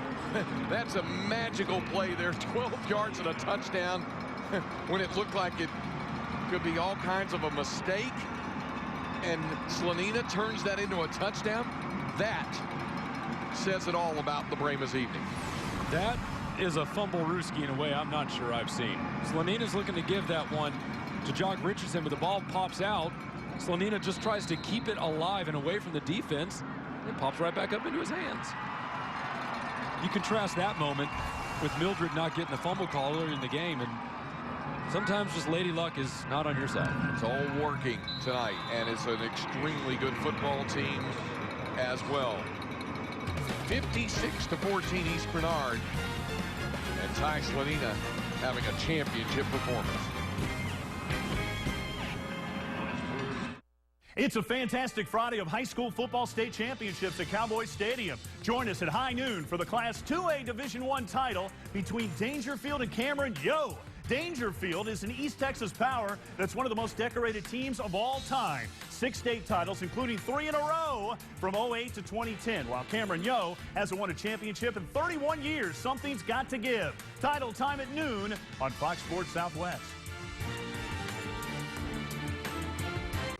That's a magical play there. 12 yards and a touchdown when it looked like it could be all kinds of a mistake. And Slonina turns that into a touchdown. That says it all about the Brahmas evening. That is a fumble-rooski in a way I'm not sure I've seen. Slanina's looking to give that one to Jock Richardson, but the ball pops out. Slanina just tries to keep it alive and away from the defense. It pops right back up into his hands. You contrast that moment with Mildred not getting the fumble call earlier in the game, and sometimes just lady luck is not on your side. It's all working tonight, and it's an extremely good football team as well. 56-14 East Bernard, and Ty Slanina having a championship performance. It's a fantastic Friday of high school football state championships at Cowboys Stadium. Join us at high noon for the Class 2A Division I title between Dangerfield and Cameron. Yo! Dangerfield is an East Texas power that's one of the most decorated teams of all time. 6 state titles, including 3 in a row from 08 to 2010, while Cameron Yo hasn't won a championship in 31 years. Something's got to give. Title time at noon on Fox Sports Southwest.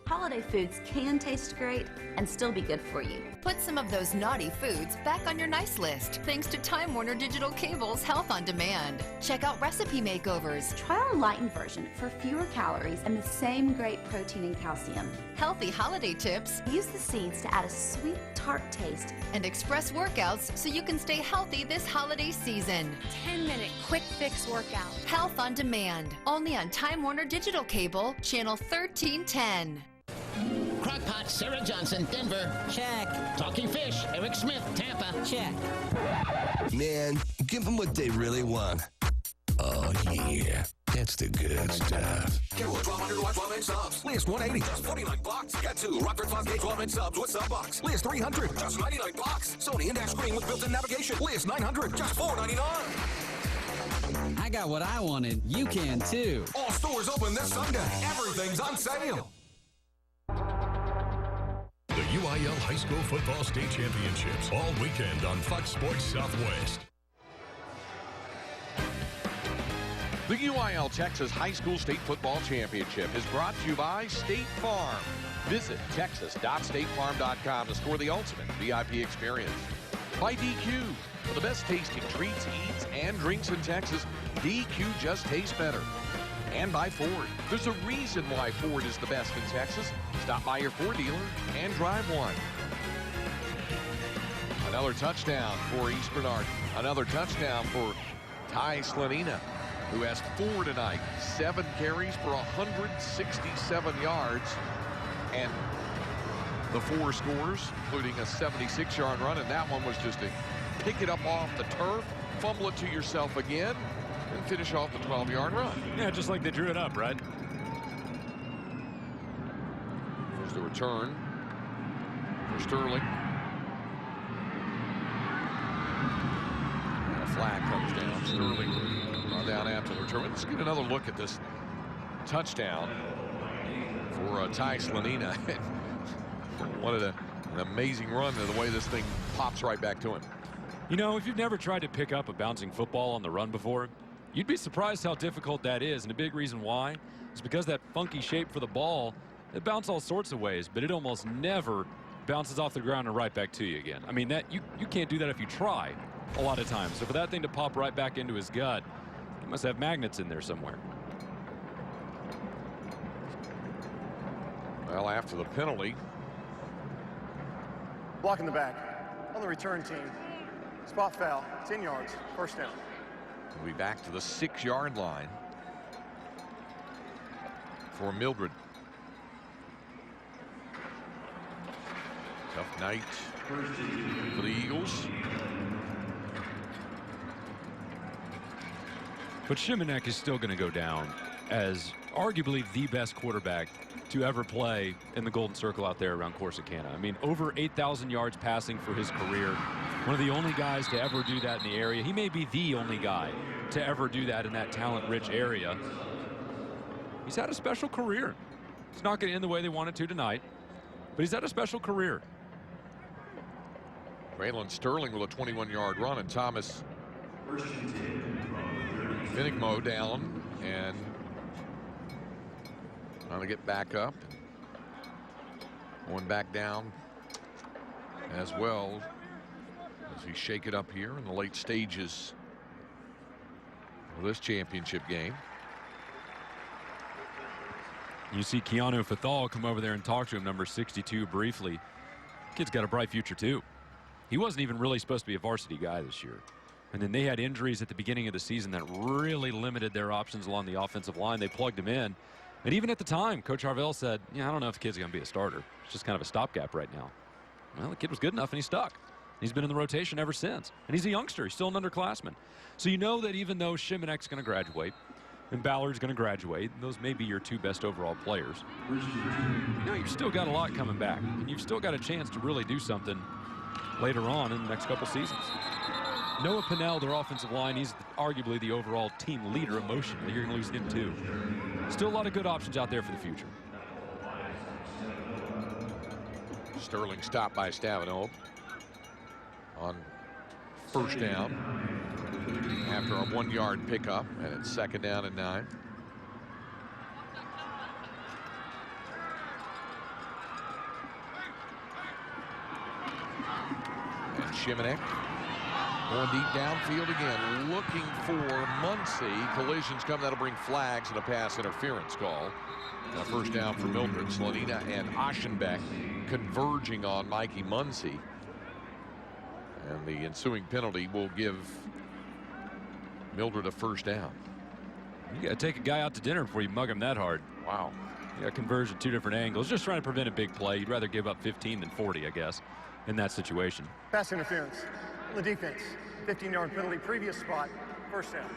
Holiday foods can taste great and still be good for you. Put some of those naughty foods back on your nice list, thanks to Time Warner Digital Cable's Health on Demand. Check out recipe makeovers. Try our lightened version for fewer calories and the same great protein and calcium. Healthy holiday tips. Use the seeds to add a sweet, tart taste. And express workouts so you can stay healthy this holiday season. 10-minute quick fix workout. Health on Demand. Only on Time Warner Digital Cable, channel 1310. Crockpot, Sarah Johnson, Denver. Check. Talking Fish, Eric Smith, Tampa. Check. Man, give them what they really want. Oh, yeah. That's the good stuff. Get 1,200 12 inch subs. List 180, just 49 bucks. Get 2 Rockford 5K 12 inch subs with sub box. List 300, just 99 bucks. Sony in-dash screen with built-in navigation. List 900, just $4.99. I got what I wanted. You can too. All stores open this Sunday. Everything's on sale. The UIL High School Football State Championships all weekend on Fox Sports Southwest. The UIL Texas High School State Football Championship is brought to you by State Farm. Visit texas.statefarm.com to score the ultimate VIP experience. By DQ, for the best tasting treats, eats, and drinks in Texas, DQ just tastes better. And by Ford. There's a reason why Ford is the best in Texas. Stop by your Ford dealer and drive one. Another touchdown for East Bernard. Another touchdown for Ty Slanina, who has 4 tonight. 7 carries for 167 yards. And the 4 scores, including a 76-yard run. And that one was just to pick it up off the turf, fumble it to yourself again, and finish off the 12-yard run. Yeah, just like they drew it up, right? There's the return for Sterling. And a flag comes down. Sterling down after the return. Let's get another look at this touchdown for Ty Slanina. What an amazing run, the way this thing pops right back to him. You know, if you've never tried to pick up a bouncing football on the run before, you'd be surprised how difficult that is. And a big reason why is because that funky shape for the ball, it bounces all sorts of ways, but it almost never bounces off the ground and right back to you again. I mean, that you can't do that if you try a lot of times. So for that thing to pop right back into his gut, he must have magnets in there somewhere. Well, after the penalty. Block in the back. On the return team. Spot foul. 10 yards. First down. We'll be back to the 6-yard line for Mildred. Tough night for the Eagles. But Shimanek is still going to go down as arguably the best quarterback to ever play in the Golden Circle out there around Corsicana. I mean, over 8,000 yards passing for his career. One of the only guys to ever do that in the area. He may be the only guy to ever do that in that talent-rich area. He's had a special career. It's not going to end the way they wanted to tonight, but he's had a special career. Braylon Sterling with a 21-yard run, and Thomas Finigmo down and trying to get back up. Going back down as well. as we shake it up here in the late stages of this championship game. You see Keanu Fathal come over there and talk to him, number 62, briefly. Kid's got a bright future, too. He wasn't even really supposed to be a varsity guy this year. And then they had injuries at the beginning of the season that really limited their options along the offensive line. They plugged him in. And even at the time, Coach Harvell said, yeah, I don't know if the kid's going to be a starter. It's just kind of a stopgap right now. Well, the kid was good enough, and he stuck. He's been in the rotation ever since. And he's a youngster. He's still an underclassman. So you know that even though Shimonek's going to graduate, and Ballard's going to graduate, those may be your two best overall players. You know, you've still got a lot coming back, and you've still got a chance to really do something later on in the next couple seasons. Noah Pinnell, their offensive line, he's arguably the overall team leader emotionally. You're going to lose him too. Still a lot of good options out there for the future. Sterling stopped by Stavino on first down after a 1-yard pickup, and it's 2nd down and 9. And Shimonek going deep downfield again, looking for Muncie. Collisions come, that'll bring flags and a pass interference call. Now first down for Mildred. Slanina and Aschenbeck converging on Mikey Muncie. And the ensuing penalty will give Mildred a first down. You got to take a guy out to dinner before you mug him that hard. Wow. Yeah, conversion, 2 different angles. Just trying to prevent a big play. You'd rather give up 15 than 40, I guess, in that situation. Pass interference on the defense. 15-yard penalty, previous spot, first down.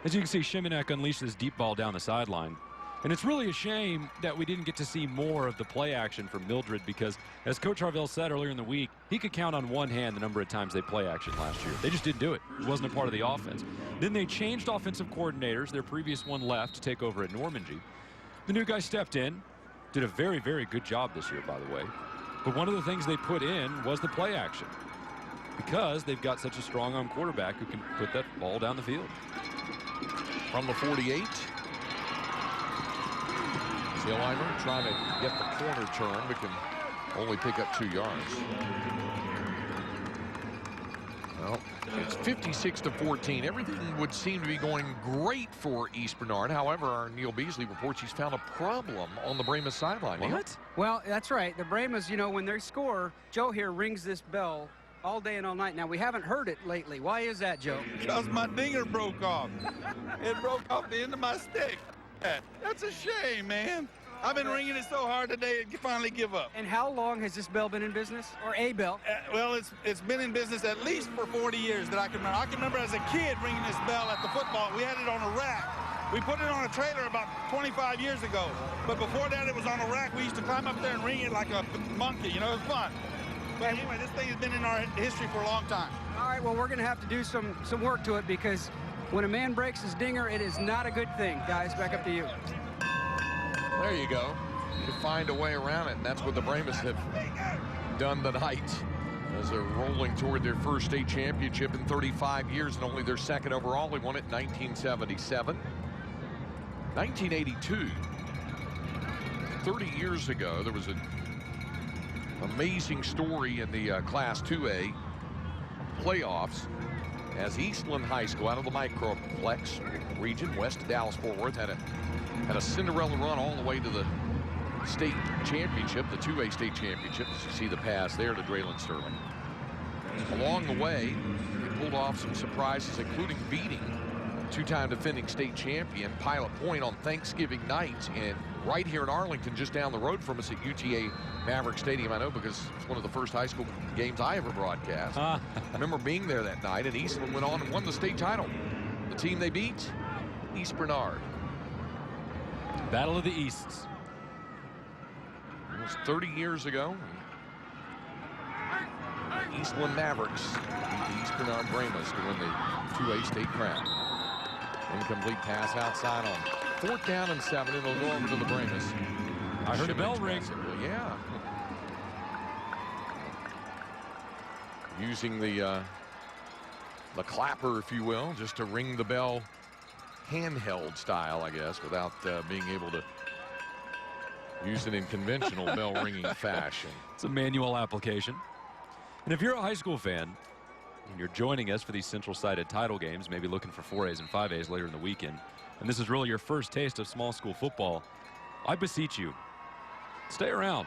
As you can see, Shimonek unleashed this deep ball down the sideline. And it's really a shame that we didn't get to see more of the play action from Mildred, because as Coach Harvell said earlier in the week, he could count on one hand the number of times they play action last year. They just didn't do it. It wasn't a part of the offense. Then they changed offensive coordinators. Their previous one left to take over at Normandy. The new guy stepped in, did a very, very good job this year, by the way. But one of the things they put in was the play action, because they've got such a strong arm quarterback who can put that ball down the field. From the 48. Zillheimer trying to get the corner turn, but can only pick up 2 yards. Well, it's 56-14. Everything would seem to be going great for East Bernard. However, our Neil Beasley reports he's found a problem on the Brahmas sideline. What? Well, that's right. The Brahmas, you know, when they score, Joe here rings this bell all day and all night. Now, we haven't heard it lately. Why is that, Joe? Because my dinger broke off. It broke off the end of my stick. That's a shame, man. I've been ringing it so hard today, it finally give up. And how long has this bell been in business, or a bell? Well, it's been in business at least for 40 years that I can remember. I can remember as a kid ringing this bell at the football. We had it on a rack. We put it on a trailer about 25 years ago. But before that, it was on a rack. We used to climb up there and ring it like a monkey. You know, it was fun. But anyway, this thing has been in our history for a long time. All right, well, we're going to have to do some work to it, because when a man breaks his dinger, it is not a good thing. Guys, back up to you. There you go. You find a way around it, and that's what the Brahmas have done tonight as they're rolling toward their first state championship in 35 years and only their second overall. They won it in 1977. 1982, 30 years ago, there was an amazing story in the Class 2A playoffs as Eastland High School out of the Microplex region west of Dallas-Fort Worth had a Cinderella run all the way to the state championship, the 2A state championship. As you see the pass there to Draylon Sterling. Along the way, they pulled off some surprises, including beating two-time defending state champion Pilot Point on Thanksgiving night, and right here in Arlington, just down the road from us at UTA Maverick Stadium. I know because it's one of the first high school games I ever broadcast. I remember being there that night, and Eastland went on and won the state title. The team they beat, East Bernard. Battle of the Easts. It was 30 years ago. Eastland Mavericks beat the East Bernard Brahmas to win the 2A state crown. Incomplete pass outside on 4th down and 7. It'll go over to the Brahmas. I heard a bell ring. Well, yeah. Using the clapper, if you will, just to ring the bell handheld style, I guess, without being able to Used it in conventional bell ringing fashion. It's a manual application. And if you're a high school fan and you're joining us for these central-sided title games, maybe looking for 4As and 5As later in the weekend, and this is really your first taste of small school football, I beseech you, stay around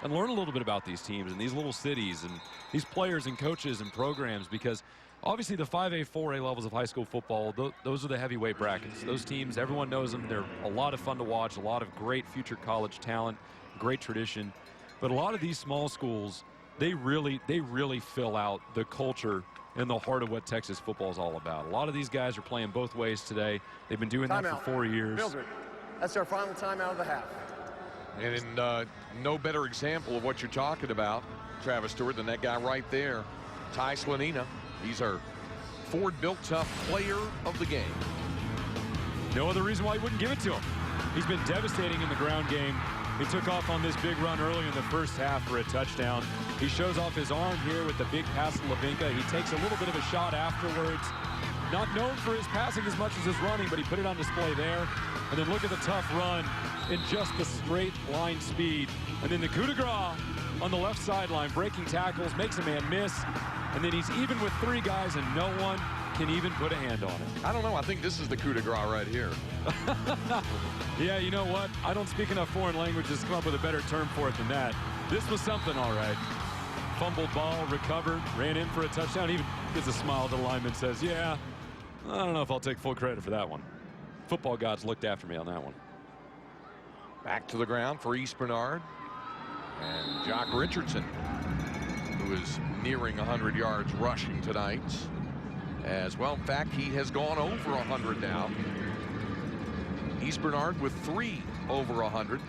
and learn a little bit about these teams and these little cities and these players and coaches and programs, because obviously the 5A, 4A levels of high school football, those are the heavyweight brackets. Those teams, everyone knows them. They're a lot of fun to watch, a lot of great future college talent, great tradition. But a lot of these small schools, they really fill out the culture and the heart of what Texas football is all about. A lot of these guys are playing both ways today. They've been doing that for 4 years. Mildred, that's our final timeout of the half. And in no better example of what you're talking about, Travis Stewart, than that guy right there, Ty Slanina. He's our Ford-built tough player of the game. No other reason why he wouldn't give it to him. He's been devastating in the ground game. He took off on this big run early in the first half for a touchdown. He shows off his arm here with the big pass to Lavinka. He takes a little bit of a shot afterwards. Not known for his passing as much as his running, but he put it on display there. And then look at the tough run in just the straight line speed. And then the coup de grace on the left sideline, breaking tackles, makes a man miss. And then he's even with 3 guys, and no one can even put a hand on it. I don't know. I think this is the coup de grace right here. Yeah, you know what? I don't speak enough foreign languages to come up with a better term for it than that. This was something, all right. Fumbled ball, recovered, ran in for a touchdown. Even gives a smile to the lineman, says, yeah, I don't know if I'll take full credit for that one. Football gods looked after me on that one. Back to the ground for East Bernard. And Jock Richardson, who is nearing 100 yards rushing tonight as well. In fact, he has gone over 100 now. East Bernard with 3 over 100.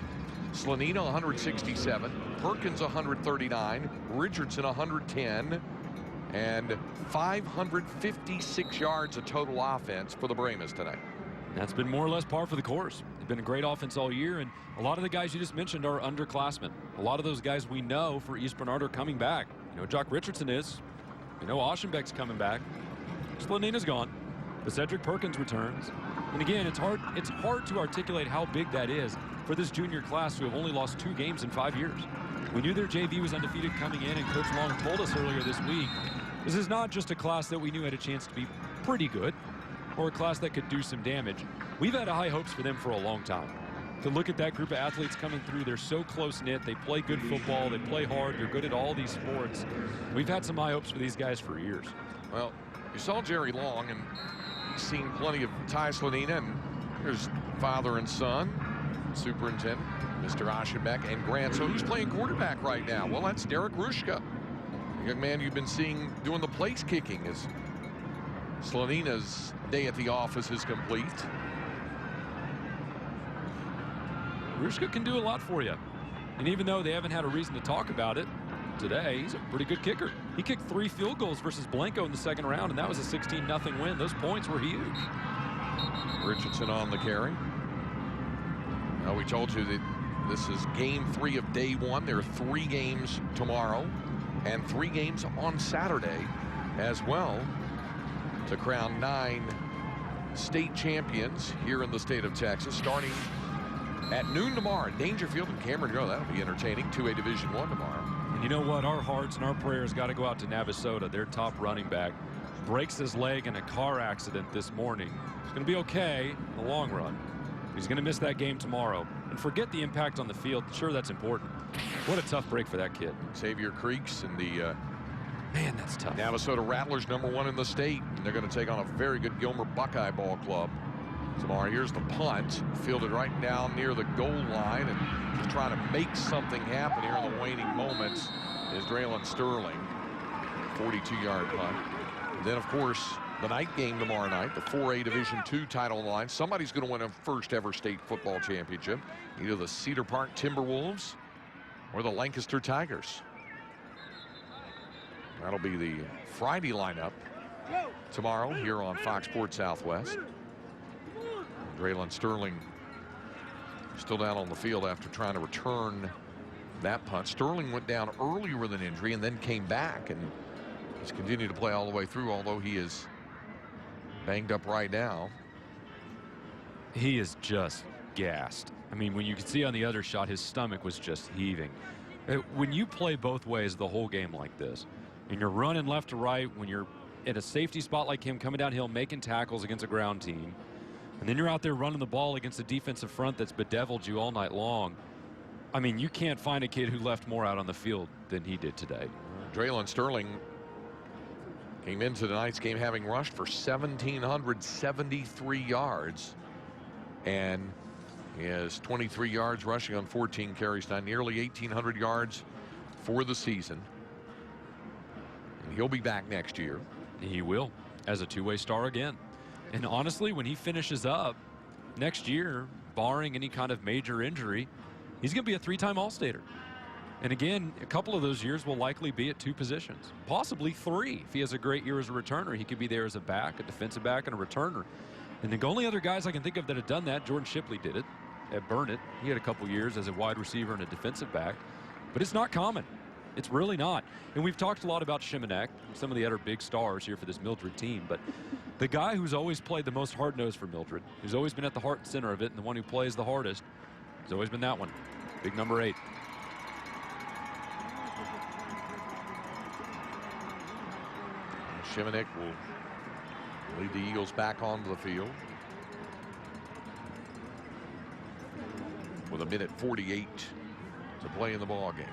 Slanina 167, Perkins 139, Richardson 110, and 556 yards of total offense for the Brahmas tonight. That's been more or less par for the course. It's been a great offense all year, and a lot of the guys you just mentioned are underclassmen. A lot of those guys we know for East Bernard are coming back. You know, Jock Richardson is. You know, Aschenbeck's coming back. Slanina's gone. But Cedric Perkins returns. And again, it's hard to articulate how big that is for this junior class who have only lost 2 games in 5 years. We knew their JV was undefeated coming in, and Coach Long told us earlier this week, this is not just a class that we knew had a chance to be pretty good, or a class that could do some damage. We've had high hopes for them for a long time. To look at that group of athletes coming through, they're so close-knit, they play good football, they play hard, they're good at all these sports. We've had some high hopes for these guys for years. Well, you saw Jerry Long, and he's seen plenty of Ty Slanina, and here's father and son, superintendent, Mr. Aschenbeck, and grandson, who's playing quarterback right now. Well, that's Derek Rushka, the young man you've been seeing doing the place kicking as Slanina's day at the office is complete. Rushka can do a lot for you. And even though they haven't had a reason to talk about it today, he's a pretty good kicker. He kicked 3 field goals versus Blanco in the second round, and that was a 16-0 win. Those points were huge. Richardson on the carry. Now, we told you that this is game 3 of day 1. There are 3 games tomorrow and 3 games on Saturday as well to crown 9 state champions here in the state of Texas, starting at noon tomorrow. Dangerfield and Cameron Go. That'll be entertaining. 2A Division I tomorrow. And you know what? Our hearts and our prayers got to go out to Navasota. Their top running back breaks his leg in a car accident this morning. He's going to be okay in the long run. He's going to miss that game tomorrow. And forget the impact on the field. Sure, that's important. What a tough break for that kid. Xavier Creeks and the man, that's tough. Navasota Rattlers, #1 in the state. And they're going to take on a very good Gilmer Buckeye ball club tomorrow. Here's the punt, fielded right down near the goal line, and just trying to make something happen here in the waning moments is Draylon Sterling. 42-yard punt. And then, of course, the night game tomorrow night, the 4A Division II title line. Somebody's going to win a first ever state football championship. Either the Cedar Park Timberwolves or the Lancaster Tigers. That'll be the Friday lineup tomorrow here on Fox Sports Southwest. Draylon Sterling still down on the field after trying to return that punt. Sterling went down earlier with an injury and then came back and has continued to play all the way through, although he is banged up right now. He is just gassed. I mean, when you could see on the other shot, his stomach was just heaving. When you play both ways the whole game like this, and you're running left to right, when you're at a safety spot like him, coming downhill, making tackles against a ground team, and then you're out there running the ball against a defensive front that's bedeviled you all night long. I mean, you can't find a kid who left more out on the field than he did today. Draylon Sterling came into tonight's game having rushed for 1,773 yards. And he has 23 yards rushing on 14 carries now, nearly 1,800 yards for the season. And he'll be back next year. He will, as a two-way star again. And honestly, when he finishes up next year, barring any kind of major injury, he's going to be a three-time All-Stater. And again, a couple of those years will likely be at two positions, possibly three. If he has a great year as a returner, he could be there as a back, a defensive back, and a returner. And the only other guys I can think of that have done that, Jordan Shipley did it at Burnett. He had a couple years as a wide receiver and a defensive back, but it's not common. It's really not. And we've talked a lot about Shimanek and some of the other big stars here for this Mildred team, but the guy who's always played the most hard-nosed for Mildred, who's always been at the heart and center of it, and the one who plays the hardest, has always been that one, big number 8. Shimanek will lead the Eagles back onto the field with 1:48 to play in the ball game.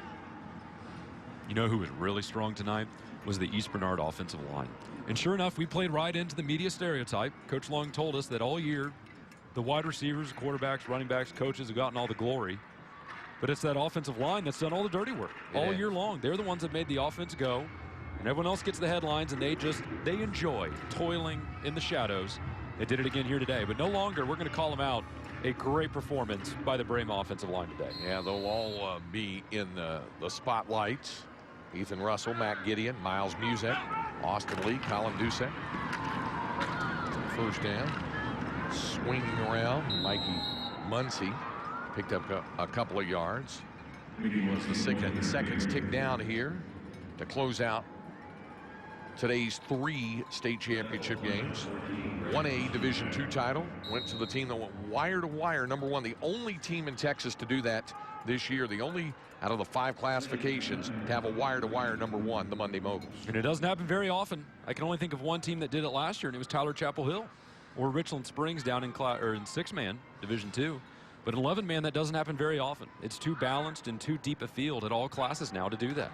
You know who was really strong tonight was the East Bernard offensive line. And sure enough, we played right into the media stereotype. Coach Long told us that all year, the wide receivers, quarterbacks, running backs, coaches have gotten all the glory. But it's that offensive line that's done all the dirty work all year long. They're the ones that made the offense go. And everyone else gets the headlines, and they enjoy toiling in the shadows. They did it again here today. But no longer, we're going to call them out. A great performance by the Brahmas offensive line today. Yeah, they'll all be in the spotlights. Ethan Russell, Matt Gideon, Miles Muzek, Austin Lee, Colin Dusek. First down. Swinging around, Mikey Muncie picked up a couple of yards. As the seconds tick down here to close out today's 3 state championship games. 1A Division II title went to the team that went wire to wire, number 1, the only team in Texas to do that this year, the only out of the 5 classifications to have a wire to wire number 1, the Monday Moguls. And it doesn't happen very often. I can only think of one team that did it last year, and it was Tyler Chapel Hill or Richland Springs down in 6-man Division II. But 11-man, that doesn't happen very often. It's too balanced and too deep a field at all classes now to do that.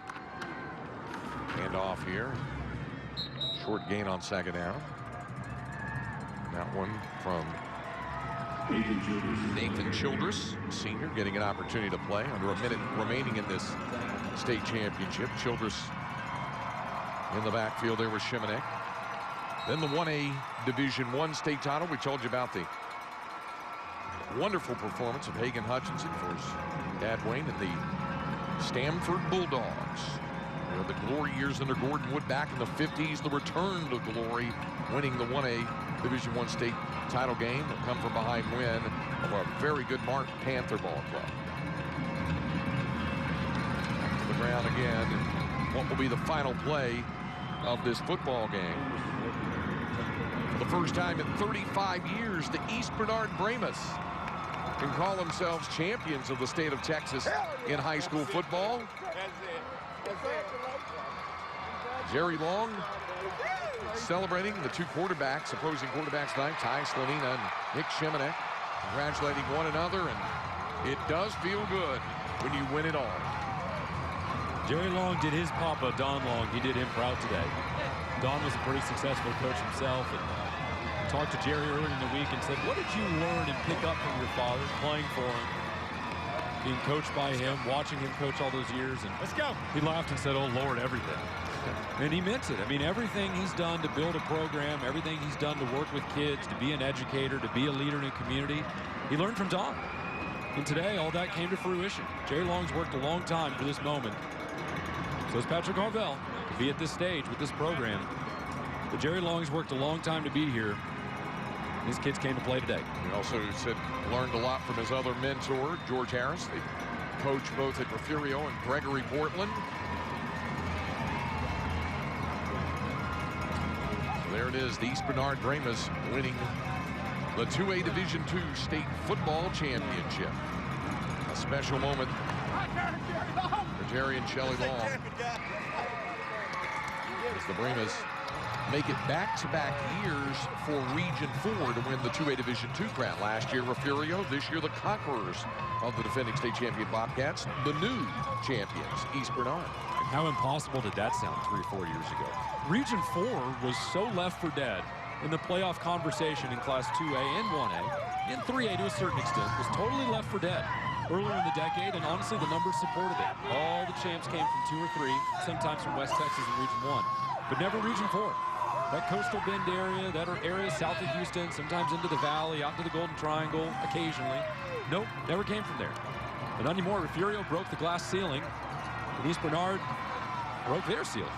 Hand off here. Short gain on second down. That one from Nathan Childress, senior, getting an opportunity to play under a minute remaining in this state championship. Childress in the backfield there with Shimanek. Then the 1A Division I state title. We told you about the wonderful performance of Hagan Hutchinson for his dad Wayne and the Stamford Bulldogs. You know, the glory years under Gordon Wood back in the 50s, the return to glory, winning the 1A Division I state title game. A come from behind win of a very good Martin Panther ball club. Back to the ground again. And what will be the final play of this football game? For the first time in 35 years, the East Bernard Brahmas can call themselves champions of the state of Texas in high school football. Jerry Long celebrating the 2 quarterbacks, opposing quarterbacks tonight, Ty Slanina and Nick Shimanek, congratulating one another, and it does feel good when you win it all. Jerry Long did his papa, Don Long. He did him proud today. Don was a pretty successful coach himself, and talked to Jerry earlier in the week and said, what did you learn and pick up from your father, playing for him, being coached by him, watching him coach all those years? And let's go. He laughed and said, oh, Lord, everything. And he meant it. I mean, everything he's done to build a program, everything he's done to work with kids, to be an educator, to be a leader in a community, he learned from Don. And today, all that came to fruition. Jerry Long's worked a long time for this moment. So has Patrick Harvell to be at this stage with this program. But Jerry Long's worked a long time to be here. These kids came to play today. He also said learned a lot from his other mentor, George Harris. They coach both at Refugio and Gregory Portland. So there it is, the East Bernard Brahmas winning the 2A Division II State Football Championship. A special moment for Terry and Shelley Long as the Brahmas make it back-to-back years for Region 4 to win the 2A Division II crown. Last year, Refugio. This year, the conquerors of the defending state champion Bobcats, the new champions, East Bernard. And how impossible did that sound 3 or 4 years ago? Region 4 was so left for dead in the playoff conversation in Class 2A and 1A, and 3A to a certain extent, was totally left for dead earlier in the decade, and honestly, the numbers supported it. All the champs came from 2 or 3, sometimes from West Texas and Region 1, but never Region 4. That coastal bend area, that area south of Houston, sometimes into the valley, out to the Golden Triangle, occasionally. Nope, never came from there. But not anymore. Refugio broke the glass ceiling, and East Bernard broke their ceiling.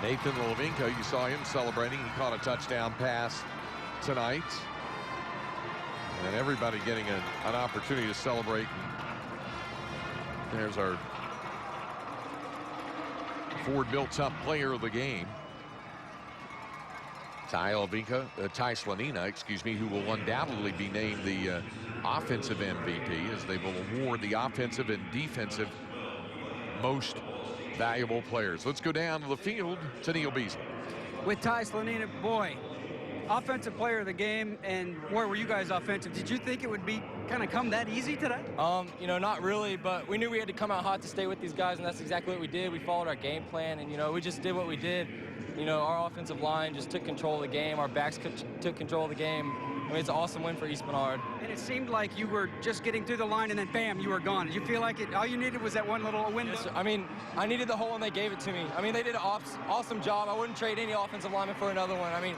Nathan Levinka, you saw him celebrating. He caught a touchdown pass tonight. And everybody getting an opportunity to celebrate. And there's our Ford Built-Up player of the game. Ty Slanina, excuse me, who will undoubtedly be named the offensive MVP, as they will award the offensive and defensive most valuable players. Let's go down to the field to Neil Beasley. With Ty Slanina, boy, offensive player of the game, and where were you guys offensive? Did you think it would be kind of come that easy today? You know, not really, but we knew we had to come out hot to stay with these guys, and that's exactly what we did. We followed our game plan, and, you know, we just did what we did. You know, our offensive line just took control of the game. Our backs took control of the game. I mean, it's an awesome win for East Bernard. And it seemed like you were just getting through the line, and then bam, you were gone. Did you feel like all you needed was that one little window? Yes, I mean, I needed the hole, and they gave it to me. I mean, they did an awesome job. I wouldn't trade any offensive lineman for another one. I mean,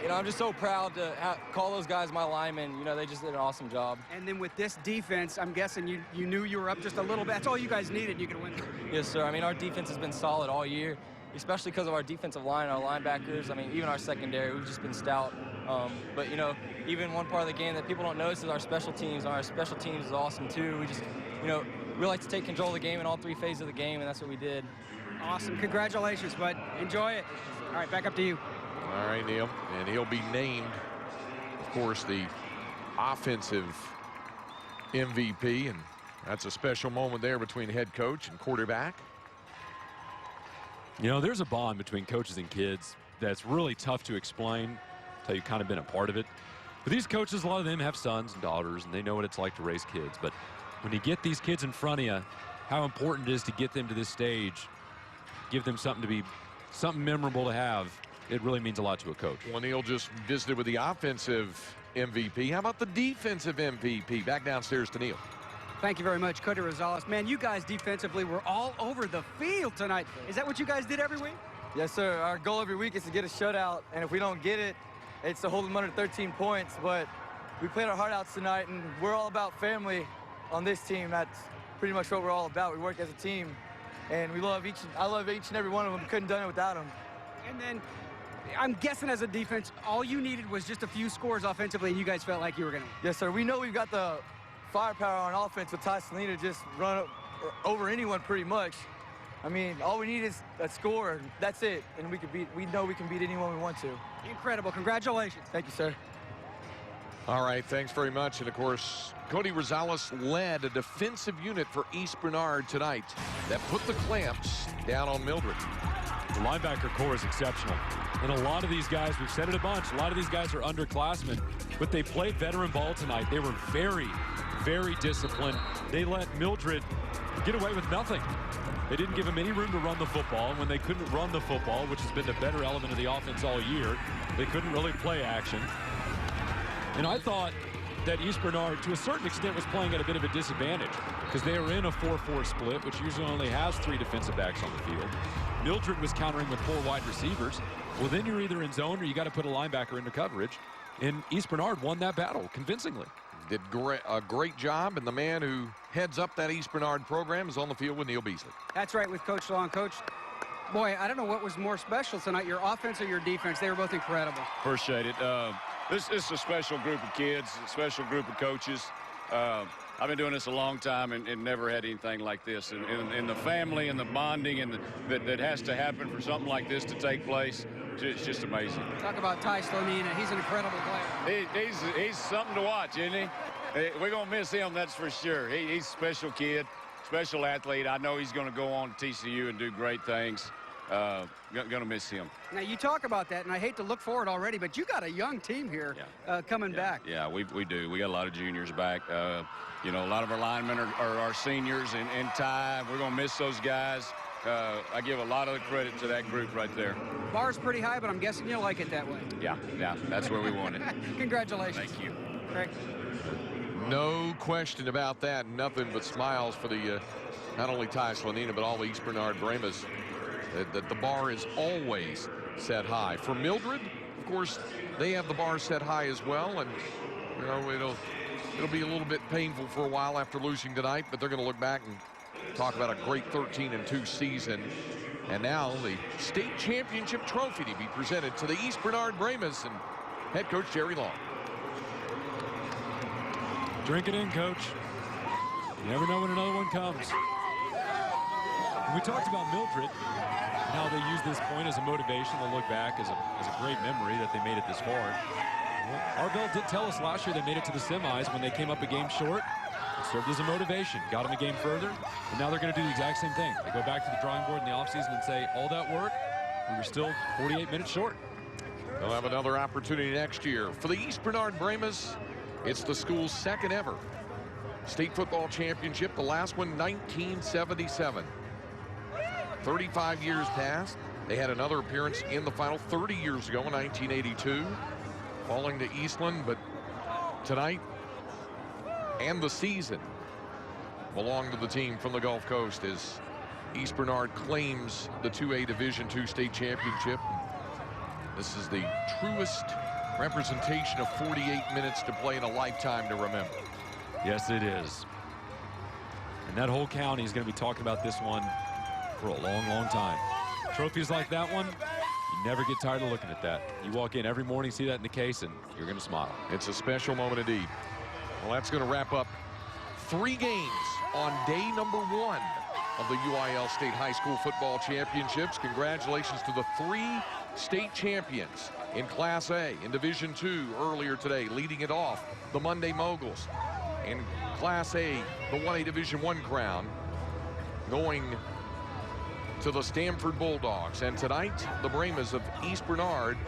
you know, I'm just so proud to call those guys my linemen. You know, they just did an awesome job. And then with this defense, I'm guessing you knew you were up just a little bit. That's all you guys needed. You could win. Yes, sir. I mean, our defense has been solid all year, especially because of our defensive line, our linebackers. I mean, even our secondary, we've just been stout. But, you know, even one part of the game that people don't notice is our special teams. Our special teams is awesome, too. We just, you know, we like to take control of the game in all 3 phases of the game, and that's what we did. Awesome. Congratulations, bud. Enjoy it. All right, back up to you. All right, Neil. And he'll be named, of course, the offensive MVP, and that's a special moment there between head coach and quarterback. You know, there's a bond between coaches and kids that's really tough to explain until you've kind of been a part of it. But these coaches, a lot of them have sons and daughters, and they know what it's like to raise kids. But when you get these kids in front of you, how important it is to get them to this stage, give them something memorable to have, it really means a lot to a coach. Well, Neil just visited with the offensive MVP. How about the defensive MVP? Back downstairs to Neil. Thank you very much, Cody Rosales. Man, you guys defensively were all over the field tonight. Is that what you guys did every week? Yes, sir. Our goal every week is to get a shutout, and if we don't get it, it's to hold them under 13 points. But we played our heart out tonight, and we're all about family on this team. That's pretty much what we're all about. We work as a team, and I love each and every one of them. Couldn't have done it without them. And then I'm guessing as a defense, all you needed was just a few scores offensively, and you guys felt like you were going to win. Yes, sir. We know we've got the firepower on offense with Ty Slanina to just run over anyone pretty much. I mean, all we need is a score, and that's it. And we know we can beat anyone we want to. Incredible. Congratulations. Thank you, sir. All right, thanks very much. And, of course, Cody Rosales led a defensive unit for East Bernard tonight that put the clamps down on Mildred. The linebacker core is exceptional. And a lot of these guys, we've said it a bunch, a lot of these guys are underclassmen, but they played veteran ball tonight. They were very, very disciplined. They let Mildred get away with nothing. They didn't give him any room to run the football. And when they couldn't run the football, which has been the better element of the offense all year, they couldn't really play action. And I thought that East Bernard, to a certain extent, was playing at a bit of a disadvantage because they are in a 4-4 split, which usually only has 3 defensive backs on the field. Mildred was countering with 4 wide receivers. Well, then you're either in zone or you got to put a linebacker into coverage. And East Bernard won that battle convincingly. Did a great job, and the man who heads up that East Bernard program is on the field with Neil Beasley. That's right, with Coach Long. Coach, boy, I don't know what was more special tonight, your offense or your defense. They were both incredible. Appreciate it. This is a special group of kids, a special group of coaches. I've been doing this a long time and never had anything like this. And the family and the bonding and that has to happen for something like this to take place. just amazing. Talk about Ty Slonina. He's an incredible player. He's something to watch, isn't he? We're going to miss him, that's for sure. He's a special kid, special athlete. I know he's going to go on to TCU and do great things. Going to miss him. Now, you talk about that, and I hate to look forward already, but you got a young team here coming back. Yeah, we do. We got a lot of juniors back. You know, a lot of our linemen are our seniors in Ty. We're going to miss those guys. I give a lot of the credit to that group right there. Bar's pretty high, but I'm guessing you like it that way. Yeah, that's where we want it. Congratulations. Thank you. Craig. No question about that. Nothing but smiles for the not only Ty Slonina, but all the East Bernard Brahmas. The bar is always set high. For Mildred, of course, they have the bar set high as well, and you know it'll be a little bit painful for a while after losing tonight, but they're going to look back and talk about a great 13-2 season. And now the state championship trophy to be presented to the East Bernard Brahmas and head coach Jerry Long. Drink it in, Coach. You never know when another one comes. We talked about Mildred and how they use this point as a motivation. They'll look back as a great memory that they made it this far. Well, Arvell did tell us last year they made it to the semis when they came up a game short. It served as a motivation, got them a game further, and now they're going to do the exact same thing. They go back to the drawing board in the offseason and say, all that work, we were still 48 minutes short. They'll have another opportunity next year. For the East Bernard Brahmas, it's the school's second ever state football championship, the last one 1977. 35 years passed. They had another appearance in the final 30 years ago in 1982, falling to Eastland, but tonight and the season belong to the team from the Gulf Coast as East Bernard claims the 2A Division II state championship. This is the truest representation of 48 minutes to play in a lifetime to remember. Yes, it is. And that whole county is going to be talking about this one for a long, long time. Trophies like that one, you never get tired of looking at that. You walk in every morning, see that in the case, and you're going to smile. It's a special moment indeed. Well, that's going to wrap up 3 games on day number 1 of the UIL State High School Football Championships. Congratulations to the 3 state champions in Class A in Division II earlier today, leading it off, the Monday Moguls. In Class A, the 1A Division I crown going to the Stanford Bulldogs. And tonight, the Brahmas of East Bernard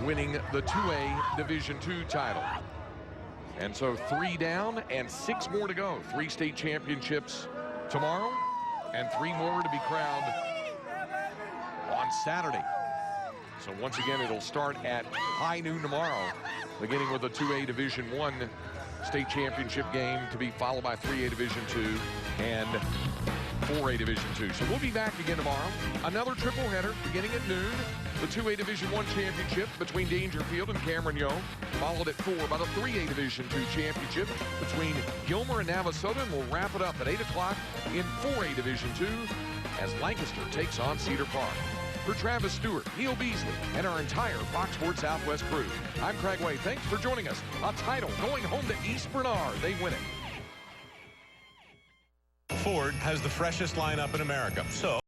winning the 2A Division II title. And so 3 down and 6 more to go. 3 state championships tomorrow and 3 more to be crowned on Saturday. So once again, it'll start at high noon tomorrow, beginning with the 2A Division I state championship game to be followed by 3A Division II and 4A Division II. So we'll be back again tomorrow. Another triple header beginning at noon. The 2A Division I championship between Dangerfield and Cameron Yoe, followed at 4 by the 3A Division II championship between Gilmer and Navasota, and we'll wrap it up at 8 o'clock in 4A Division II as Lancaster takes on Cedar Park. For Travis Stewart, Neil Beasley, and our entire Fox Sports Southwest crew, I'm Craig Way. Thanks for joining us. A title going home to East Bernard. They win it. Ford has the freshest lineup in America, so